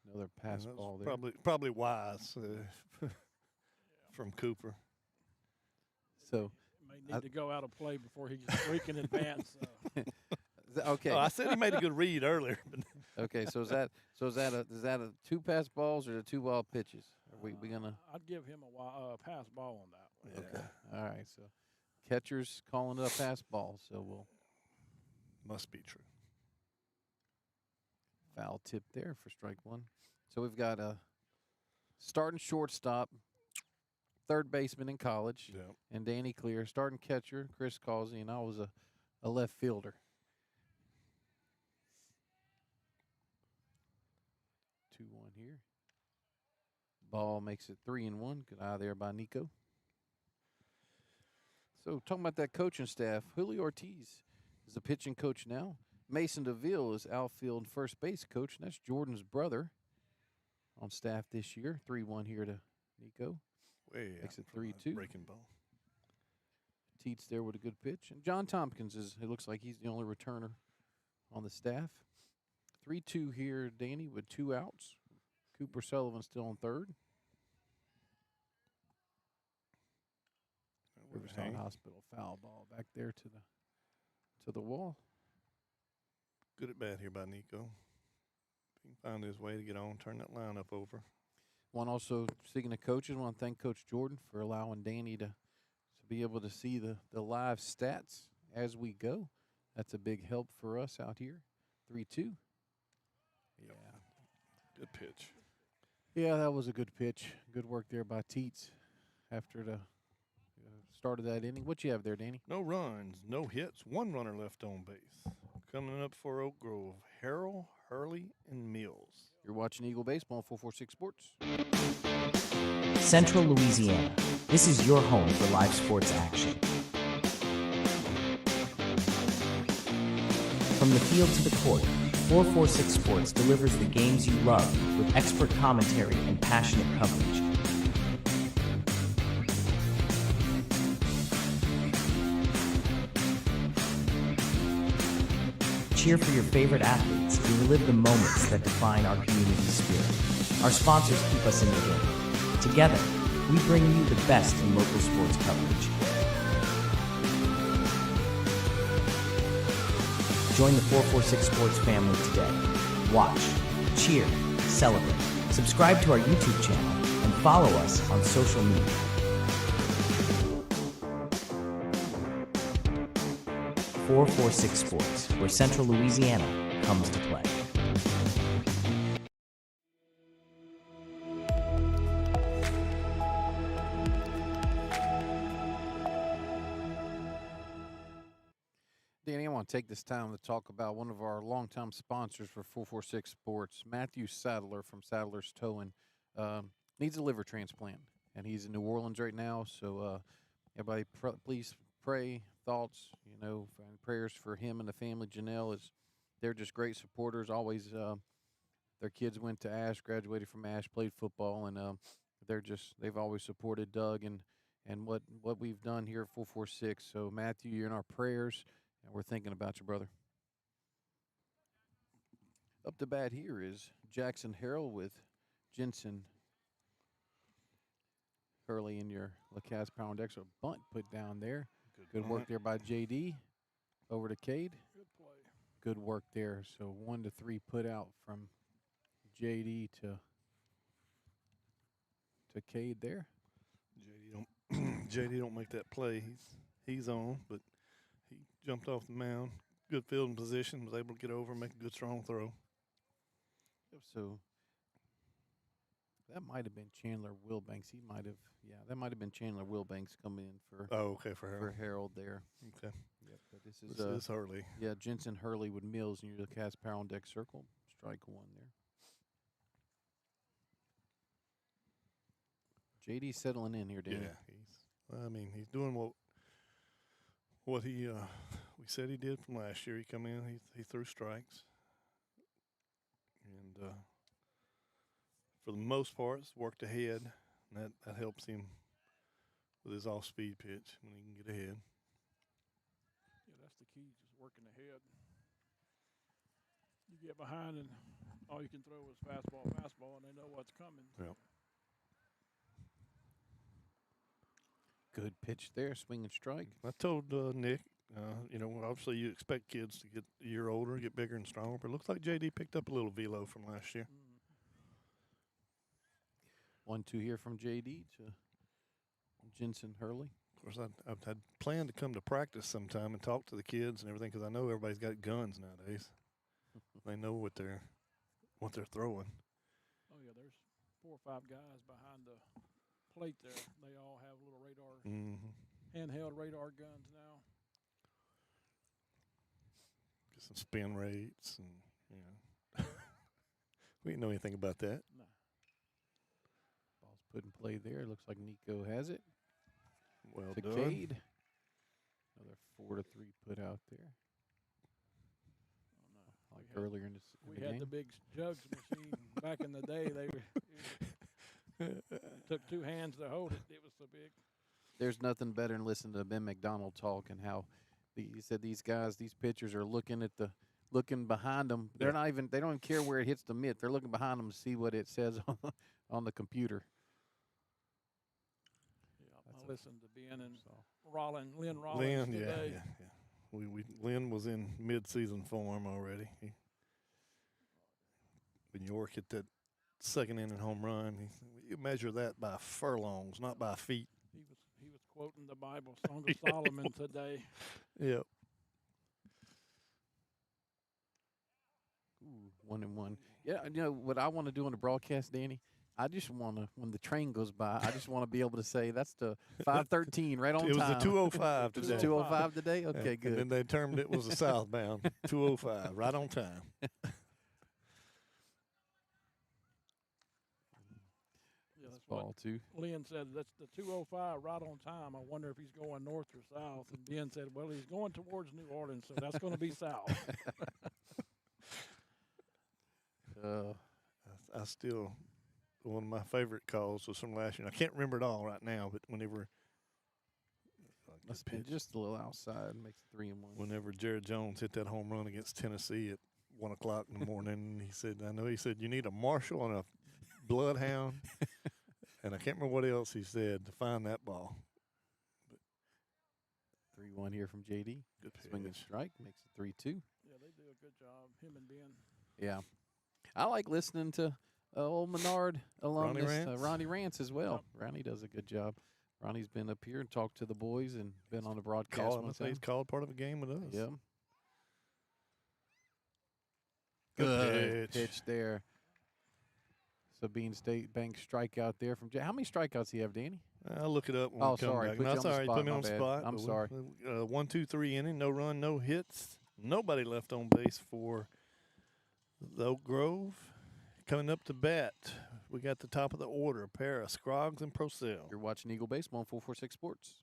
S1: another pass
S2: That's
S1: ball there.
S2: Probably wise from Cooper.
S1: So
S9: May need to go out of play before he can advance.
S1: okay.
S2: Oh, I said he made a good read earlier.
S1: Okay, so is that a 2 pass balls or the 2 wild pitches? Are we gonna?
S9: I'd give him a pass ball on that one.
S1: Okay. All right. So catcher's calling it a pass ball. So we'll
S2: Must be true.
S1: foul tip there for strike 1. So we've got a starting shortstop, third baseman in college,
S2: Yeah.
S1: and Danny Clear. Starting catcher, Chris Causey, and I was a left fielder. 2-1 here. Ball makes it 3-1. Good eye there by Nico. So talking about that coaching staff, Julio Ortiz is the pitching coach now. Mason DeVille is outfield first base coach, and that's Jordan's brother on staff this year. 3-1 here to Nico.
S2: Way
S1: Makes
S2: out
S1: it
S2: from that
S1: 3-2.
S2: breaking ball.
S1: Teets there with a good pitch. And John Tompkins it looks like he's the only returner on the staff. 3-2 here, Danny, with 2 outs. Cooper Sullivan still on third. Riverside Hospital foul ball back there to the wall.
S2: Good at bat here by Nico. He can find his way to get on, turn that lineup over.
S1: One also, speaking of coaches, I want to thank Coach Jordan for allowing Danny to be able to see the live stats as we go. That's a big help for us out here. 3-2. Yeah.
S2: Good pitch.
S1: Yeah, that was a good pitch. Good work there by Teets after the start of that inning. What you have there, Danny?
S2: No runs, no hits, 1 runner left on base. Coming up for Oak Grove, Harrell, Hurley, and Mills.
S1: You're watching Eagle Baseball on 446 Sports.
S10: Central Louisiana. This is your home for live sports action. From the field to the court, 446 Sports delivers the games you love with expert commentary and passionate coverage. Cheer for your favorite athletes and relive the moments that define our community spirit. Our sponsors keep us in the game. Together, we bring you the best in local sports coverage. Join the 446 Sports family today. Watch, cheer, celebrate. Subscribe to our YouTube channel and follow us on social media. 446 Sports, where Central Louisiana comes to play.
S1: Danny, I want to take this time to talk about one of our longtime sponsors for 446 Sports, Matthew Sadler from Sadler's Towing. Needs a liver transplant, and he's in New Orleans right now. So everybody, please pray, thoughts, and prayers for him and the family. Janelle they're just great supporters. Always, their kids went to Ash, graduated from Ash, played football, and they've always supported Doug and and what we've done here at 446. So, Matthew, you're in our prayers, and we're thinking about you, brother. Up to bat here is Jackson Harrell with Jensen Hurley in your Lacasse Power and Extra. Bunt put down there. Good work there by JD. Over to Cade.
S9: Good play.
S1: Good work there. So 1-3 put out from JD to Cade there.
S2: JD don't make that play. He's on, but he jumped off the mound. Good fielding position. Was able to get over and make a good strong throw.
S1: So that might have been Chandler Wilbanks. That might have been Chandler Wilbanks coming in for
S2: for
S1: Harold there.
S2: Okay.
S1: Yep, but this
S2: is Hurley.
S1: Yeah, Jensen Hurley with Mills in your Lacasse Power on Deck circle. Strike one there. JD settling in here, Danny.
S2: Yeah, he's doing what he we said he did from last year. He come in, he threw strikes, and for the most part, it's worked ahead, and that helps him with his off-speed pitch when he can get ahead.
S9: Yeah, that's the key, just working ahead. You get behind, and all you can throw is fastball, and they know what's coming.
S2: Yep.
S1: Good pitch there, swing and strike.
S2: I told Nick, obviously you expect kids to get a year older, get bigger and stronger, but it looks like JD picked up a little velo from last year.
S1: 1-2 here from JD to Jensen Hurley.
S2: Of course, I've had planned to come to practice sometime and talk to the kids and everything, because I know everybody's got guns nowadays. They know what they're throwing.
S9: Oh yeah, there's 4 or 5 guys behind the plate there. They all have little radar, handheld radar guns now.
S2: Get some spin rates, and we didn't know anything about that.
S9: No.
S1: Ball's put in play there. Looks like Nico has it.
S2: Well
S1: to
S2: done.
S1: Cade. Another 4-3 put out there.
S9: Oh no!
S1: Like earlier in the
S9: we
S1: game.
S9: had the big jugs machine back in the day. They took 2 hands to hold it. It was so big.
S1: There's nothing better than listening to Ben McDonald talk and how he said these pitchers are looking behind them. They don't even care where it hits the mitt. They're looking behind them to see what it says on the computer.
S9: Yeah, I listened to Ben and Lynn Rollins today.
S2: Yeah. Lynn was in mid-season form already. When York hit that second inning home run, you measure that by furlongs, not by feet.
S9: He was quoting the Bible, Song of Solomon today.
S2: Yep.
S1: Ooh, 1-1. Yeah, what I want to do on the broadcast, Danny? I just want to, when the train goes by, I just want to be able to say that's the 5:13 right on time.
S2: It was the 2:05 today.
S1: It was 2:05 today? Okay, good.
S2: And then they termed it was a southbound 2:05, right on time.
S9: Yeah, that's
S1: ball
S9: what
S1: too.
S9: Lynn said, that's the 2:05 right on time. I wonder if he's going north or south. And Ben said, well, he's going towards New Orleans, so that's going to be south.
S2: I still, one of my favorite calls was from last year. I can't remember it all right now, but whenever
S1: Must be just a little outside, makes it 3-1.
S2: Whenever Jared Jones hit that home run against Tennessee at 1 o'clock in the morning, he said, you need a marshal and a bloodhound, and I can't remember what else he said to find that ball.
S1: 3-1 here from JD.
S2: Good
S1: swing and strike, makes it 3-2.
S9: Yeah, they do a good job, him and Ben.
S1: Yeah. I like listening to old Menard alumnus, Ronnie Rance as well. Yep. Ronnie does a good job. Ronnie's been up here and talked to the boys and been on the broadcast.
S2: He's called part of a game with us.
S1: Yeah.
S2: Good
S1: pitch there. Sabine State Bank strikeout there from Jay. How many strikeouts do you have, Danny?
S2: I'll look it up when we come
S1: sorry.
S2: back.
S1: Put
S2: No, sorry. Put me on the spot.
S1: I'm sorry.
S2: 1, 2, 3 inning, no run, no hits. Nobody left on base for the Oak Grove. Coming up to bat, we got the top of the order, a pair of Scroggs and Procell.
S1: You're watching Eagle Baseball on 446 Sports.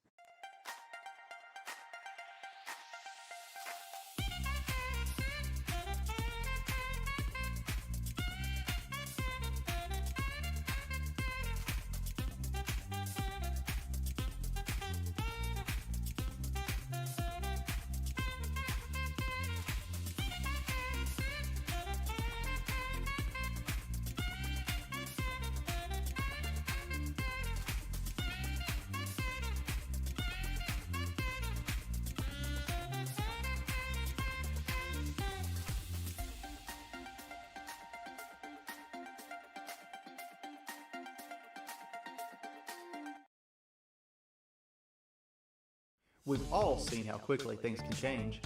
S11: We've all seen how quickly things can change.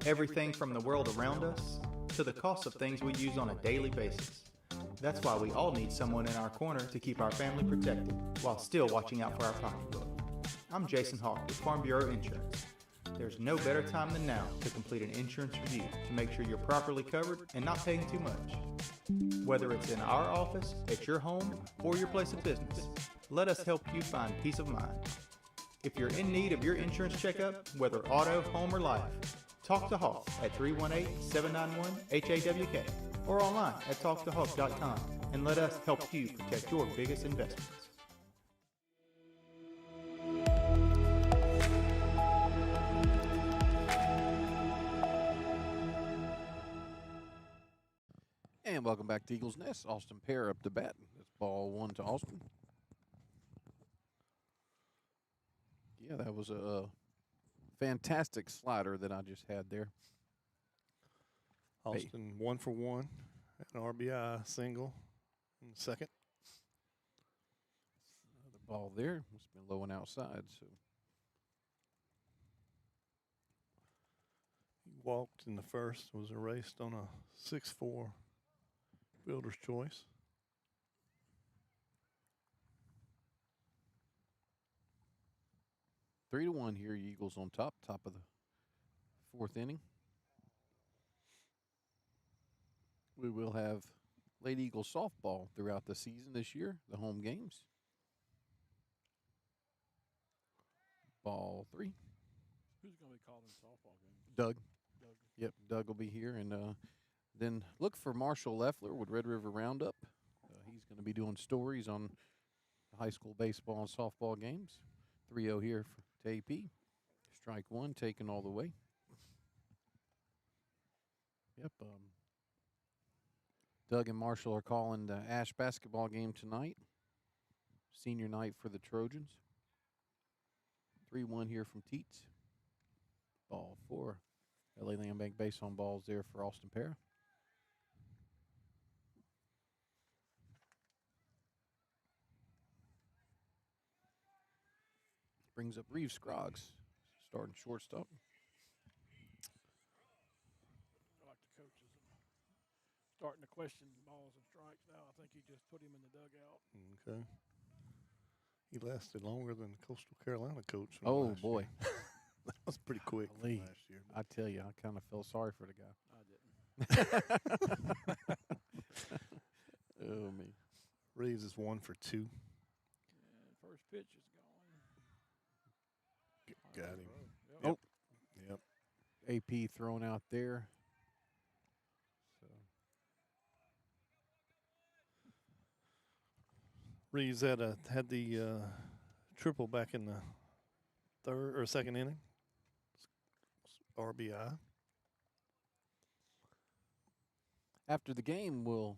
S11: Everything from the world around us to the cost of things we use on a daily basis. That's why we all need someone in our corner to keep our family protected while still watching out for our pocketbook. I'm Jason Hawk with Farm Bureau Insurance. There's no better time than now to complete an insurance review to make sure you're properly covered and not paying too much. Whether it's in our office, at your home, or your place of business, let us help you find peace of mind. If you're in need of your insurance checkup, whether auto, home, or life, talk to Hawk at 318-791-HAWK or online at talktohawk.com and let us help you protect your biggest investments.
S1: And welcome back to Eagles Nest. Austin Pear up to bat. That's ball 1 to Austin. Yeah, that was a fantastic slider that I just had there.
S2: Austin 1 for 1, an RBI single in the second.
S1: Another ball there. It's been low and outside. So
S2: He walked in the first, was erased on a 6-4 fielder's choice.
S1: Three to 1 here. Eagles on top of the fourth inning. We will have Lady Eagles softball throughout the season this year, the home games. Ball 3.
S9: Who's going to be calling softball games?
S1: Doug.
S9: Doug.
S1: Yep, Doug will be here. And then look for Marshall Leffler with Red River Roundup. He's going to be doing stories on high school baseball and softball games. 3-0 here to AP. Strike 1, taken all the way. Yep. Doug and Marshall are calling the Ash basketball game tonight. Senior night for the Trojans. 3-1 here from Teets. Ball 4. LA Land Bank base on balls there for Austin Pear. Brings up Reeves Scroggs, starting shortstop.
S9: I like the coaches starting to question balls and strikes now. I think he just put him in the dugout.
S2: Okay. He lasted longer than the Coastal Carolina coach.
S1: Oh, boy.
S2: That was pretty quick from last year.
S1: I tell you, I kind of felt sorry for the guy.
S9: I didn't.
S1: Oh, me.
S2: Reeves is 1 for 2.
S9: And first pitch is gone.
S2: Got him.
S9: Yep.
S2: Yep.
S1: AP thrown out there. So
S2: Reeves had the triple back in the third or second inning. RBI.
S1: after the game, we'll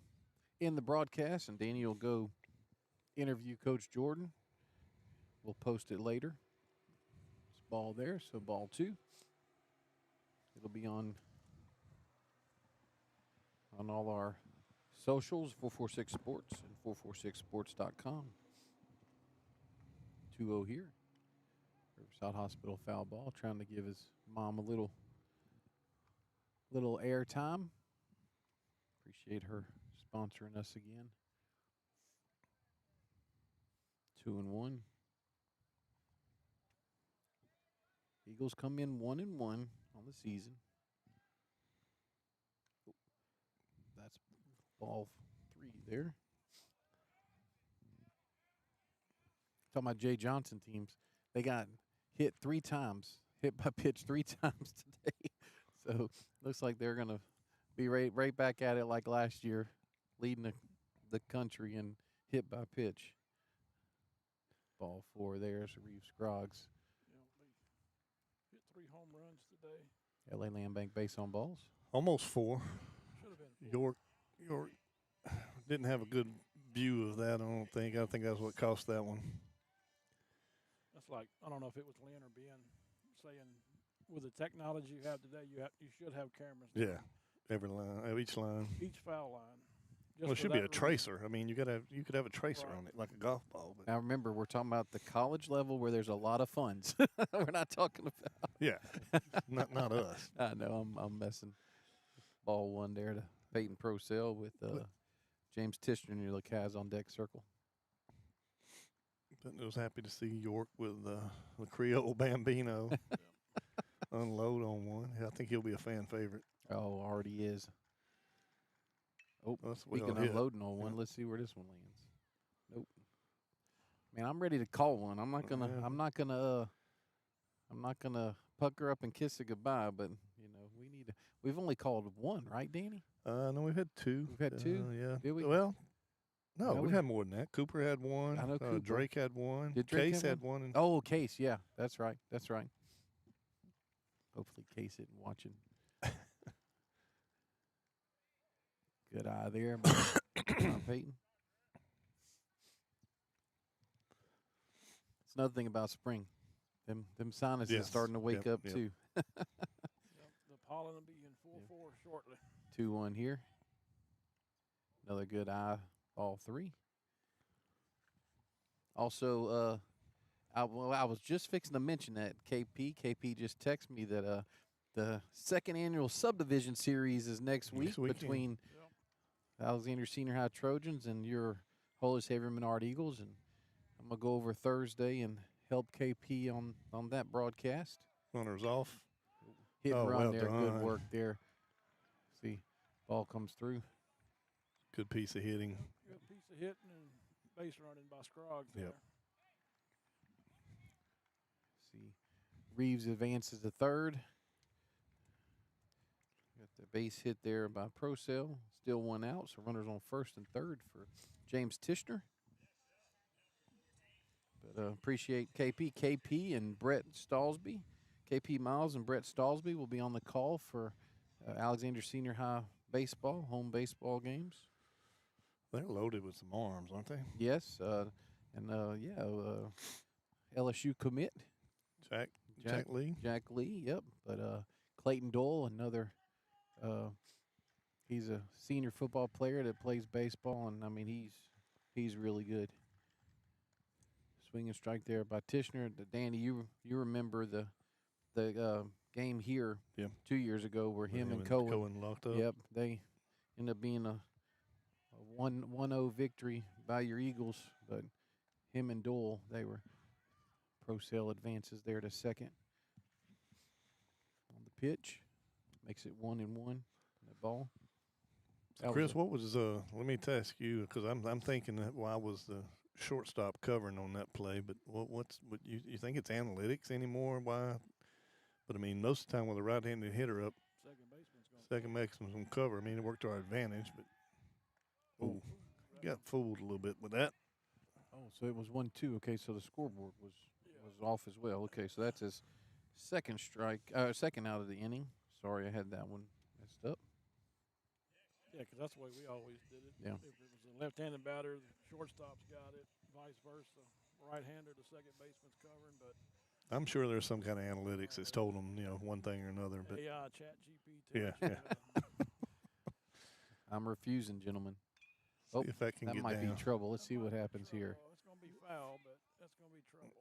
S1: end the broadcast, and Danny will go interview Coach Jordan. We'll post it later. It's ball there, so ball 2. It'll be on all our socials, 446 Sports and 446sports.com. 2-0 here. Riverside Hospital foul ball, trying to give his mom a little air time. Appreciate her sponsoring us again. 2-1. Eagles come in 1-1 on the season. That's ball 3 there. Talking about Jay Johnson teams, they got hit 3 times, hit by pitch 3 times today. So looks like they're going to be right back at it like last year, leading the country in hit by pitch. Ball 4 there, so Reeves Scroggs.
S9: Hit 3 home runs today.
S1: LA Land Bank base on balls.
S2: Almost 4.
S9: Should have been 4.
S2: York didn't have a good view of that, I don't think. I think that's what cost that one.
S9: That's like, I don't know if it was Lynn or Ben saying, with the technology you have today, you should have cameras.
S2: Yeah, every line, each line.
S9: Each foul line.
S2: Well, it should be a tracer. I mean, you could have a tracer on it like a golf ball. But
S1: Now remember, we're talking about the college level where there's a lot of funds. We're not talking about.
S2: yeah, not us.
S1: I know I'm messing. Ball one there to Peyton Procell with James Tishner near the Cavs on deck circle.
S2: But I was happy to see York with the Creole Bambino unload on one. I think he'll be a fan favorite.
S1: Oh, already is. Oh,
S2: That's the way
S1: speaking
S2: it'll
S1: of
S2: hit.
S1: loading on one, let's see where this one lands. Nope. Man, I'm ready to call one. I'm not gonna pucker up and kiss it goodbye. But we've only called one, right, Danny?
S2: No, we've had two.
S1: We've had two.
S2: Yeah.
S1: Did we?
S2: Well, no,
S1: Yeah,
S2: we've
S1: we-
S2: had more than that. Cooper had one.
S1: I know Cooper.
S2: Drake had one.
S1: Did Drake
S2: Case
S1: have
S2: had one. And
S1: Oh, Case. Yeah, that's right. That's right. Hopefully, Case isn't watching. Good eye there, Peyton. It's another thing about spring. Them sinuses
S2: Yes.
S1: starting to wake
S2: Yep,
S1: up
S2: yep.
S1: too.
S9: The pollen will be in full force shortly.
S1: 2-1 here. Another good eye, ball 3. Also, I was just fixing to mention that KP. KP just texted me that the second annual subdivision series is next week
S2: weekend.
S1: between Alexander Senior High Trojans and your Holy Savior Menard Eagles, and I'm gonna go over Thursday and help KP on that broadcast.
S2: runners off.
S1: Hit and
S2: Oh,
S1: run
S2: well
S1: there,
S2: done.
S1: good work there. See, ball comes through.
S2: Good piece of hitting.
S9: Good piece of hitting and base running by Scroggs
S2: Yep.
S9: there.
S1: See, Reeves advances to third. Got the base hit there by Procell. Still one out, so runners on first and third for James Tishner. But appreciate KP and Brett Stallsby. KP Miles and Brett Stallsby will be on the call for Alexander Senior High baseball, home baseball games.
S2: They're loaded with some arms, aren't they?
S1: Yes, LSU commit.
S2: Jack Lee.
S1: Jack Lee, yep. But Clayton Dole, another, he's a senior football player that plays baseball, and I mean he's really good. Swing and strike there by Tishner. Danny, you remember the game here 2 years ago where him and Cohen
S2: locked up.
S1: Yep, they ended up being a 1-0 victory by your Eagles, but him and Dole, they were. Procell advances there to second. On the pitch, makes it 1-1. That ball. That
S2: Chris,
S1: was
S2: what was let me ask you, because I'm thinking that why was the shortstop covering on that play, but what you think it's analytics anymore? Why? But I mean, most of the time with a right-handed hitter up, second baseman's gonna cover. I mean, it worked to our advantage, but got fooled a little bit with that.
S1: Oh, so it was 1-2. Okay, so the scoreboard was off as well. Okay, so that's his second second out of the inning. Sorry, I had that one messed up.
S9: Yeah, because that's the way we always did it.
S1: Yeah.
S9: If it was a left-handed batter, the shortstop's got it, vice versa. Right-hander, the second baseman's covering, but
S2: I'm sure there's some kind of analytics that's told them, one thing or another. But
S9: AI, Chat GPT.
S2: yeah.
S1: I'm refusing, gentlemen.
S2: See if that can get
S1: might
S2: down.
S1: be trouble. Let's see what happens here.
S9: It's going to be foul, but that's going to be trouble.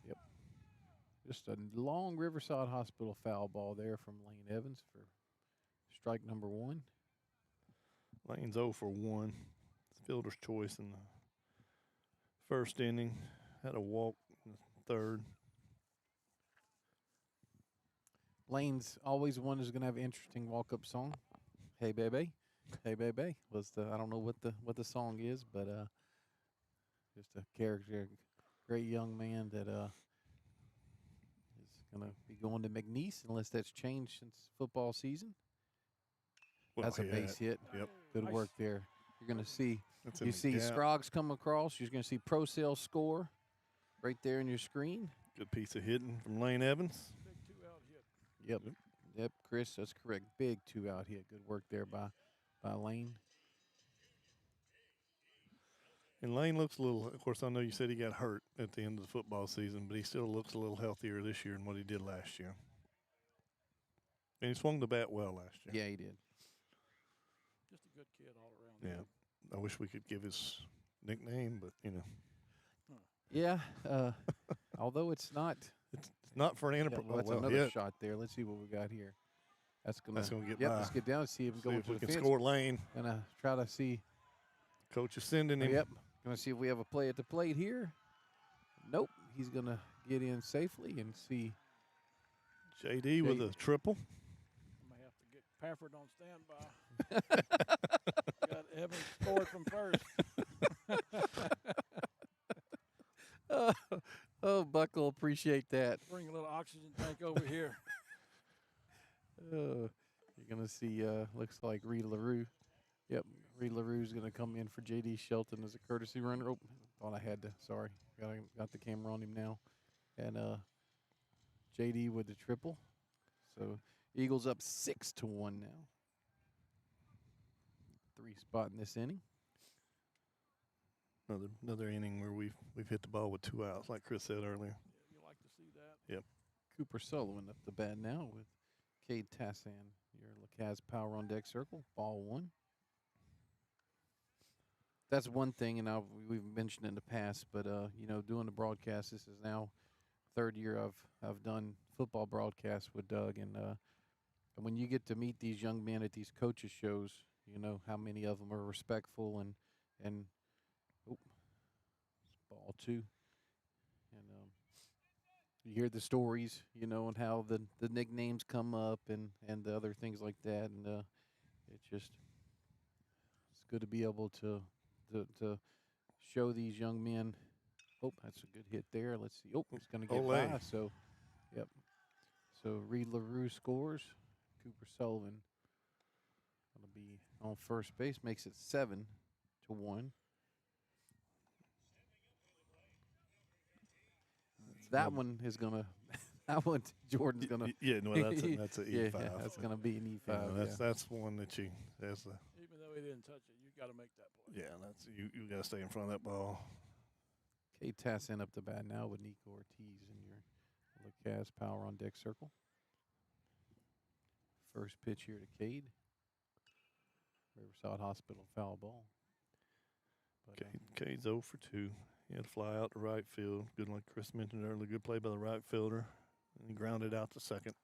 S1: Yep. Just a long Riverside Hospital foul ball there from Lane Evans for strike number 1.
S2: Lane's 0 for 1. Fielder's choice in the first inning. Had a walk in the third.
S1: Lane's always one who's going to have an interesting walk-up song. Hey, baby. Hey, baby. I don't know what the song is, but just a character, great young man that is going to be going to McNeese unless that's changed since football season.
S2: Well,
S1: That's a
S2: yeah,
S1: base hit.
S2: Yep.
S1: Good work there. You're going to see,
S2: That's in
S1: you
S2: the
S1: see
S2: gap.
S1: Scroggs come across. You're going to see Procell score right there in your screen.
S2: Good piece of hitting from Lane Evans.
S9: Big two-out hit.
S1: Yep, Chris, that's correct. Big 2-out hit. Good work there by Lane.
S2: And Lane looks a little, of course, I know you said he got hurt at the end of the football season, but he still looks a little healthier this year than what he did last year. And he swung the bat well last year.
S1: Yeah, he did.
S9: Just a good kid all around.
S2: Yeah, I wish we could give his nickname, but
S1: Yeah. Although it's not.
S2: it's not for an
S1: Yeah,
S2: enterprise.
S1: well, that's another shot there. Let's see what we got here. That's gonna
S2: get
S1: yep,
S2: by.
S1: let's get down and see him
S2: See
S1: go
S2: if
S1: to
S2: we
S1: the
S2: can
S1: fence.
S2: score lane.
S1: Gonna try to see.
S2: Coach is sending him.
S1: Yep. Gonna see if we have a play at the plate here. Nope. He's gonna get in safely and see.
S2: JD with a triple.
S9: I may have to get Pafford on standby. Got Evans scored from first.
S1: Oh, Buckle, appreciate that.
S9: Bring a little oxygen tank over here.
S1: You're gonna see. Looks like Reed LaRue. Yep, Reed LaRue's gonna come in for J.D. Shelton as a courtesy runner. Oh, thought I had to. Sorry, got the camera on him now, and J.D. with the triple. So Eagles up 6-1 now. 3 spot in this inning.
S2: Another inning where we've hit the ball with 2 outs, like Chris said earlier.
S9: You like to see that.
S2: Yep.
S1: Cooper Sullivan up the bat now with Cade Tassan. Your LaCaz Power on deck circle. Ball 1. That's one thing, and we've mentioned in the past, but doing the broadcast, this is now 3rd year I've done football broadcasts with Doug, and when you get to meet these young men at these coaches shows, you know how many of them are respectful and oh, it's ball 2, and you hear the stories, and how the nicknames come up and the other things like that, and it's good to be able to show these young men. Oh, that's a good hit there. Let's see. Oh, it's going to get by. So, yep. So Reed LaRue scores. Cooper Sullivan going to be on first base. Makes it 7-1. That one is going to. That one, Jordan's going to.
S2: Yeah, no, that's an E5.
S1: Yeah, that's going to be an E5.
S2: That's one that
S9: even though he didn't touch it, you got to make that play.
S2: Yeah, that's you got to stay in front of that ball.
S1: Cade Tassan up the bat now with Nico Ortiz in your LaCaz Power on deck circle. First pitch here to Cade. Riverside Hospital foul ball. But,
S2: Cade's 0 for 2. He had a fly out to right field. Good, like Chris mentioned earlier, good play by the right fielder. And he grounded out to second.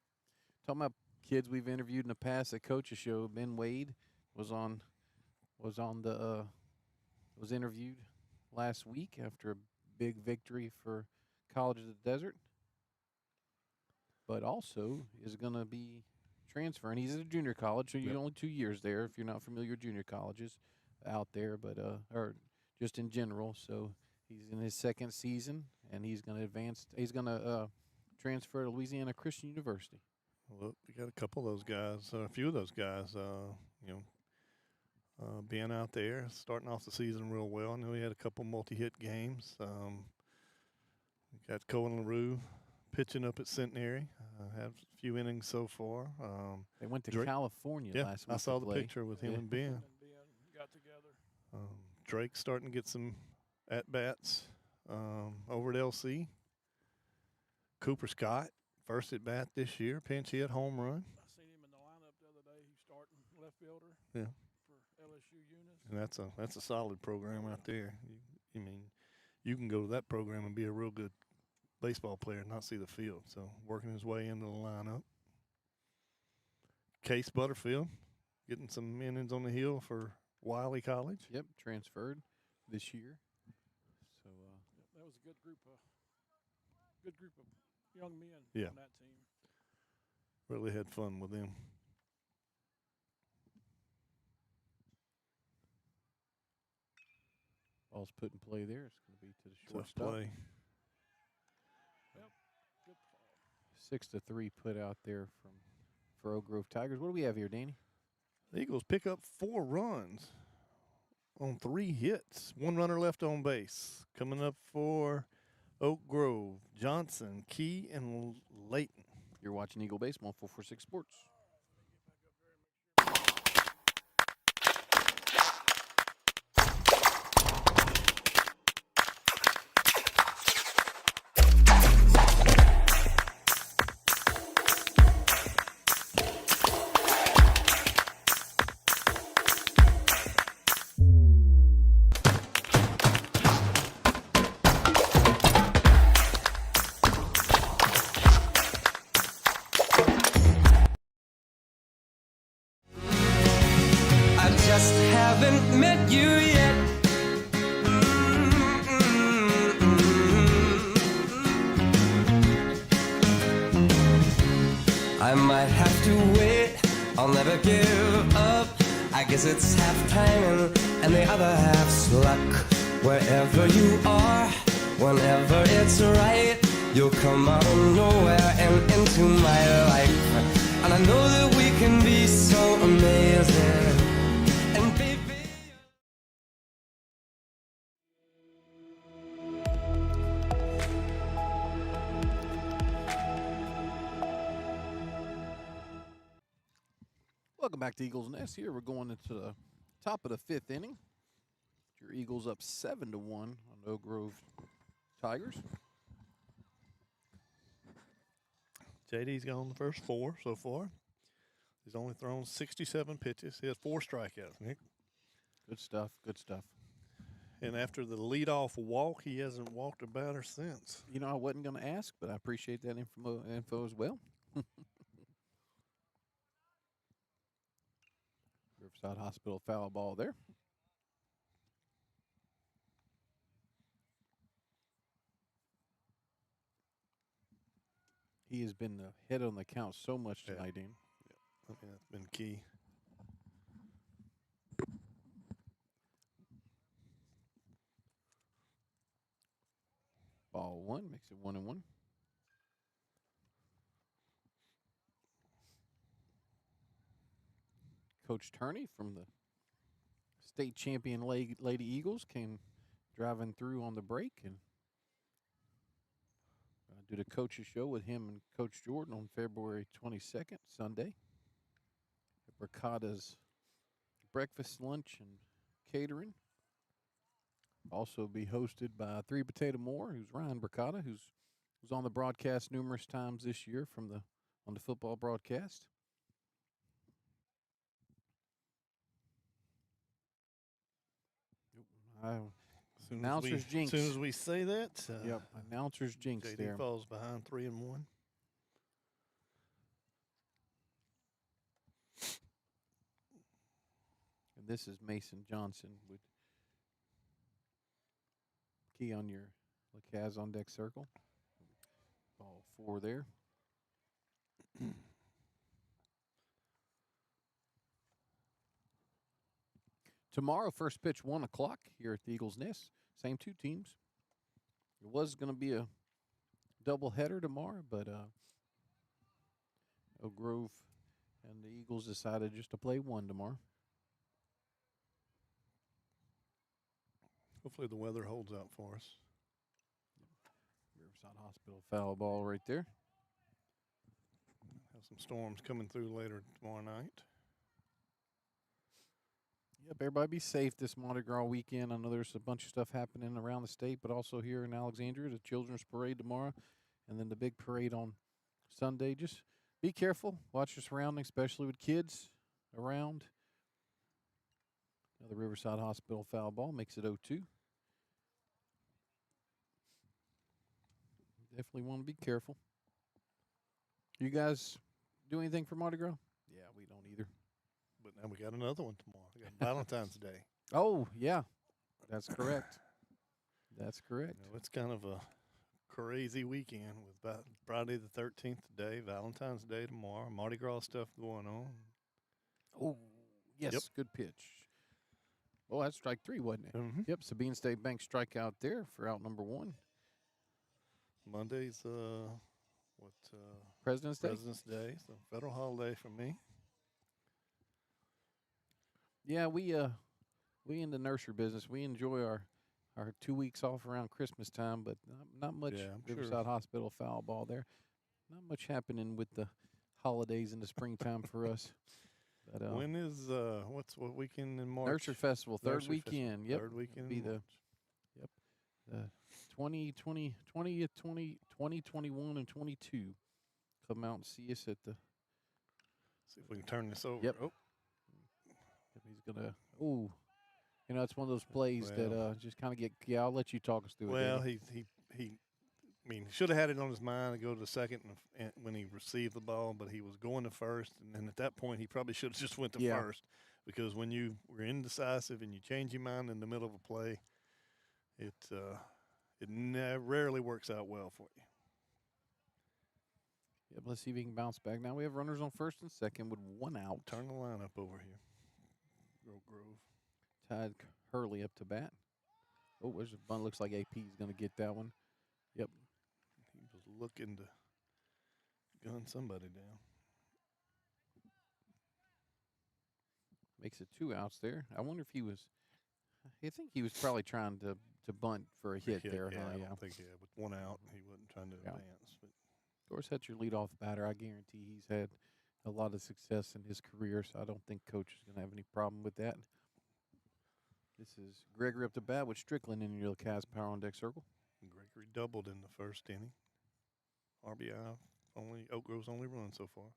S1: Talking about kids we've interviewed in the past at Coach's Show, Ben Wade was interviewed last week after a big victory for College of the Desert, but also is going to be transferring. He's at a junior college, so you're only 2 years there if you're not familiar with junior colleges out there, but or just in general. So he's in his 2nd season, and he's going to advance. He's going to transfer to Louisiana Christian University.
S2: Well, we got a couple of those guys, a few of those guys, being out there, starting off the season real well. I know he had a couple multi-hit games. We got Cohen LaRue pitching up at Centenary. Had a few innings so far.
S1: They went to
S2: Drake,
S1: California last week.
S2: I saw the
S1: play.
S2: picture with him and Ben.
S9: Got together.
S2: Drake's starting to get some at-bats over at LC. Cooper Scott, first at-bat this year, pinch hit, home run.
S9: I seen him in the lineup the other day. He's starting left fielder.
S2: Yeah.
S9: For LSU Eunice.
S2: And that's a solid program out there. You can go to that program and be a real good baseball player and not see the field. So working his way into the lineup. Case Butterfield getting some innings on the hill for Wiley College.
S1: Yep, transferred this year. So
S9: that was a good group of young men
S2: on
S9: that team.
S2: Really had fun with them.
S1: Ball's put in play there. It's going to be to the
S2: Tough
S1: shortstop.
S2: play.
S9: Yep, good play.
S1: 6-3 put out there for Oak Grove Tigers. What do we have here, Danny?
S2: The Eagles pick up 4 runs on 3 hits. 1 runner left on base. Coming up for Oak Grove, Johnson, Key, and Layton.
S1: You're watching Eagle Baseball, 446 Sports.
S7: I'll never give up. I guess it's half timing and the other half's luck. Wherever you are, whenever it's right, you'll come out of nowhere and into my life. And I know that we can be so amazing. And baby,
S1: Welcome back to Eagles Nest. Here we're going into the top of the 5th inning. Your Eagles up 7-1 on Oak Grove Tigers.
S2: JD's gone the first 4 so far. He's only thrown 67 pitches. He has 4 strikeouts, Nick.
S1: Good stuff. Good stuff.
S2: And after the leadoff walk, he hasn't walked a batter since.
S1: You know, I wasn't going to ask, but I appreciate that info as well. Riverside Hospital foul ball there. He has been the head on the count so much tonight, Dean.
S2: Yeah, that's been key.
S1: Ball 1 makes it 1-1. Coach Turney from the state champion Lady Eagles came driving through on the break and did a coach's show with him and Coach Jordan on February 22nd, Sunday. At Bricada's breakfast, lunch, and catering. Also be hosted by Three Potato Moore, who's Ryan Bricada, who's on the broadcast numerous times this year on the football broadcast. Announcer's jinx.
S2: As soon as we say that,
S1: yep, announcer's jinx
S2: JD
S1: there.
S2: falls behind 3-1.
S1: And this is Mason Johnson with key on your Lacaz on deck circle. Ball 4 there. Tomorrow, first pitch 1 o'clock here at the Eagles Nest. Same 2 teams. It was going to be a doubleheader tomorrow, but Oak Grove and the Eagles decided just to play 1 tomorrow.
S2: Hopefully the weather holds out for us.
S1: Riverside Hospital foul ball right there.
S2: Have some storms coming through later tomorrow night.
S1: Yep, everybody be safe this Mardi Gras weekend. I know there's a bunch of stuff happening around the state, but also here in Alexandria, the Children's Parade tomorrow, and then the big parade on Sunday. Just be careful. Watch your surroundings, especially with kids around. Now the Riverside Hospital foul ball makes it 0-2. Definitely want to be careful. You guys do anything for Mardi Gras? Yeah, we don't either.
S2: But now we got another one tomorrow. We got Valentine's Day.
S1: Oh, yeah. That's correct. That's correct.
S2: You know, it's kind of a crazy weekend with Friday the 13th today, Valentine's Day tomorrow, Mardi Gras stuff going on.
S1: Oh, yes,
S2: Yep.
S1: good pitch. Oh, that's strike 3, wasn't it?
S2: Mm-hmm.
S1: Yep, Sabine State Bank strikeout there for out number 1.
S2: Monday's
S1: President's Day?
S2: President's Day, so federal holiday for me.
S1: Yeah, we in the nursery business. We enjoy our 2 weeks off around Christmas time, but not much Riverside Hospital foul ball there. Not much happening with the holidays in the springtime for us. But,
S2: when is what weekend in March?
S1: Nursery Festival, third
S2: Nursery
S1: weekend.
S2: Festival,
S1: Yep.
S2: third weekend.
S1: Be
S2: in March.
S1: the 2021 and 22. Come out and see us at the.
S2: See if we can turn this over.
S1: Yep.
S2: Oh.
S1: He's gonna. Ooh, you know, it's one of those plays that just kind of get. Yeah, I'll let you talk us through it.
S2: Well,
S1: Danny.
S2: he I mean, he should have had it on his mind to go to the second and when he received the ball, but he was going to first, and then at that point he probably should have just went to first, because when you were indecisive and you change your mind in the middle of a play, it rarely works out well for you.
S1: Yep, let's see if he can bounce back. Now we have runners on first and second with 1 out.
S2: Turn the lineup over here. Grove.
S1: Todd Hurley up to bat. Oh, there's a bunt. Looks like AP is going to get that one. Yep.
S2: He was looking to gun somebody down.
S1: Makes it 2 outs there. I wonder if he was. I think he was probably trying to bunt for a hit there.
S2: Yeah,
S1: Huh?
S2: I
S1: Yeah.
S2: don't think with 1 out, he wasn't trying to advance. But
S1: Of course, that's your leadoff batter. I guarantee he's had a lot of success in his career, so I don't think Coach is going to have any problem with that. This is Gregory up to bat with Strickland in your Cavs power on deck circle.
S2: Gregory doubled in the first inning. RBI, Oak Grove's only run so far.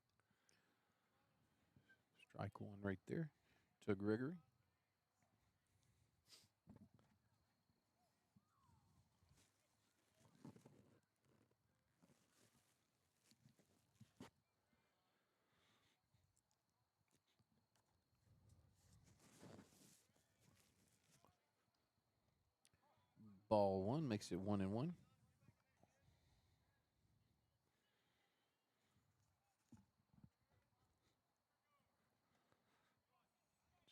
S1: Strike 1 right there to Gregory. Ball 1 makes it 1-1.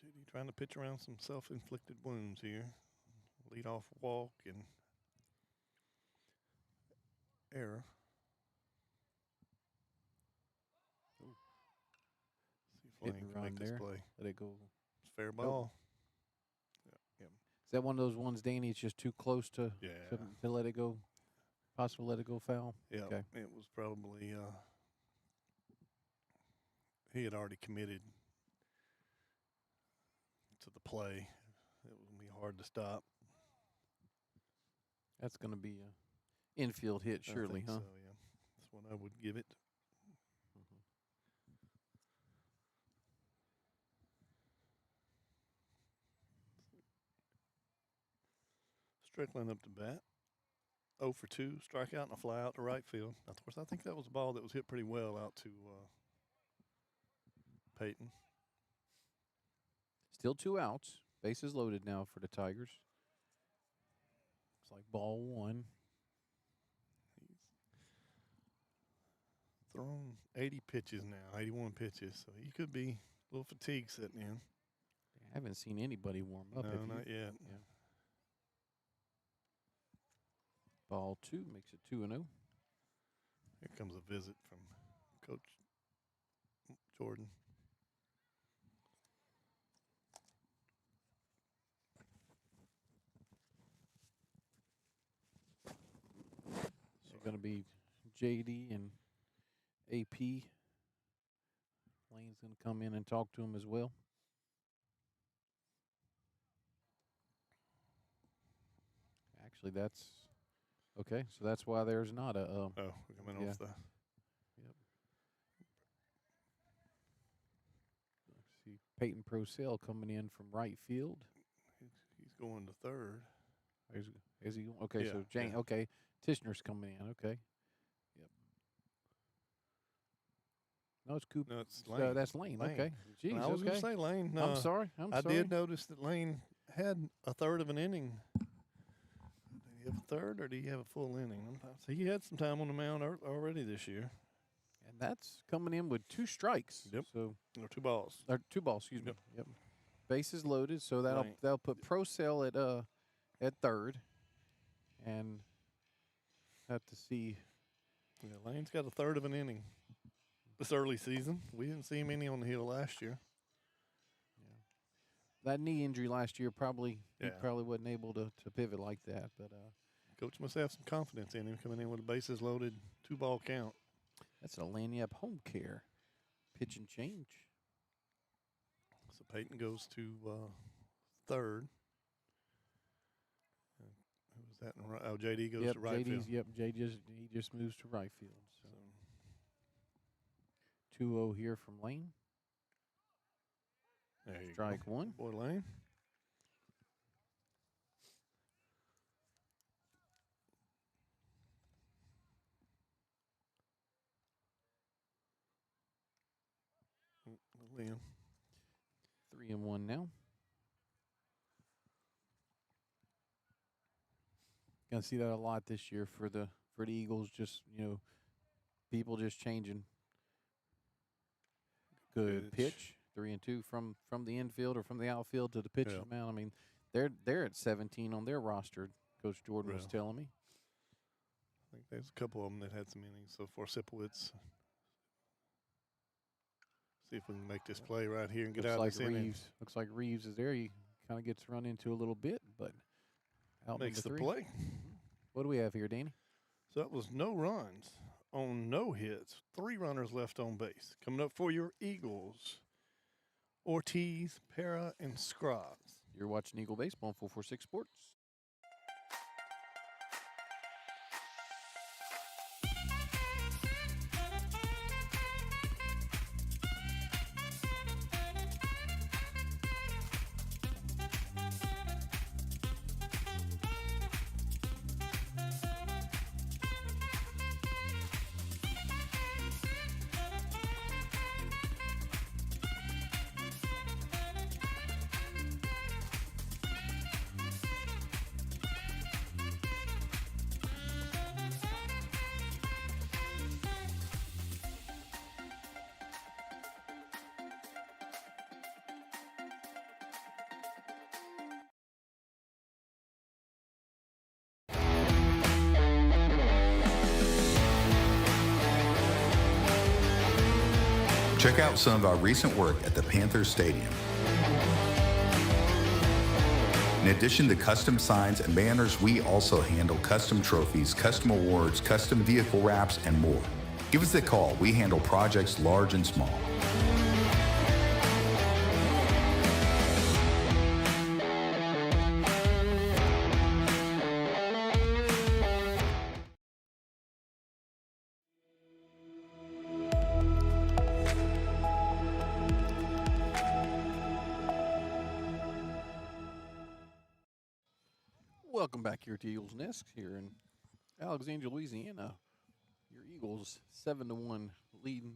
S2: JD trying to pitch around some self-inflicted wounds here. Lead off walk and error.
S1: Ooh.
S2: See if
S1: Hit
S2: Lane
S1: and
S2: can
S1: run
S2: make this
S1: there.
S2: play.
S1: Let it go.
S2: It's fair ball.
S1: Is that one of those ones, Danny, it's just too close to,
S2: Yeah.
S1: to let it go, possibly let it go foul?
S2: Yeah,
S1: Okay.
S2: it was probably he had already committed to the play. It was going to be hard to stop.
S1: That's going to be an infield hit,
S2: I
S1: surely,
S2: think
S1: huh?
S2: So, yeah. That's what I would give it. Strickland up to bat. 0 for 2, strikeout and a fly out to right field. Of course, I think that was a ball that was hit pretty well out to Peyton.
S1: Still 2 outs. Bases loaded now for the Tigers. Looks like ball 1.
S2: He's thrown 80 pitches now, 81 pitches, so he could be a little fatigued sitting in.
S1: I haven't seen anybody warm up.
S2: No,
S1: have you?
S2: not yet.
S1: Yeah. Ball 2 makes it 2-0.
S2: Here comes a visit from Coach Jordan.
S1: So going to be JD and AP. Lane's going to come in and talk to him as well. Actually, that's okay. So that's why there's not a.
S2: We're coming off the.
S1: Yep. See Peyton Procell coming in from right field.
S2: He's going to third.
S1: Is he? Okay,
S2: Yeah,
S1: so Jane.
S2: yeah.
S1: Okay, Tishner's coming in. Okay. Yep. No, it's Cooper.
S2: No, it's Lane.
S1: That's Lane.
S2: Lane.
S1: Okay. Jeez.
S2: I was
S1: okay.
S2: going to say Lane.
S1: I'm sorry.
S2: I
S1: sorry.
S2: did notice that Lane had a third of an inning. Did he have a third, or did he have a full inning? So he had some time on the mound already this year.
S1: And that's coming in with 2 strikes.
S2: Yep.
S1: So
S2: Or 2 balls.
S1: or 2 balls. Excuse me.
S2: Yep.
S1: Yep. Bases loaded. So
S2: Lane.
S1: that'll put Procell at third, and have to see.
S2: Yeah, Lane's got a third of an inning this early season. We didn't see him any on the hill last year.
S1: That knee injury last year he
S2: Yeah.
S1: probably wasn't able to pivot like that. But
S2: Coach must have some confidence in him coming in with a bases loaded 2-ball count.
S1: that's a Lanyap home care pitch and change.
S2: So Peyton goes to third. Who was that? Oh, JD goes
S1: Yep,
S2: to right field.
S1: Yep, he just moves to right field. So 2-0 here from Lane.
S2: There you
S1: Strike
S2: go.
S1: 1.
S2: Boy, Lane. Liam.
S1: 3-1 now. Gonna see that a lot this year for the Eagles. Just People just changing. Good pitch, 3-2 from the infield or from the outfield to the pitcher's mound. I mean, they're at 17 on their roster. Coach Jordan was telling me.
S2: I think there's a couple of them that had some innings. So for Sipowicz, see if we can make this play right here and get out of this inning.
S1: Looks like Reeves is there. He kind of gets run into a little bit, but out
S2: makes the
S1: 3.
S2: play.
S1: What do we have here, Danny?
S2: So that was no runs on no hits. 3 runners left on base. Coming up for your Eagles, Ortiz, Pera, and Scroggs.
S1: You're watching Eagle Baseball on 446 Sports.
S8: Check out some of our recent work at the Panthers Stadium. In addition to custom signs and banners, we also handle custom trophies, custom awards, custom vehicle wraps, and more. Give us a call. We handle projects large and small.
S1: Welcome back here to Eagles Nest here in Alexandria, Louisiana. Your Eagles 7-1 leading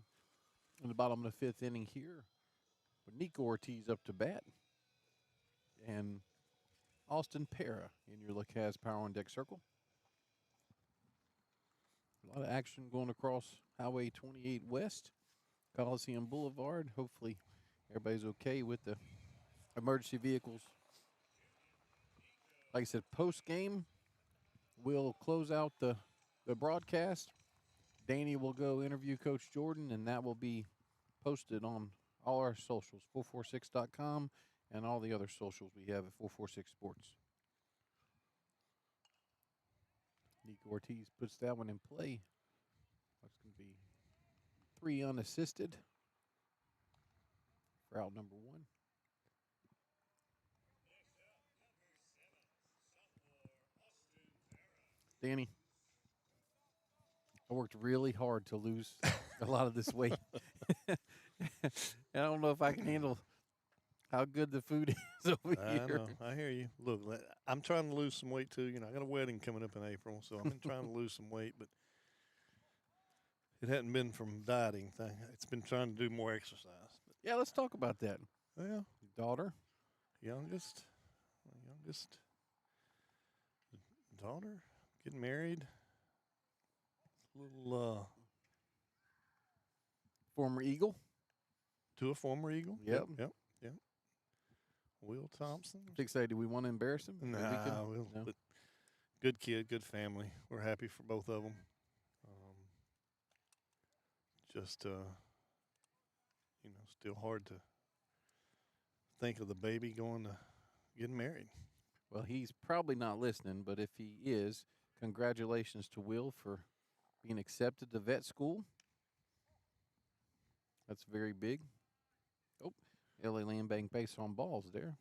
S1: in the bottom of the 5th inning here. With Nico Ortiz up to bat. And Austin Pera in your LaCaz Power on Deck circle. A lot of action going across Highway 28 West, Coliseum Boulevard. Hopefully everybody's okay with the emergency vehicles. Like I said, post-game, we'll close out the broadcast. Danny will go interview Coach Jordan, and that will be posted on all our socials, 446.com, and all the other socials we have at 446 Sports. Nico Ortiz puts that one in play. That's going to be 3 unassisted for out number 1. Danny, I worked really hard to lose a lot of this weight. I don't know if I can handle how good the food is over here.
S2: I know. I hear you. Look, I'm trying to lose some weight too. You know, I got a wedding coming up in April, so I've been trying to lose some weight, but it hadn't been from dieting thing. It's been trying to do more exercise.
S1: Yeah, let's talk about that.
S2: Well,
S1: daughter,
S2: youngest daughter. Getting married. Little
S1: former Eagle.
S2: To a former Eagle.
S1: Yep.
S2: Will Thompson.
S1: Excited. Do we want to embarrass him?
S2: Nah, no. But good kid, good family. We're happy for both of them. Still hard to think of the baby going to getting married.
S1: Well, he's probably not listening, but if he is, congratulations to Will for being accepted to vet school. That's very big. Oh, LA Land Bank base on balls there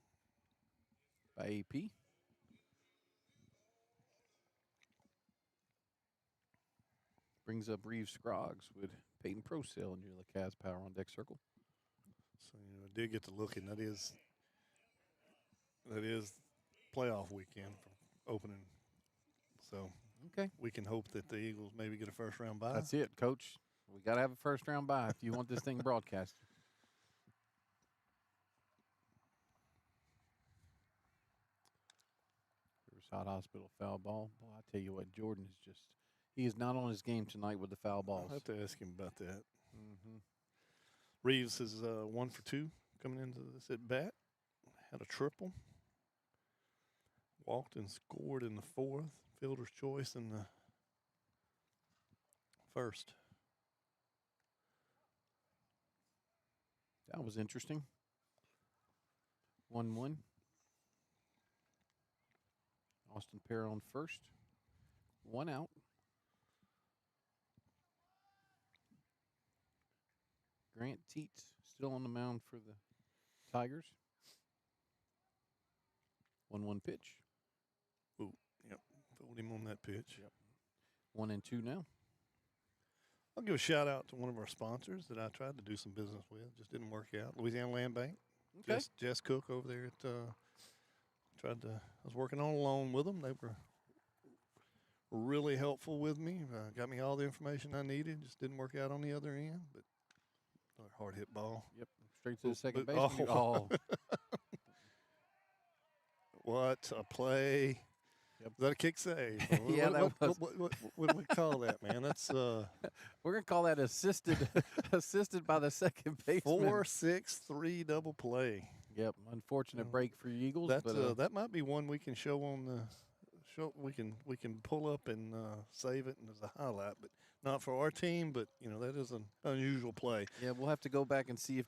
S1: by AP. Brings up Reeves Scroggs with Peyton Procell in your LaCaz Power on Deck circle.
S2: So, I did get to look, and that is playoff weekend for opening. So
S1: okay,
S2: we can hope that the Eagles maybe get a first-round bye.
S1: That's it, Coach. We got to have a first-round bye if you want this thing broadcast. Riverside Hospital foul ball. Boy, I tell you what, Jordan is just He is not on his game tonight with the foul balls.
S2: I'll have to ask him about that.
S1: Mm-hmm.
S2: Reeves is 1 for 2 coming into this at bat. Had a triple. Walked and scored in the 4th. Fielder's choice in the 1st.
S1: That was interesting. 1-1. Austin Pear on first. 1 out. Grant Teets still on the mound for the Tigers. 1-1 pitch.
S2: Ooh, yep. Fooled him on that pitch.
S1: Yep. 1-2 now.
S2: I'll give a shout out to one of our sponsors that I tried to do some business with. Just didn't work out. Louisiana Land Bank.
S1: Okay.
S2: Jess Cook over there at I was working on a loan with them. They were really helpful with me. Got me all the information I needed. Just didn't work out on the other end. But hard hit ball.
S1: Yep. Straight to the second base.
S2: Oh. What a play.
S1: Yep.
S2: Is that a kick save?
S1: Yeah, that was.
S2: What do we call that, man? That's
S1: we're gonna call that assisted by the second baseman.
S2: 4-6-3 double play.
S1: Yep. Unfortunate break for Eagles.
S2: That's
S1: but
S2: that might be one we can show on the show. We can pull up and save it and as a highlight, but not for our team. But that is an unusual play.
S1: yeah, we'll have to go back and see if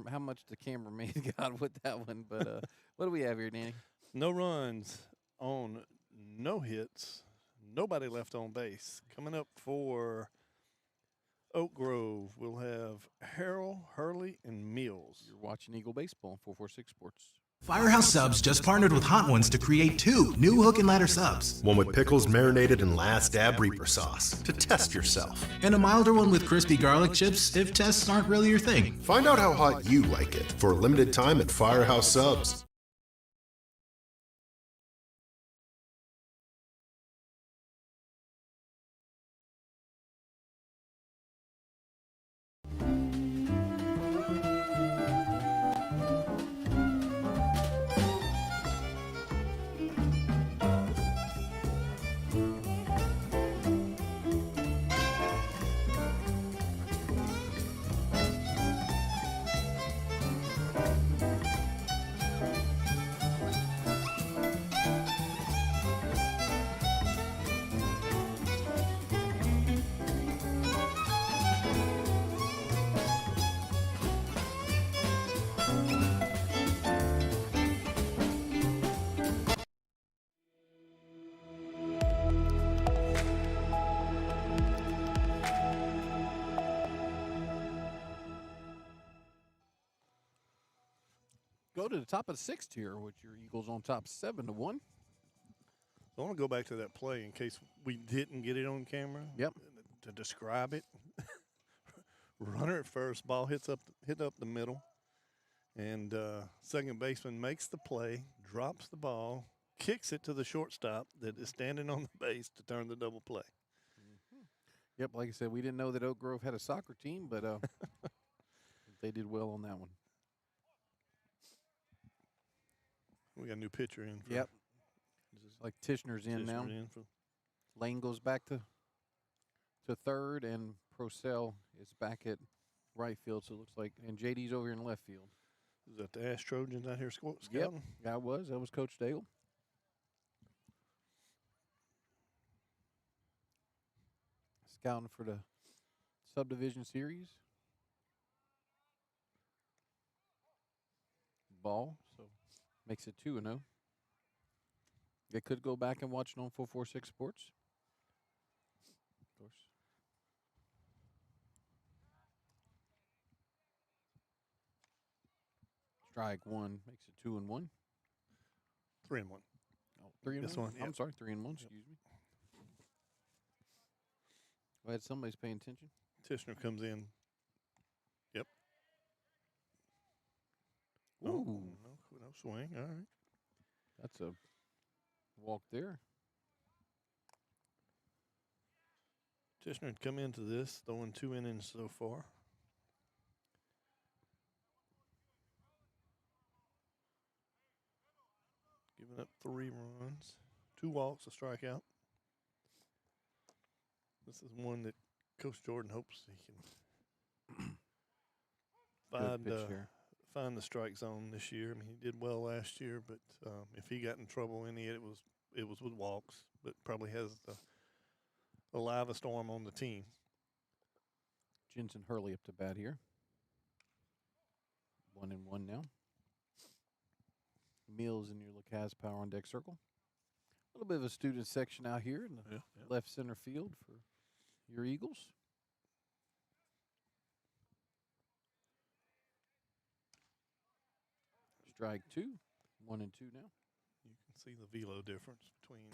S1: how much the cameraman got with that one. But what do we have here, Danny?
S2: No runs on no hits. Nobody left on base. Coming up for Oak Grove, we'll have Harrell, Hurley, and Mills.
S1: You're watching Eagle Baseball on 446 Sports.
S4: Firehouse Subs just partnered with Hot Ones to create 2 new hook and ladder subs.
S5: One with pickles marinated in Last Dab Reaper sauce to test yourself.
S4: And a milder one with crispy garlic chips if tests aren't really your thing.
S5: Find out how hot you like it for a limited time at Firehouse Subs.
S1: Go to the top of the 6th here with your Eagles on top 7-1.
S2: So I want to go back to that play in case we didn't get it on camera.
S1: Yep.
S2: To describe it. Runner at first, ball hit up the middle, and second baseman makes the play, drops the ball, kicks it to the shortstop that is standing on the base to turn the double play.
S1: Yep, like I said, we didn't know that Oak Grove had a soccer team, but they did well on that one.
S2: We got a new pitcher in.
S1: Yep. Just like Tishner's in now. Lane goes back to third, and Procell is back at right field. So it looks like, and JD's over here in left field.
S2: Is that the Ash Trojans out here scouting?
S1: Yep, that was Coach Daigle. Scouting for the subdivision series. Ball, so makes it 2-0. They could go back and watch it on 446 Sports. Of course. Strike one makes it 2-1.
S2: 3-1.
S1: Oh, 3-1.
S2: This one,
S1: I'm sorry, 3-1. Excuse me. Glad somebody's paying attention.
S2: Tishner comes in. Yep.
S1: Ooh.
S2: Oh, no swing. All right.
S1: That's a walk there.
S2: Tishner had come into this, throwing 2 innings so far. Giving up 3 runs, 2 walks, a strikeout. This is one that Coach Jordan hopes he can find the strike zone this year. I mean, he did well last year, but if he got in trouble any, it was with walks. But probably has the livest arm on the team.
S1: Jensen Hurley up to bat here. 1-1 now. Mills in your Lacaz Power on deck circle. A little bit of a student section out here in the left center field for your Eagles. Strike 2. 1-2 now.
S2: You can see the velo difference between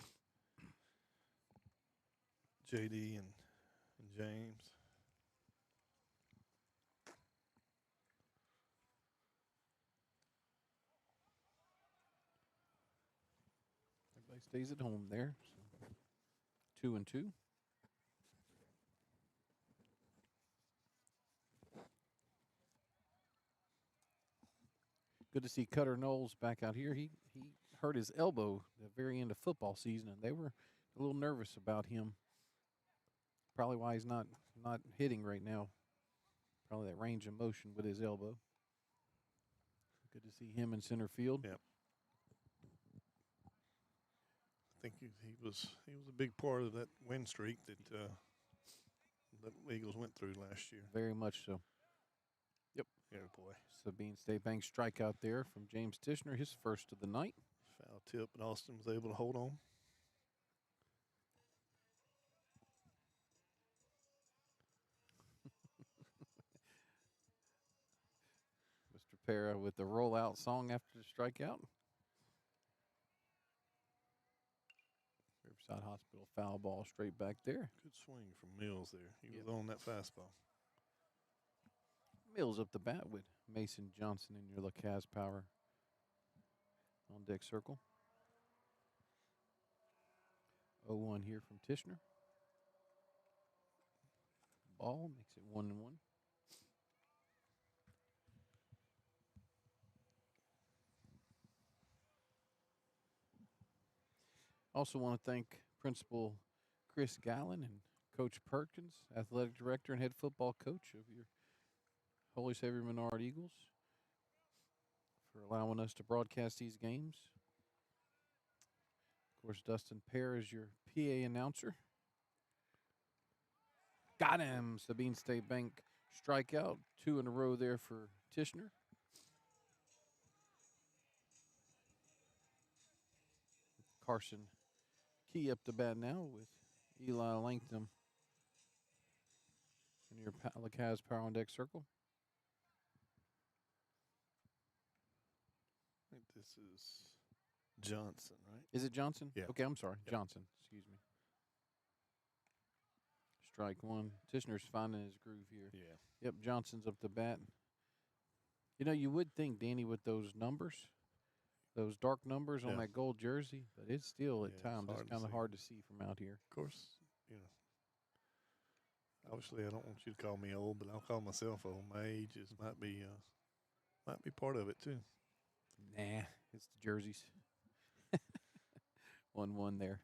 S2: JD and James.
S1: Everybody stays at home there. So 2-2. Good to see Cutter Knowles back out here. He hurt his elbow at the very end of football season, and they were a little nervous about him. Probably why he's not hitting right now. Probably that range of motion with his elbow. Good to see him in center field.
S2: Yep. I think he was a big part of that win streak that the Eagles went through last year.
S1: Very much so. Yep.
S2: Yeah, boy.
S1: Sabine State Bank strikeout there from James Tishner, his first of the night.
S2: Foul tip, and Austin was able to hold on.
S1: Mr. Para with the rollout song after the strikeout. Riverside Hospital foul ball straight back there.
S2: Good swing from Mills there. He was on that fastball.
S1: Mills up the bat with Mason Johnson in your Lacaz Power on deck circle. 0-1 here from Tishner. Ball makes it 1-1. Also want to thank Principal Chris Gallen and Coach Perkins, Athletic Director and Head Football Coach of your Holy Savior Menard Eagles, for allowing us to broadcast these games. Of course, Dustin Pear is your PA announcer. Got him! Sabine State Bank strikeout. 2 in a row there for Tishner. Carson Key up to bat now with Eli Langton in your Lacaz Power on deck circle.
S2: I think this is Johnson, right?
S1: Is it Johnson?
S2: Yeah.
S1: Okay, I'm sorry.
S2: Yep.
S1: Johnson, excuse me. Strike 1. Tishner's finding his groove here.
S2: Yeah.
S1: Yep, Johnson's up the bat. You know, you would think, Danny, with those numbers, those dark numbers on that gold jersey, but it's still at times it's kind of hard to see from out here.
S2: Of course, you know, obviously I don't want you to call me old, but I'll call myself old. My age might be part of it too.
S1: Nah, it's the jerseys. 1-1 there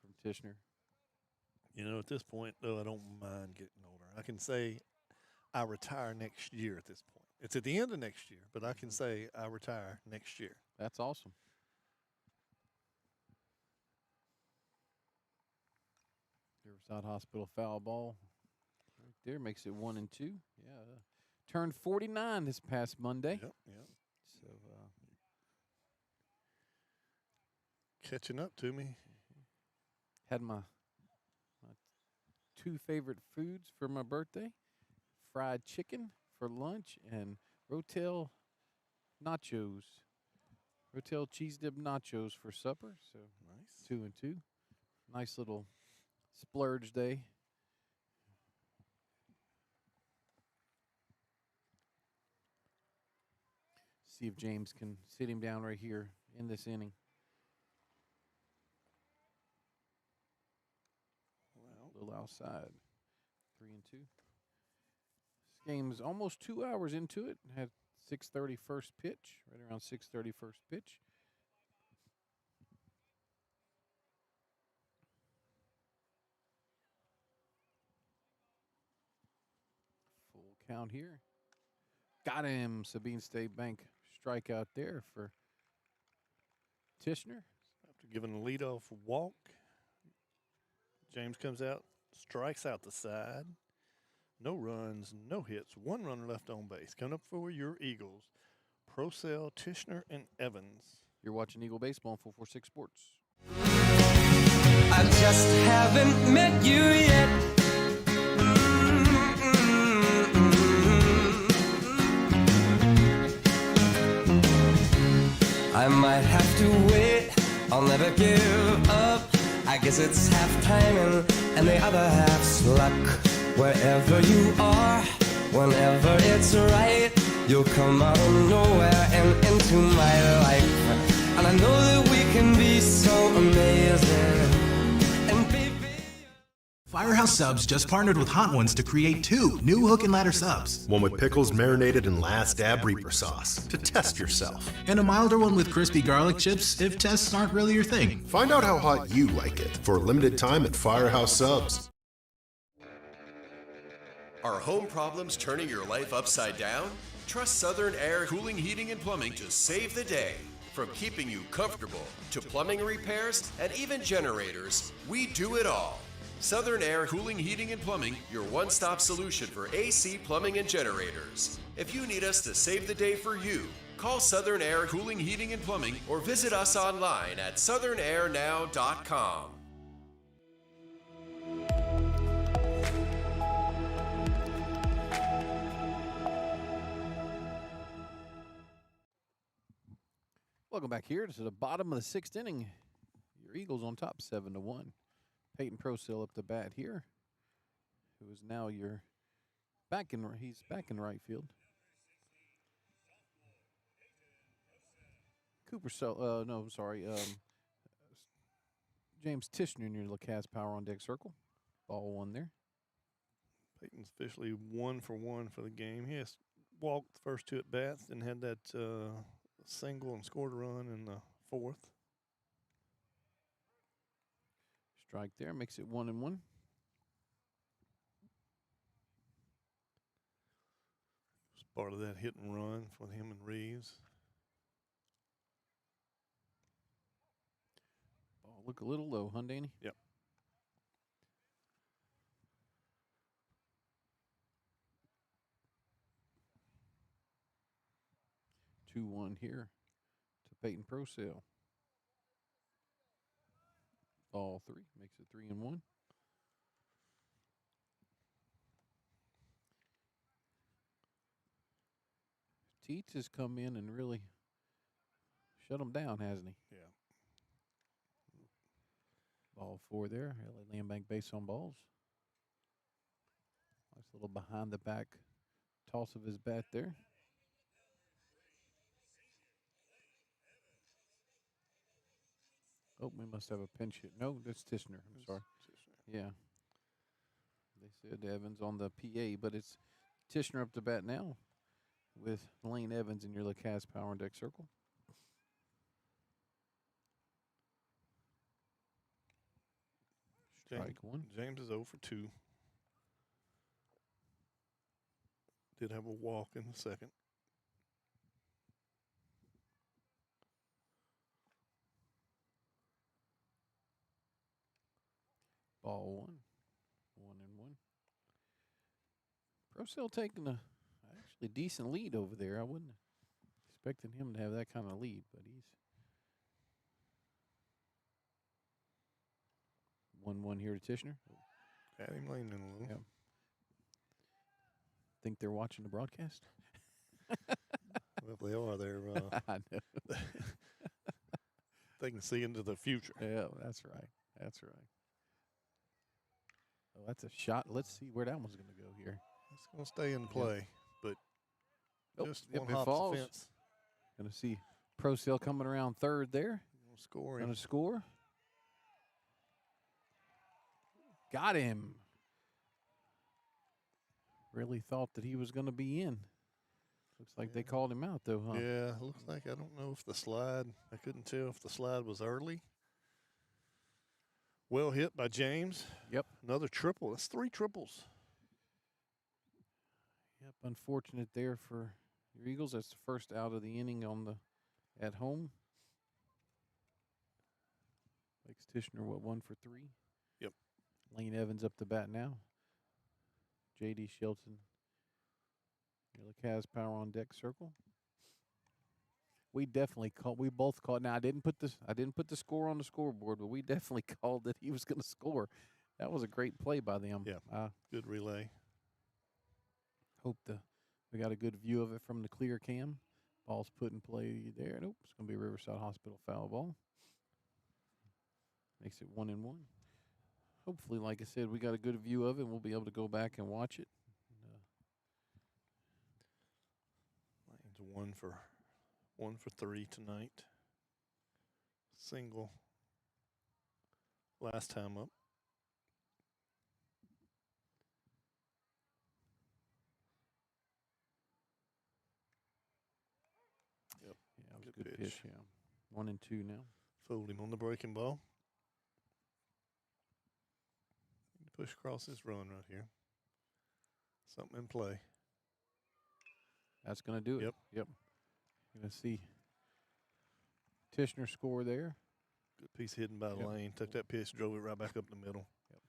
S1: from Tishner.
S2: You know, at this point, though, I don't mind getting older. I can say I retire next year at this point. It's at the end of next year, but I can say I retire next year.
S1: That's awesome. Riverside Hospital foul ball right there makes it 1-2. Yeah, turned 49 this past Monday.
S2: Yep.
S1: So
S2: catching up to me.
S1: Had my 2 favorite foods for my birthday: fried chicken for lunch and Rotel nachos. Rotel cheese dip nachos for supper. So
S2: Nice.
S1: 2 and 2. Nice little splurge day. See if James can sit him down right here in this inning. A little outside. 3 and 2. This game's almost 2 hours into it. Had 6:30 first pitch, right around 6:30 first pitch. count here. Got him. Sabine State Bank strikeout there for Tishner.
S2: After giving a leadoff walk, James comes out, strikes out the side. No runs, no hits, 1 runner left on base. Coming up for your Eagles, Procell, Tishner, and Evans.
S1: You're watching Eagle Baseball on 446 Sports.
S7: I just haven't met you yet. I might have to wait, I'll never give up. I guess it's half timing and the other half's luck. Wherever you are, whenever it's right, you'll come out of nowhere and into my life. And I know that we can be so amazing. And baby,
S4: Firehouse Subs just partnered with Hot Ones to create 2 new hook and ladder subs.
S5: One with pickles marinated in Last Dab Reaper sauce to test yourself.
S4: And a milder one with crispy garlic chips if tests aren't really your thing.
S5: Find out how hot you like it for a limited time at Firehouse Subs.
S3: Are home problems turning your life upside down? Trust Southern Air Cooling, Heating, and Plumbing to save the day. From keeping you comfortable to plumbing repairs and even generators, we do it all. Southern Air Cooling, Heating, and Plumbing, your one-stop solution for AC, plumbing, and generators. If you need us to save the day for you, call Southern Air Cooling, Heating, and Plumbing or visit us online at southernairnow.com.
S1: Welcome back here to the bottom of the 6th inning. Your Eagles on top 7-1. Peyton Procell up the bat here, who is now your he's back in right field. James Tishner near Lacasse Power on deck circle. Ball 1 there.
S2: Peyton's officially 1 for 1 for the game. He has walked the first 2 at bats and had that single and scored a run in the 4th.
S1: Strike there makes it 1-1.
S2: It's part of that hit and run for him and Reeves.
S1: Ball look a little low, huh, Danny?
S2: Yep.
S1: Two 2-1 here to Peyton Procell. Ball 3 makes it 3-1. Teets has come in and really shut him down, hasn't he?
S2: Yeah.
S1: Ball 4 there. LA Land Bank base on balls. Nice little behind the back toss of his bat there. Oh, we must have a pinch hit. No, that's Tishner. I'm sorry. Yeah. They said Evans on the PA, but it's Tishner up to bat now with Lane Evans in your Lacasse Power and Deck circle. Strike 1.
S2: James is 0 for 2. Did have a walk in the second.
S1: Ball 1-1. Procell taking a actually decent lead over there. I wasn't expecting him to have that kind of lead, but he's 1-1 here to Tishner.
S2: Had him leaning a little.
S1: Yep. Think they're watching the broadcast?
S2: Well, if they are, they're
S1: I know.
S2: they can see into the future.
S1: Yeah, that's right. That's right. Oh, that's a shot. Let's see where that one's going to go here.
S2: It's going to stay in play, but just
S1: yep,
S2: one
S1: it
S2: hop
S1: falls.
S2: the fence.
S1: Going to see Procell coming around third there.
S2: Going
S1: to score. Got him. Really thought that he was going to be in. Looks like they called him out, though, huh?
S2: Yeah, looks like I don't know if the slide, I couldn't tell if the slide was early. Well hit by James.
S1: Yep.
S2: Another triple. That's 3 triples.
S1: Yep, unfortunate there for your Eagles. That's the first out of the inning at home. Makes Tishner, 1 for 3?
S2: Yep.
S1: Lane Evans up to bat now. J.D. Shelton. Has power on deck circle. We definitely called. We both called. Now I didn't put the score on the scoreboard, but we definitely called that he was going to score. That was a great play by them.
S2: Yeah. Good relay.
S1: Hope we got a good view of it from the clear cam. Ball's put in play there. Nope, it's going to be a Riverside Hospital foul ball. Makes it 1-1. Hopefully, like I said, we got a good view of it, and we'll be able to go back and watch it.
S2: Lane's 1 for 3 tonight. Single. Last time up. Yep.
S1: Yeah, it was a good pitch. Yeah, 1 and 2 now.
S2: Fooled him on the breaking ball. Push across this run right here. Something in play.
S1: That's going to do it.
S2: Yep.
S1: You're going to see Tishner score there.
S2: Good piece hidden by Lane. Took that pitch, drove it right back up the middle.
S1: Yep.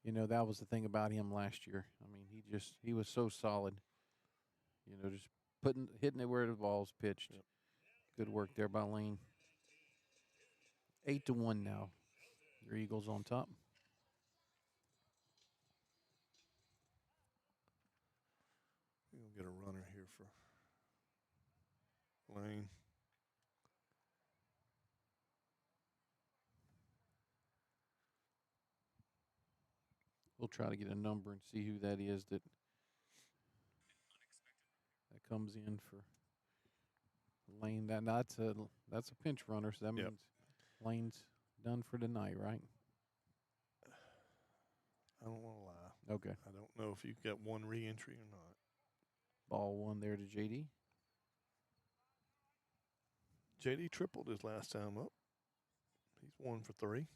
S1: You know, that was the thing about him last year. I mean, he was so solid. You know, just hitting it where the ball's pitched.
S2: Yep.
S1: Good work there by Lane. 8-1 now. Your Eagles on top.
S2: We'll get a runner here for Lane.
S1: We'll try to get a number and see who that is that comes in for Lane. That's a pinch runner, so that means Lane's done for tonight, right?
S2: I don't want to lie.
S1: Okay.
S2: I don't know if you've got one re-entry or not.
S1: Ball 1 there to JD.
S2: JD tripled his last time up. He's 1 for 3.
S1: Looks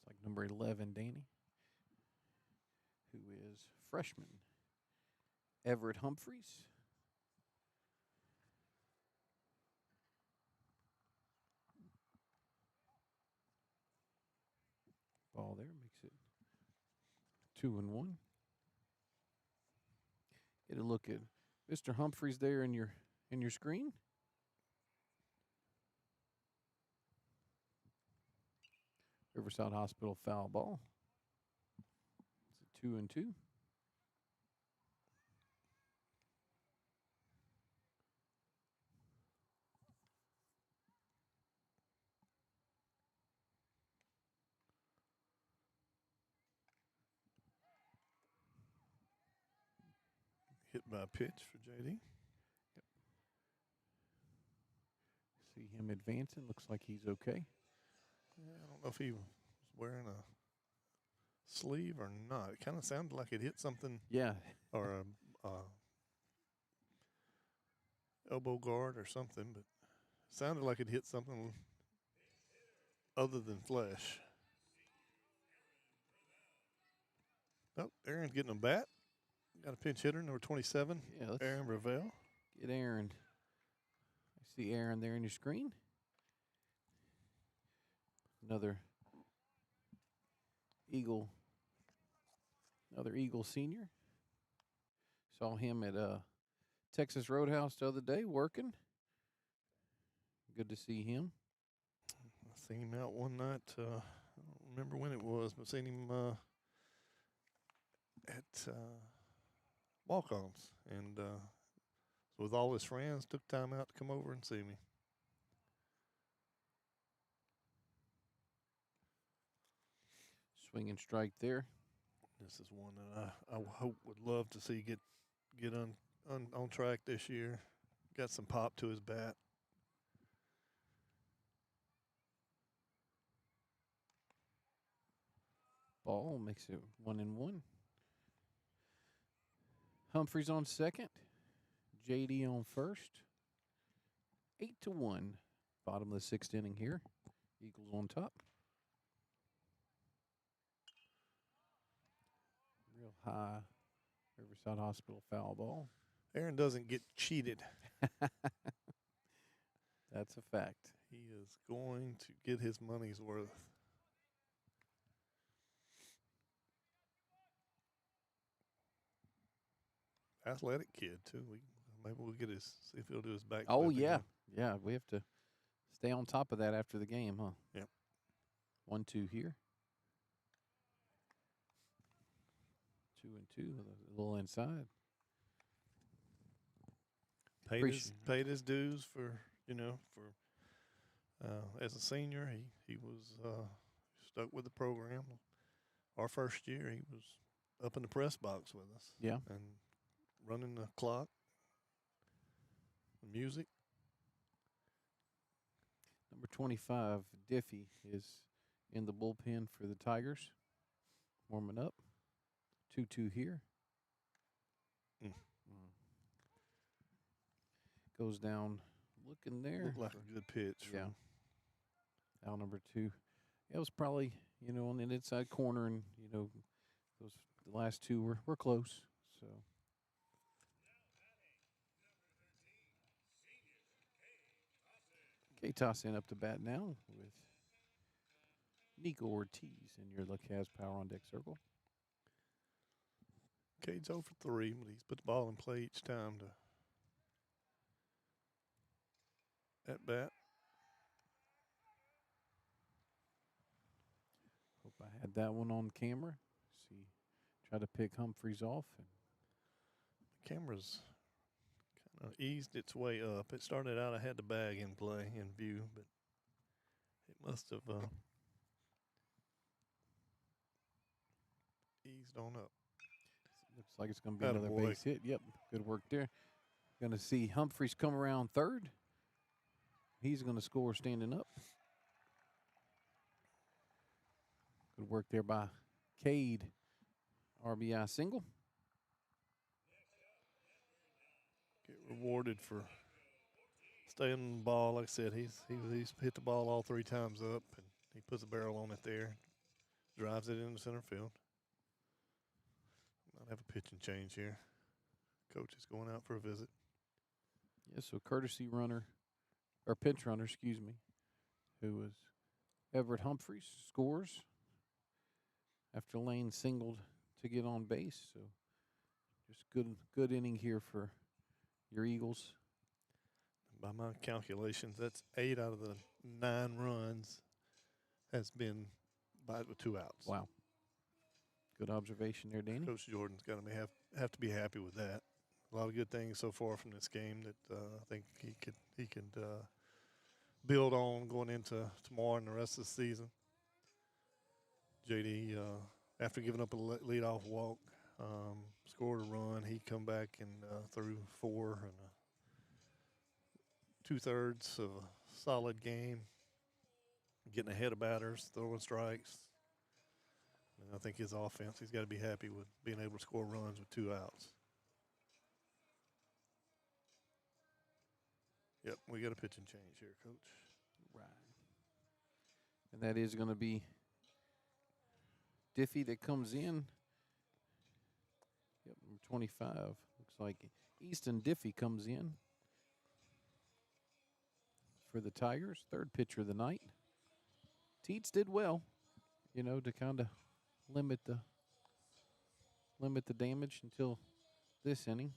S1: like number 11, Danny, who is freshman. Everett Humphreys. Ball there makes it 2-1. Get a look at Mr. Humphreys there in your screen. Riverside Hospital foul ball. It's a 2-2.
S2: Hit by a pitch for JD.
S1: Yep. See him advancing. Looks like he's okay.
S2: Yeah, I don't know if he was wearing a sleeve or not. It kind of sounded like it hit something.
S1: Yeah.
S2: Or a elbow guard or something, but it sounded like it hit something other than flesh. Oh, Aaron's getting a bat. Got a pinch hitter, number 27, Aaron Ravel.
S1: Get Aaron. I see Aaron there on your screen. Another Eagle senior. Saw him at Texas Roadhouse the other day working. Good to see him.
S2: I seen him out one night. I don't remember when it was, but seen him at walk-ons, and with all his friends, took time out to come over and see me.
S1: Swing and strike there.
S2: This is one that I hope would love to see get on track this year. Got some pop to his bat.
S1: Ball makes it 1-1. Humphreys on second. JD on first. 8-1. Bottom of the 6th inning here. Eagles on top. Real high Riverside Hospital foul ball.
S2: Aaron doesn't get cheated.
S1: That's a fact.
S2: He is going to get his money's worth. Athletic kid too. Maybe we'll get his, see if he'll do his back.
S1: Oh yeah, yeah. We have to stay on top of that after the game, huh?
S2: Yep.
S1: 1-2 here. 2-2, a little inside.
S2: Paid his dues for as a senior. He was stuck with the program. Our first year, he was up in the press box with us.
S1: Yeah.
S2: And running the clock, the music.
S1: Number 25, Diffie, is in the bullpen for the Tigers. Warming up. 2-2 here. Goes down looking there.
S2: Looked like a good pitch.
S1: Yeah. Out number 2. It was probably, on the inside corner, and, those the last 2 were close. So. K-Tossin up to bat now with Nico Ortiz in your Lacaz Power on Deck Circle.
S2: Cade's 0 for 3, but he's put the ball in play each time to at bat.
S1: Hope I had that one on camera. See, try to pick Humphreys off. And
S2: the camera's kind of eased its way up. It started out, I had the bag in play, in view, but it must have eased on up.
S1: Looks like it's going to be another base hit. Yep, good work there. Going to see Humphreys come around third. He's going to score standing up. Good work there by Cade. RBI single.
S2: Get rewarded for staying on the ball. Like I said, he's hit the ball all 3 times up, and he puts a barrel on it there, drives it into center field. Might have a pitching change here. Coach is going out for a visit.
S1: Yeah, so courtesy runner, or pinch runner, excuse me, who was Everett Humphreys, scores after Lane singled to get on base. So just good inning here for your Eagles.
S2: By my calculations, that's 8 out of the 9 runs has been with 2 outs.
S1: Wow. Good observation there, Danny.
S2: Coach Jordan's got to have to be happy with that. A lot of good things so far from this game that I think he could build on going into tomorrow and the rest of the season. JD, after giving up a leadoff walk, scored a run. He come back and threw 4 and 2/3 of a solid game, getting ahead of batters, throwing strikes. And I think his offense, he's got to be happy with being able to score runs with 2 outs. Yep, we got a pitching change here, Coach.
S1: Right. And that is going to be Diffie that comes in. Yep, number 25. Looks like Easton Diffie comes in for the Tigers. 3rd pitcher of the night. Teets did well, to kind of limit the damage until this inning.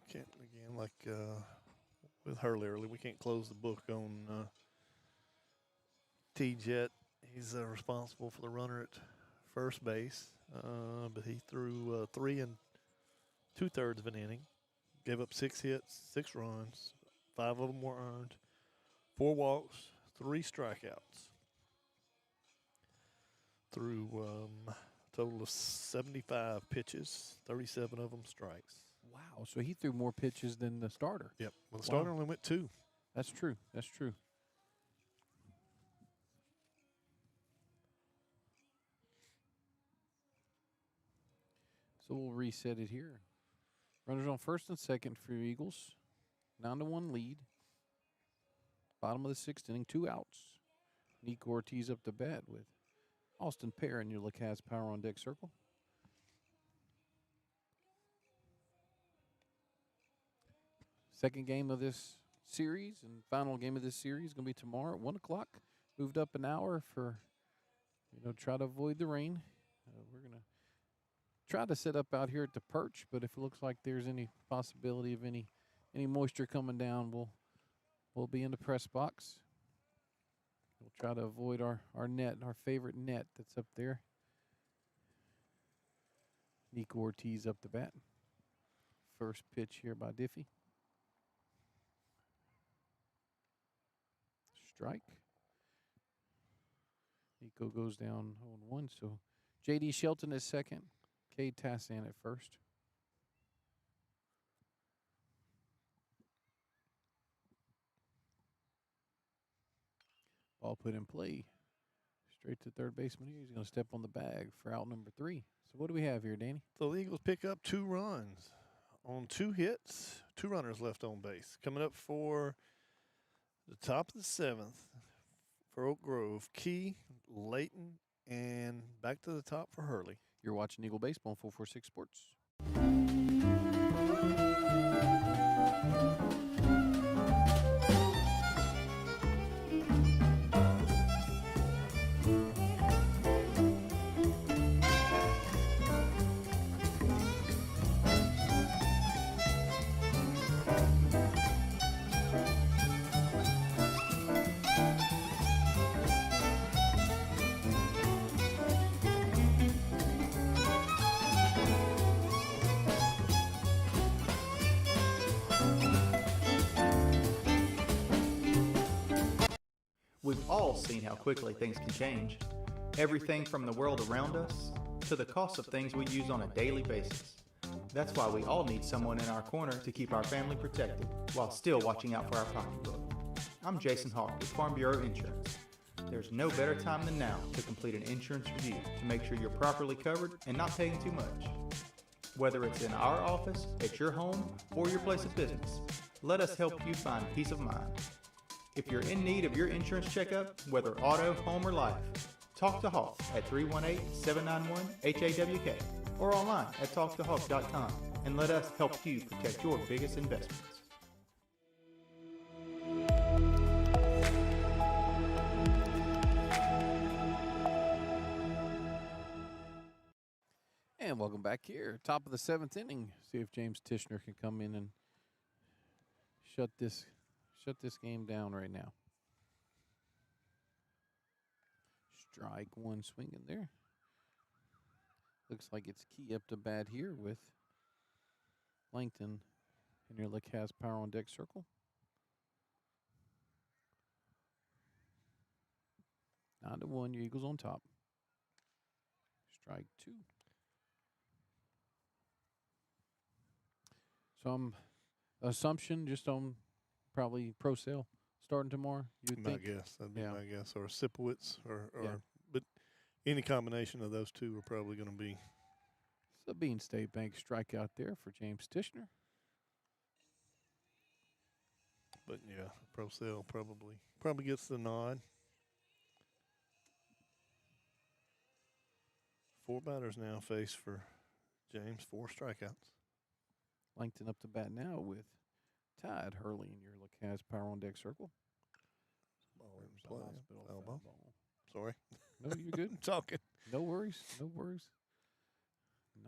S2: Can't, again, like with Hurley early, we can't close the book on T-Jet. He's responsible for the runner at first base, but he threw 3 2/3 of an inning, gave up 6 hits, 6 runs, 5 of them were earned, 4 walks, 3 strikeouts. Threw a total of 75 pitches, 37 of them strikes.
S1: Wow, so he threw more pitches than the starter.
S2: Yep, well, the starter only went 2.
S1: That's true. That's true. So we'll reset it here. Runners on first and second for your Eagles. 9-1 lead. Bottom of the sixth inning, 2 outs. Nico Ortiz up to bat with Austin Pear in your Lacaz Power on Deck circle. Second game of this series and final game of this series is going to be tomorrow at 1 o'clock. Moved up an hour for, try to avoid the rain. We're going to try to set up out here at the perch, but if it looks like there's any possibility of any moisture coming down, we'll be in the press box. We'll try to avoid our net, our favorite net that's up there. Nico Ortiz up the bat. First pitch here by Diffie. Strike. Nico goes down 0-1, so J.D. Shelton is second. Cade Tassan at first. Ball put in play. Straight to third baseman here. He's going to step on the bag for out number 3. So what do we have here, Danny?
S2: So the Eagles pick up 2 runs on 2 hits, 2 runners left on base. Coming up for the top of the 7th for Oak Grove, Key, Layton, and back to the top for Hurley.
S1: You're watching Eagle Baseball on 446 Sports.
S11: We've all seen how quickly things can change. Everything from the world around us to the cost of things we use on a daily basis. That's why we all need someone in our corner to keep our family protected while still watching out for our pocketbook. I'm Jason Hawk with Farm Bureau Insurance. There's no better time than now to complete an insurance review to make sure you're properly covered and not paying too much. Whether it's in our office, at your home, or your place of business, let us help you find peace of mind. If you're in need of your insurance checkup, whether auto, home, or life, talk to Hawk at 318-791-HAWK or online at talktohawk.com and let us help you protect your biggest investments.
S1: And welcome back here. Top of the 7th inning. See if James Tishner can come in and shut this game down right now. Strike one swinging there. Looks like it's Key up to bat here with Langton in your Lacaz Power on Deck circle. 9-1, your Eagles on top. Strike 2. Some assumption just on probably Pro Sale starting tomorrow. You'd think?
S2: Guess that'd be my guess, or Sipowicz, but any combination of those two are probably going to be.
S1: Sabine State Bank strikeout there for James Tishner.
S2: But yeah, Pro Sale probably gets the nod. 4 batters now face for James, 4 strikeouts.
S1: Langton up to bat now with Todd Hurley in your Lacaz Power on Deck circle.
S2: Ball in play. Foul ball. Sorry.
S1: No, you're good.
S2: I'm talking.
S1: No worries. No worries.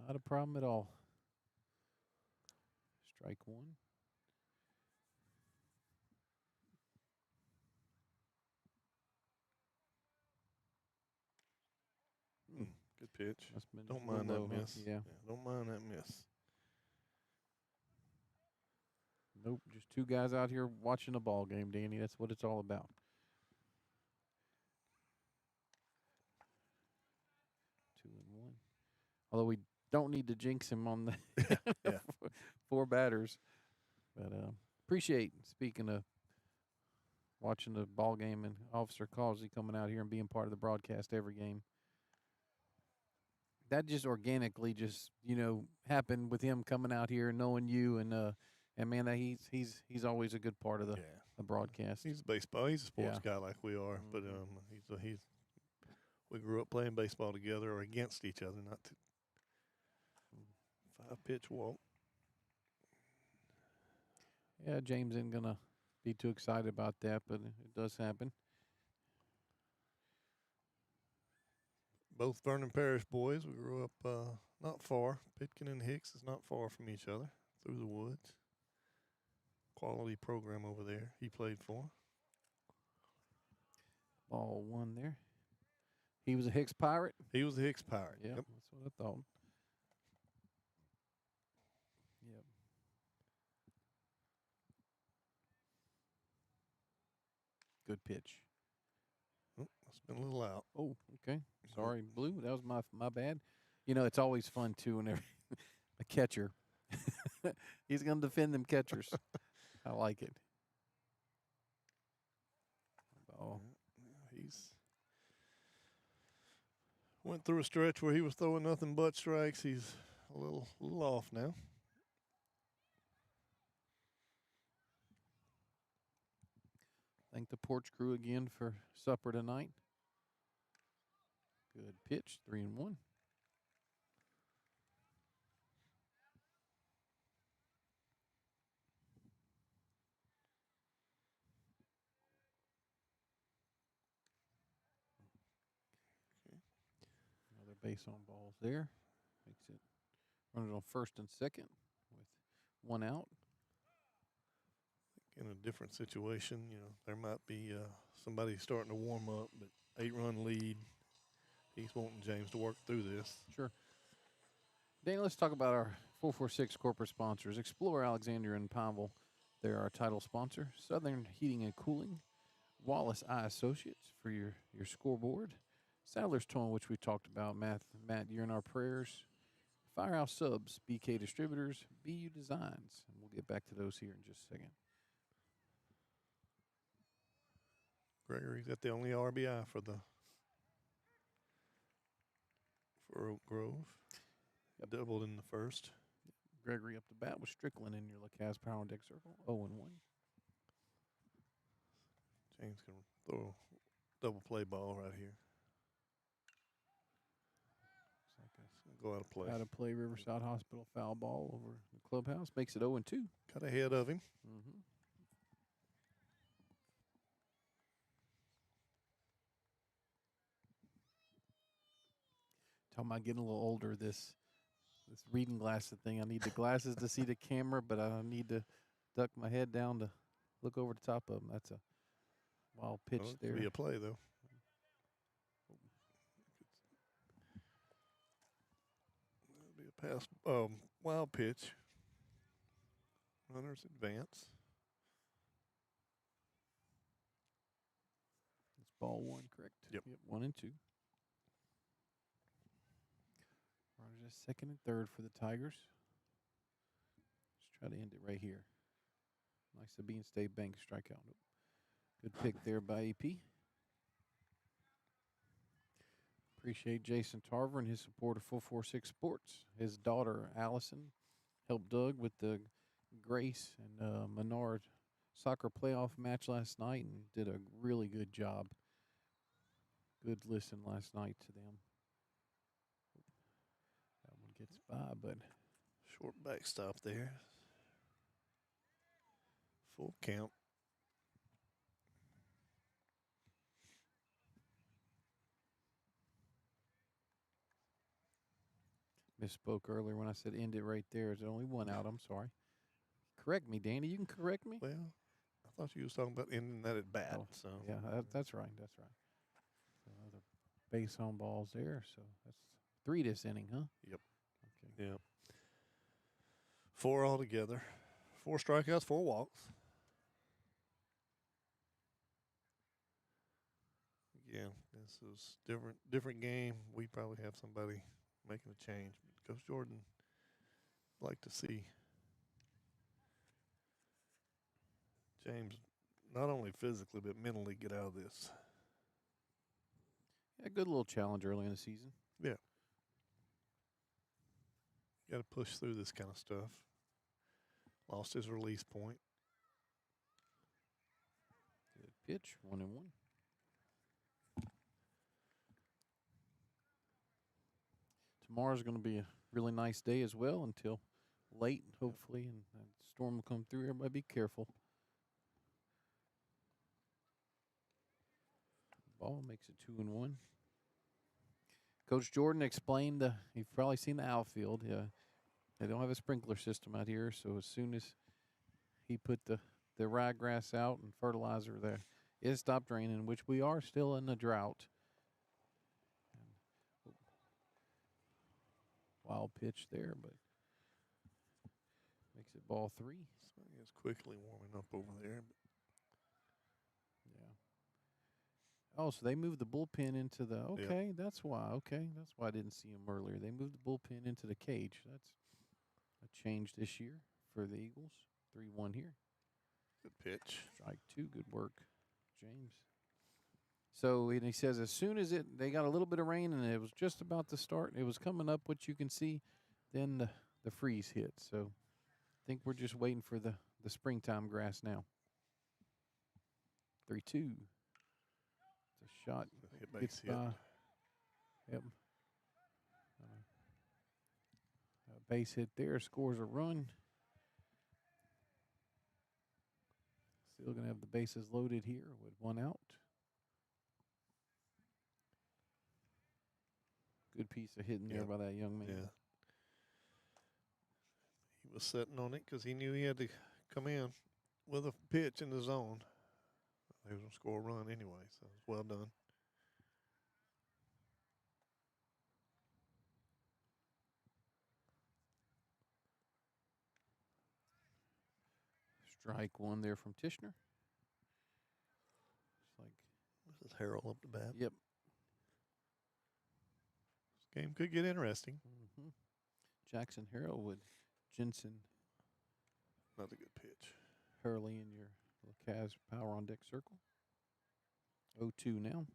S1: Not a problem at all. Strike 1.
S2: Good pitch.
S1: Don't
S2: mind that miss.
S1: Yeah.
S2: Don't mind that miss.
S1: Nope, just 2 guys out here watching a ball game, Danny. That's what it's all about. 2-1. Although we don't need to jinx him on the 4 batters. But appreciate, speaking of watching the ball game, and Officer Causey coming out here and being part of the broadcast every game. that just organically just happened with him coming out here and knowing you and man, that he's always a good part of the broadcast.
S2: He's a sports guy like we are, but we grew up playing baseball together or against each other, not to 5-pitch walk.
S1: Yeah, James isn't gonna be too excited about that, but it does happen.
S2: Both Vernon Parish boys. We grew up not far. Pitkin and Hicks is not far from each other, through the woods. Quality program over there he played for.
S1: Ball one there. He was a Hicks Pirate?
S2: He was a Hicks Pirate.
S1: Yep. That's what I thought. Yep. Good pitch.
S2: Oh, it's been a little out.
S1: Oh, okay. Sorry, Blue. That was my bad. It's always fun, too, whenever a catcher. He's going to defend them catchers. I like it. Oh.
S2: He's went through a stretch where he was throwing nothing but strikes. He's a little off now.
S1: Thank the porch crew again for supper tonight. Good pitch, 3-1. Another base on balls there. Makes it running on first and second with one out.
S2: In a different situation, there might be somebody starting to warm up, but 8-run lead. He's wanting James to work through this.
S1: Sure. Dana, let's talk about our 446 corporate sponsors. Explore Alexandria and Pineville. They're our title sponsor. Southern Heating and Cooling. Wallace Eye Associates for your scoreboard. Sadler's Towing, which we talked about. Matt, you're in our prayers. Firehouse Subs, BK Distributors, BU Designs. And we'll get back to those here in just a second.
S2: Gregory's got the only RBI for Oak Grove. Doubled in the first.
S1: Gregory up the bat with Strickland in your LaCasse Power and Deck Circle. 0-1.
S2: James can throw a double play ball right here. Go out of play.
S1: Out of play, Riverside Hospital foul ball over the clubhouse. Makes it 0-2.
S2: Got ahead of him.
S1: Mm-hmm. Talking about getting a little older, this reading glasses thing. I need the glasses to see the camera, but I need to duck my head down to look over the top of them. That's a wild pitch there.
S2: Could be a play, though. That'll be a pass. Wild pitch. Runners advance.
S1: It's ball one, correct?
S2: Yep.
S1: 1 and 2. Runners at second and third for the Tigers. Let's try to end it right here. Nice Sabine State Bank strikeout. Nope. Good pick there by AP. Appreciate Jason Tarver and his support of 446 Sports. His daughter, Allison, helped Doug with the Grace and Menard soccer playoff match last night and did a really good job. Good listen last night to them. That one gets by, but
S2: short backstop there. Full count.
S1: misspoke earlier when I said end it right there. There's only one out. I'm sorry. Correct me, Danny. You can correct me.
S2: Well, I thought you was talking about ending that at bat.
S1: Oh,
S2: so
S1: yeah, that's right. That's right. So another base on balls there. So that's 3 this inning, huh?
S2: Yep.
S1: Okay.
S2: Yep. 4 altogether. 4 strikeouts, 4 walks. Again, this is different game. We probably have somebody making a change. But Coach Jordan would like to see James not only physically but mentally get out of this.
S1: Yeah, good little challenge early in the season.
S2: Yeah. Got to push through this kind of stuff. Lost his release point.
S1: Good pitch, 1-1. Tomorrow's going to be a really nice day as well until late, hopefully, and that storm will come through. Everybody be careful. Ball makes it 2-1. Coach Jordan explained, you've probably seen the outfield. They don't have a sprinkler system out here, so as soon as he put the ryegrass out and fertilizer there, it stopped raining, which we are still in a drought. Wild pitch there, but makes it ball 3.
S2: So it's quickly warming up over there.
S1: Yeah. Oh, so they moved the bullpen into the, okay, that's why. Okay, that's why I didn't see him earlier. They moved the bullpen into the cage. That's a change this year for the Eagles. 3-1 here.
S2: Good pitch.
S1: Strike 2, good work, James. So and he says as soon as they got a little bit of rain and it was just about to start, it was coming up, what you can see, then the freeze hit. So I think we're just waiting for the springtime grass now. 3-2. It's a shot. Gets by. Yep. A base hit there, scores a run. Still going to have the bases loaded here with 1 out. Good piece of hitting there by that young man.
S2: Yeah. He was sitting on it because he knew he had to come in with a pitch in the zone. They was going to score a run anyway, so it's well done.
S1: Strike 1 there from Tishner. It's like
S2: this is Harrell up the bat.
S1: Yep.
S2: This game could get interesting.
S1: Mm-hmm. Jackson Harrell with Jensen.
S2: Another good pitch.
S1: Hurley in your Cavs power on deck circle. 0-2 now.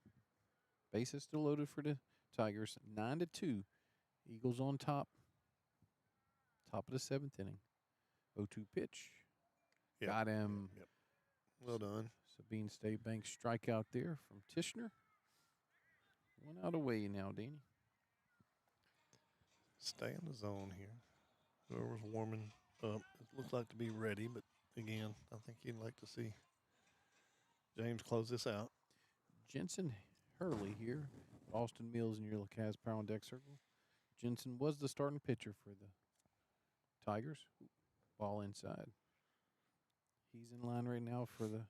S1: Bases still loaded for the Tigers. 9-2. Eagles on top. Top of the 7th inning. 0-2 pitch.
S2: Yep.
S1: Got him.
S2: Yep. Well done.
S1: Sabine State Bank strikeout there from Tishner. 1 out away now, Danny.
S2: Stay in the zone here. Whoever's warming up, it looks like to be ready, but again, I think you'd like to see James close this out.
S1: Jensen Hurley here. Austin Mills in your Lacaz Power on Deck circle. Jensen was the starting pitcher for the Tigers. Ball inside. He's in line right now for the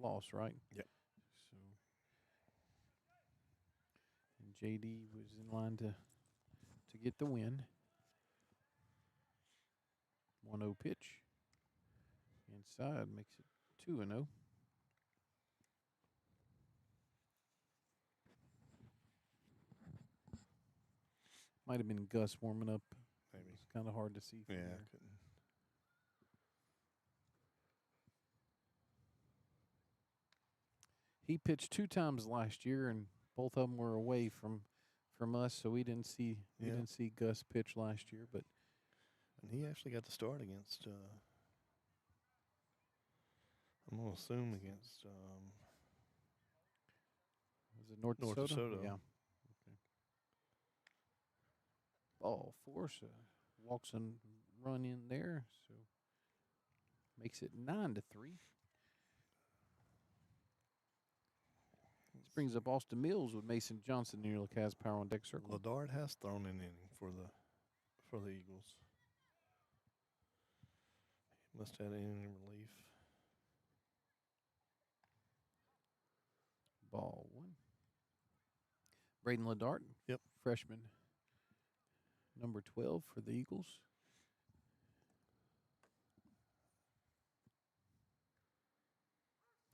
S1: loss, right?
S2: Yep.
S1: So, and JD was in line to get the win. 1-0 pitch. Inside makes it 2-0. Might have been Gus warming up.
S2: Maybe.
S1: It's kind of hard to see from
S2: Yeah,
S1: there.
S2: couldn't.
S1: He pitched 2 times last year, and both of them were away from us, so we didn't see Gus pitch last year. But
S2: And he actually got the start against. I'm gonna assume against.
S1: was it North
S2: North
S1: DeSoto?
S2: DeSoto.
S1: Yeah. Okay. Ball force walks and run in there, so makes it 9-3. This brings up Austin Mills with Mason Johnson near Lacaz Power on Deck circle.
S2: Ladard has thrown an inning for the Eagles. He must have had inning relief.
S1: Ball 1. Braden Ladart.
S2: Yep.
S1: Freshman. Number 12 for the Eagles.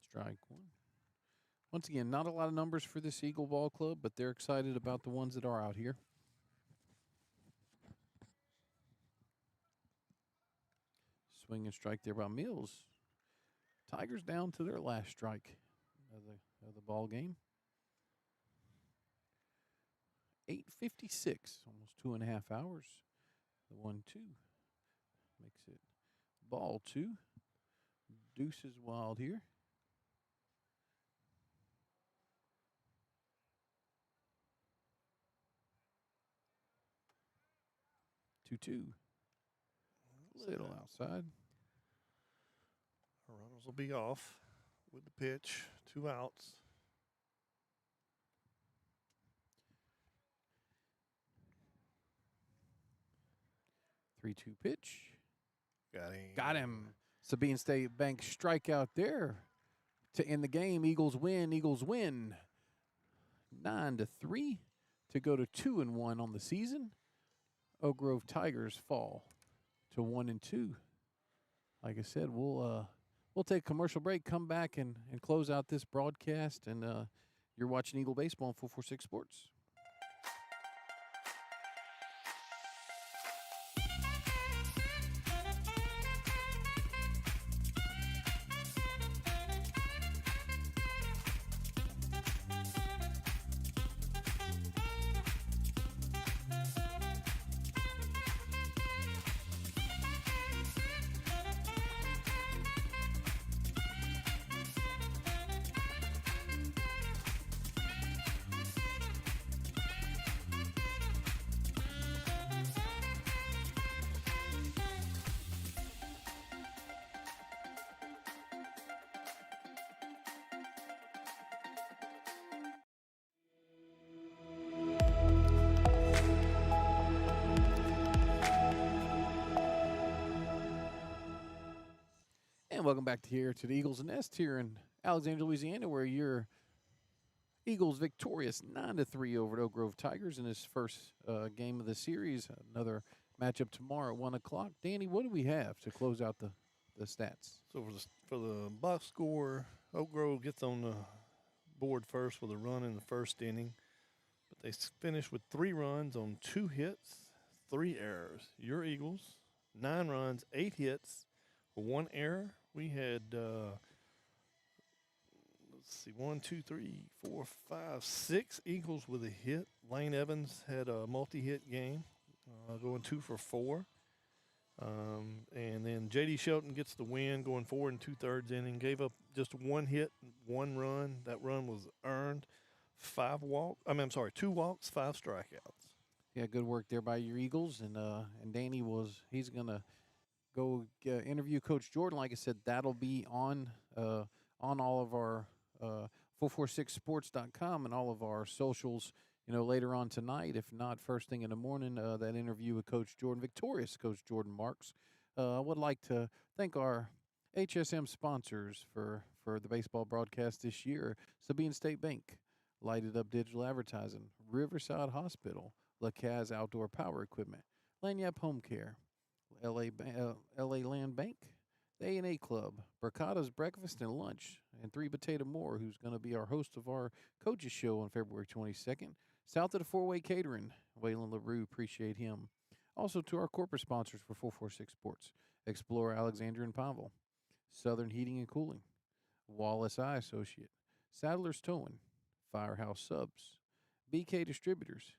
S1: Strike 1. Once again, not a lot of numbers for this Eagle Ball Club, but they're excited about the ones that are out here. Swing and strike there by Mills. Tigers down to their last strike of the ball game. 8:56, almost 2.5 hours The 1-2 makes it ball 2. Deuce is wild here. Two. Little outside.
S2: Our runners will be off with the pitch. 2 outs.
S1: Three-two pitch.
S2: Got him.
S1: Sabine State Bank strikeout there to end the game. Eagles win. 9-3 to go to 2-1 on the season. Oak Grove Tigers fall to 1-2. Like I said, we'll take a commercial break, come back and close out this broadcast. And you're watching Eagle Baseball on 446 Sports. And welcome back to the Eagles Nest here in Alexandria, Louisiana, where your Eagles victorious 9-3 over the Oak Grove Tigers in this first game of the series. Another matchup tomorrow at 1 o'clock. Danny, what do we have to close out the stats?
S2: So for the box score, Oak Grove gets on the board first with a run in the first inning. But they finished with 3 runs on 2 hits, 3 errors. Your Eagles, 9 runs, 8 hits, 1 error. We had, let's see, 1, 2, 3, 4, 5, 6 Eagles with a hit. Lane Evans had a multi-hit game, going 2 for 4. And then J.D. Shelton gets the win, going 4 2/3 inning. Gave up just 1 hit, 1 run. That run was earned. 2 walks, 5 strikeouts.
S1: Yeah, good work there by your Eagles. And Danny he's going to go interview Coach Jordan. Like I said, that'll be on all of our 446sports.com and all of our socials, later on tonight. If not, first thing in the morning, that interview with Coach Jordan, victorious Coach Jordan Marks. I would like to thank our HSM sponsors for the baseball broadcast this year. Sabine State Bank, Lighted Up Digital Advertising, Riverside Hospital, LaCaz Outdoor Power Equipment, Lanyap Home Care, LA Land Bank, the A&A Club, Bricada's Breakfast and Lunch, and 3 Potato Moore, who's going to be our host of our coaches show on February 22nd. South of the Four-Way Catering, Waylon LaRue, appreciate him. Also to our corporate sponsors for 446 Sports, Explorer Alexandria and Pineville, Southern Heating and Cooling, Wallace Eye Associate, Sadler's Towing, Firehouse Subs, BK Distributors,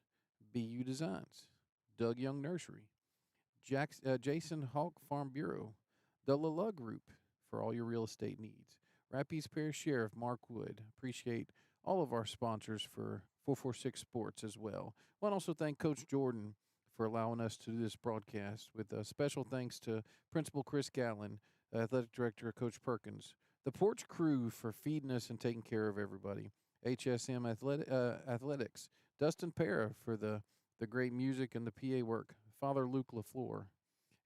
S1: BU Designs, Doug Young Nursery, Jason Hawk Farm Bureau, the LaLa Group for all your real estate needs, Rapides Parish Sheriff Mark Wood. Appreciate all of our sponsors for 446 Sports as well. I want to also thank Coach Jordan for allowing us to do this broadcast, with special thanks to Principal Chris Gallen, Athletic Director Coach Perkins, the Porch Crew for feeding us and taking care of everybody, HSM Athletics, Dustin Para for the great music and the PA work, Father Luke LaFleur,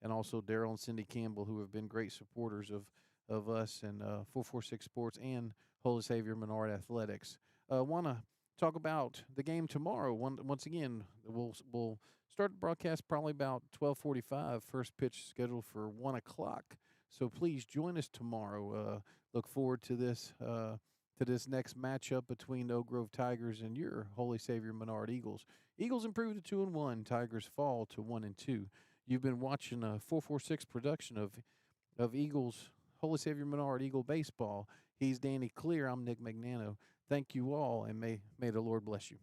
S1: and also Daryl and Cindy Campbell, who have been great supporters of us and 446 Sports and Holy Savior Menard Athletics. Want to talk about the game tomorrow. Once again, we'll start the broadcast probably about 12:45. First pitch scheduled for 1 o'clock. So please join us tomorrow. Look forward to this next matchup between the Oak Grove Tigers and your Holy Savior Menard Eagles. Eagles improve to 2-1. Tigers fall to 1-2. You've been watching a 446 production of Eagles, Holy Savior Menard Eagle Baseball. He's Danny Clear. I'm Nick Magnano. Thank you all, and may the Lord bless you.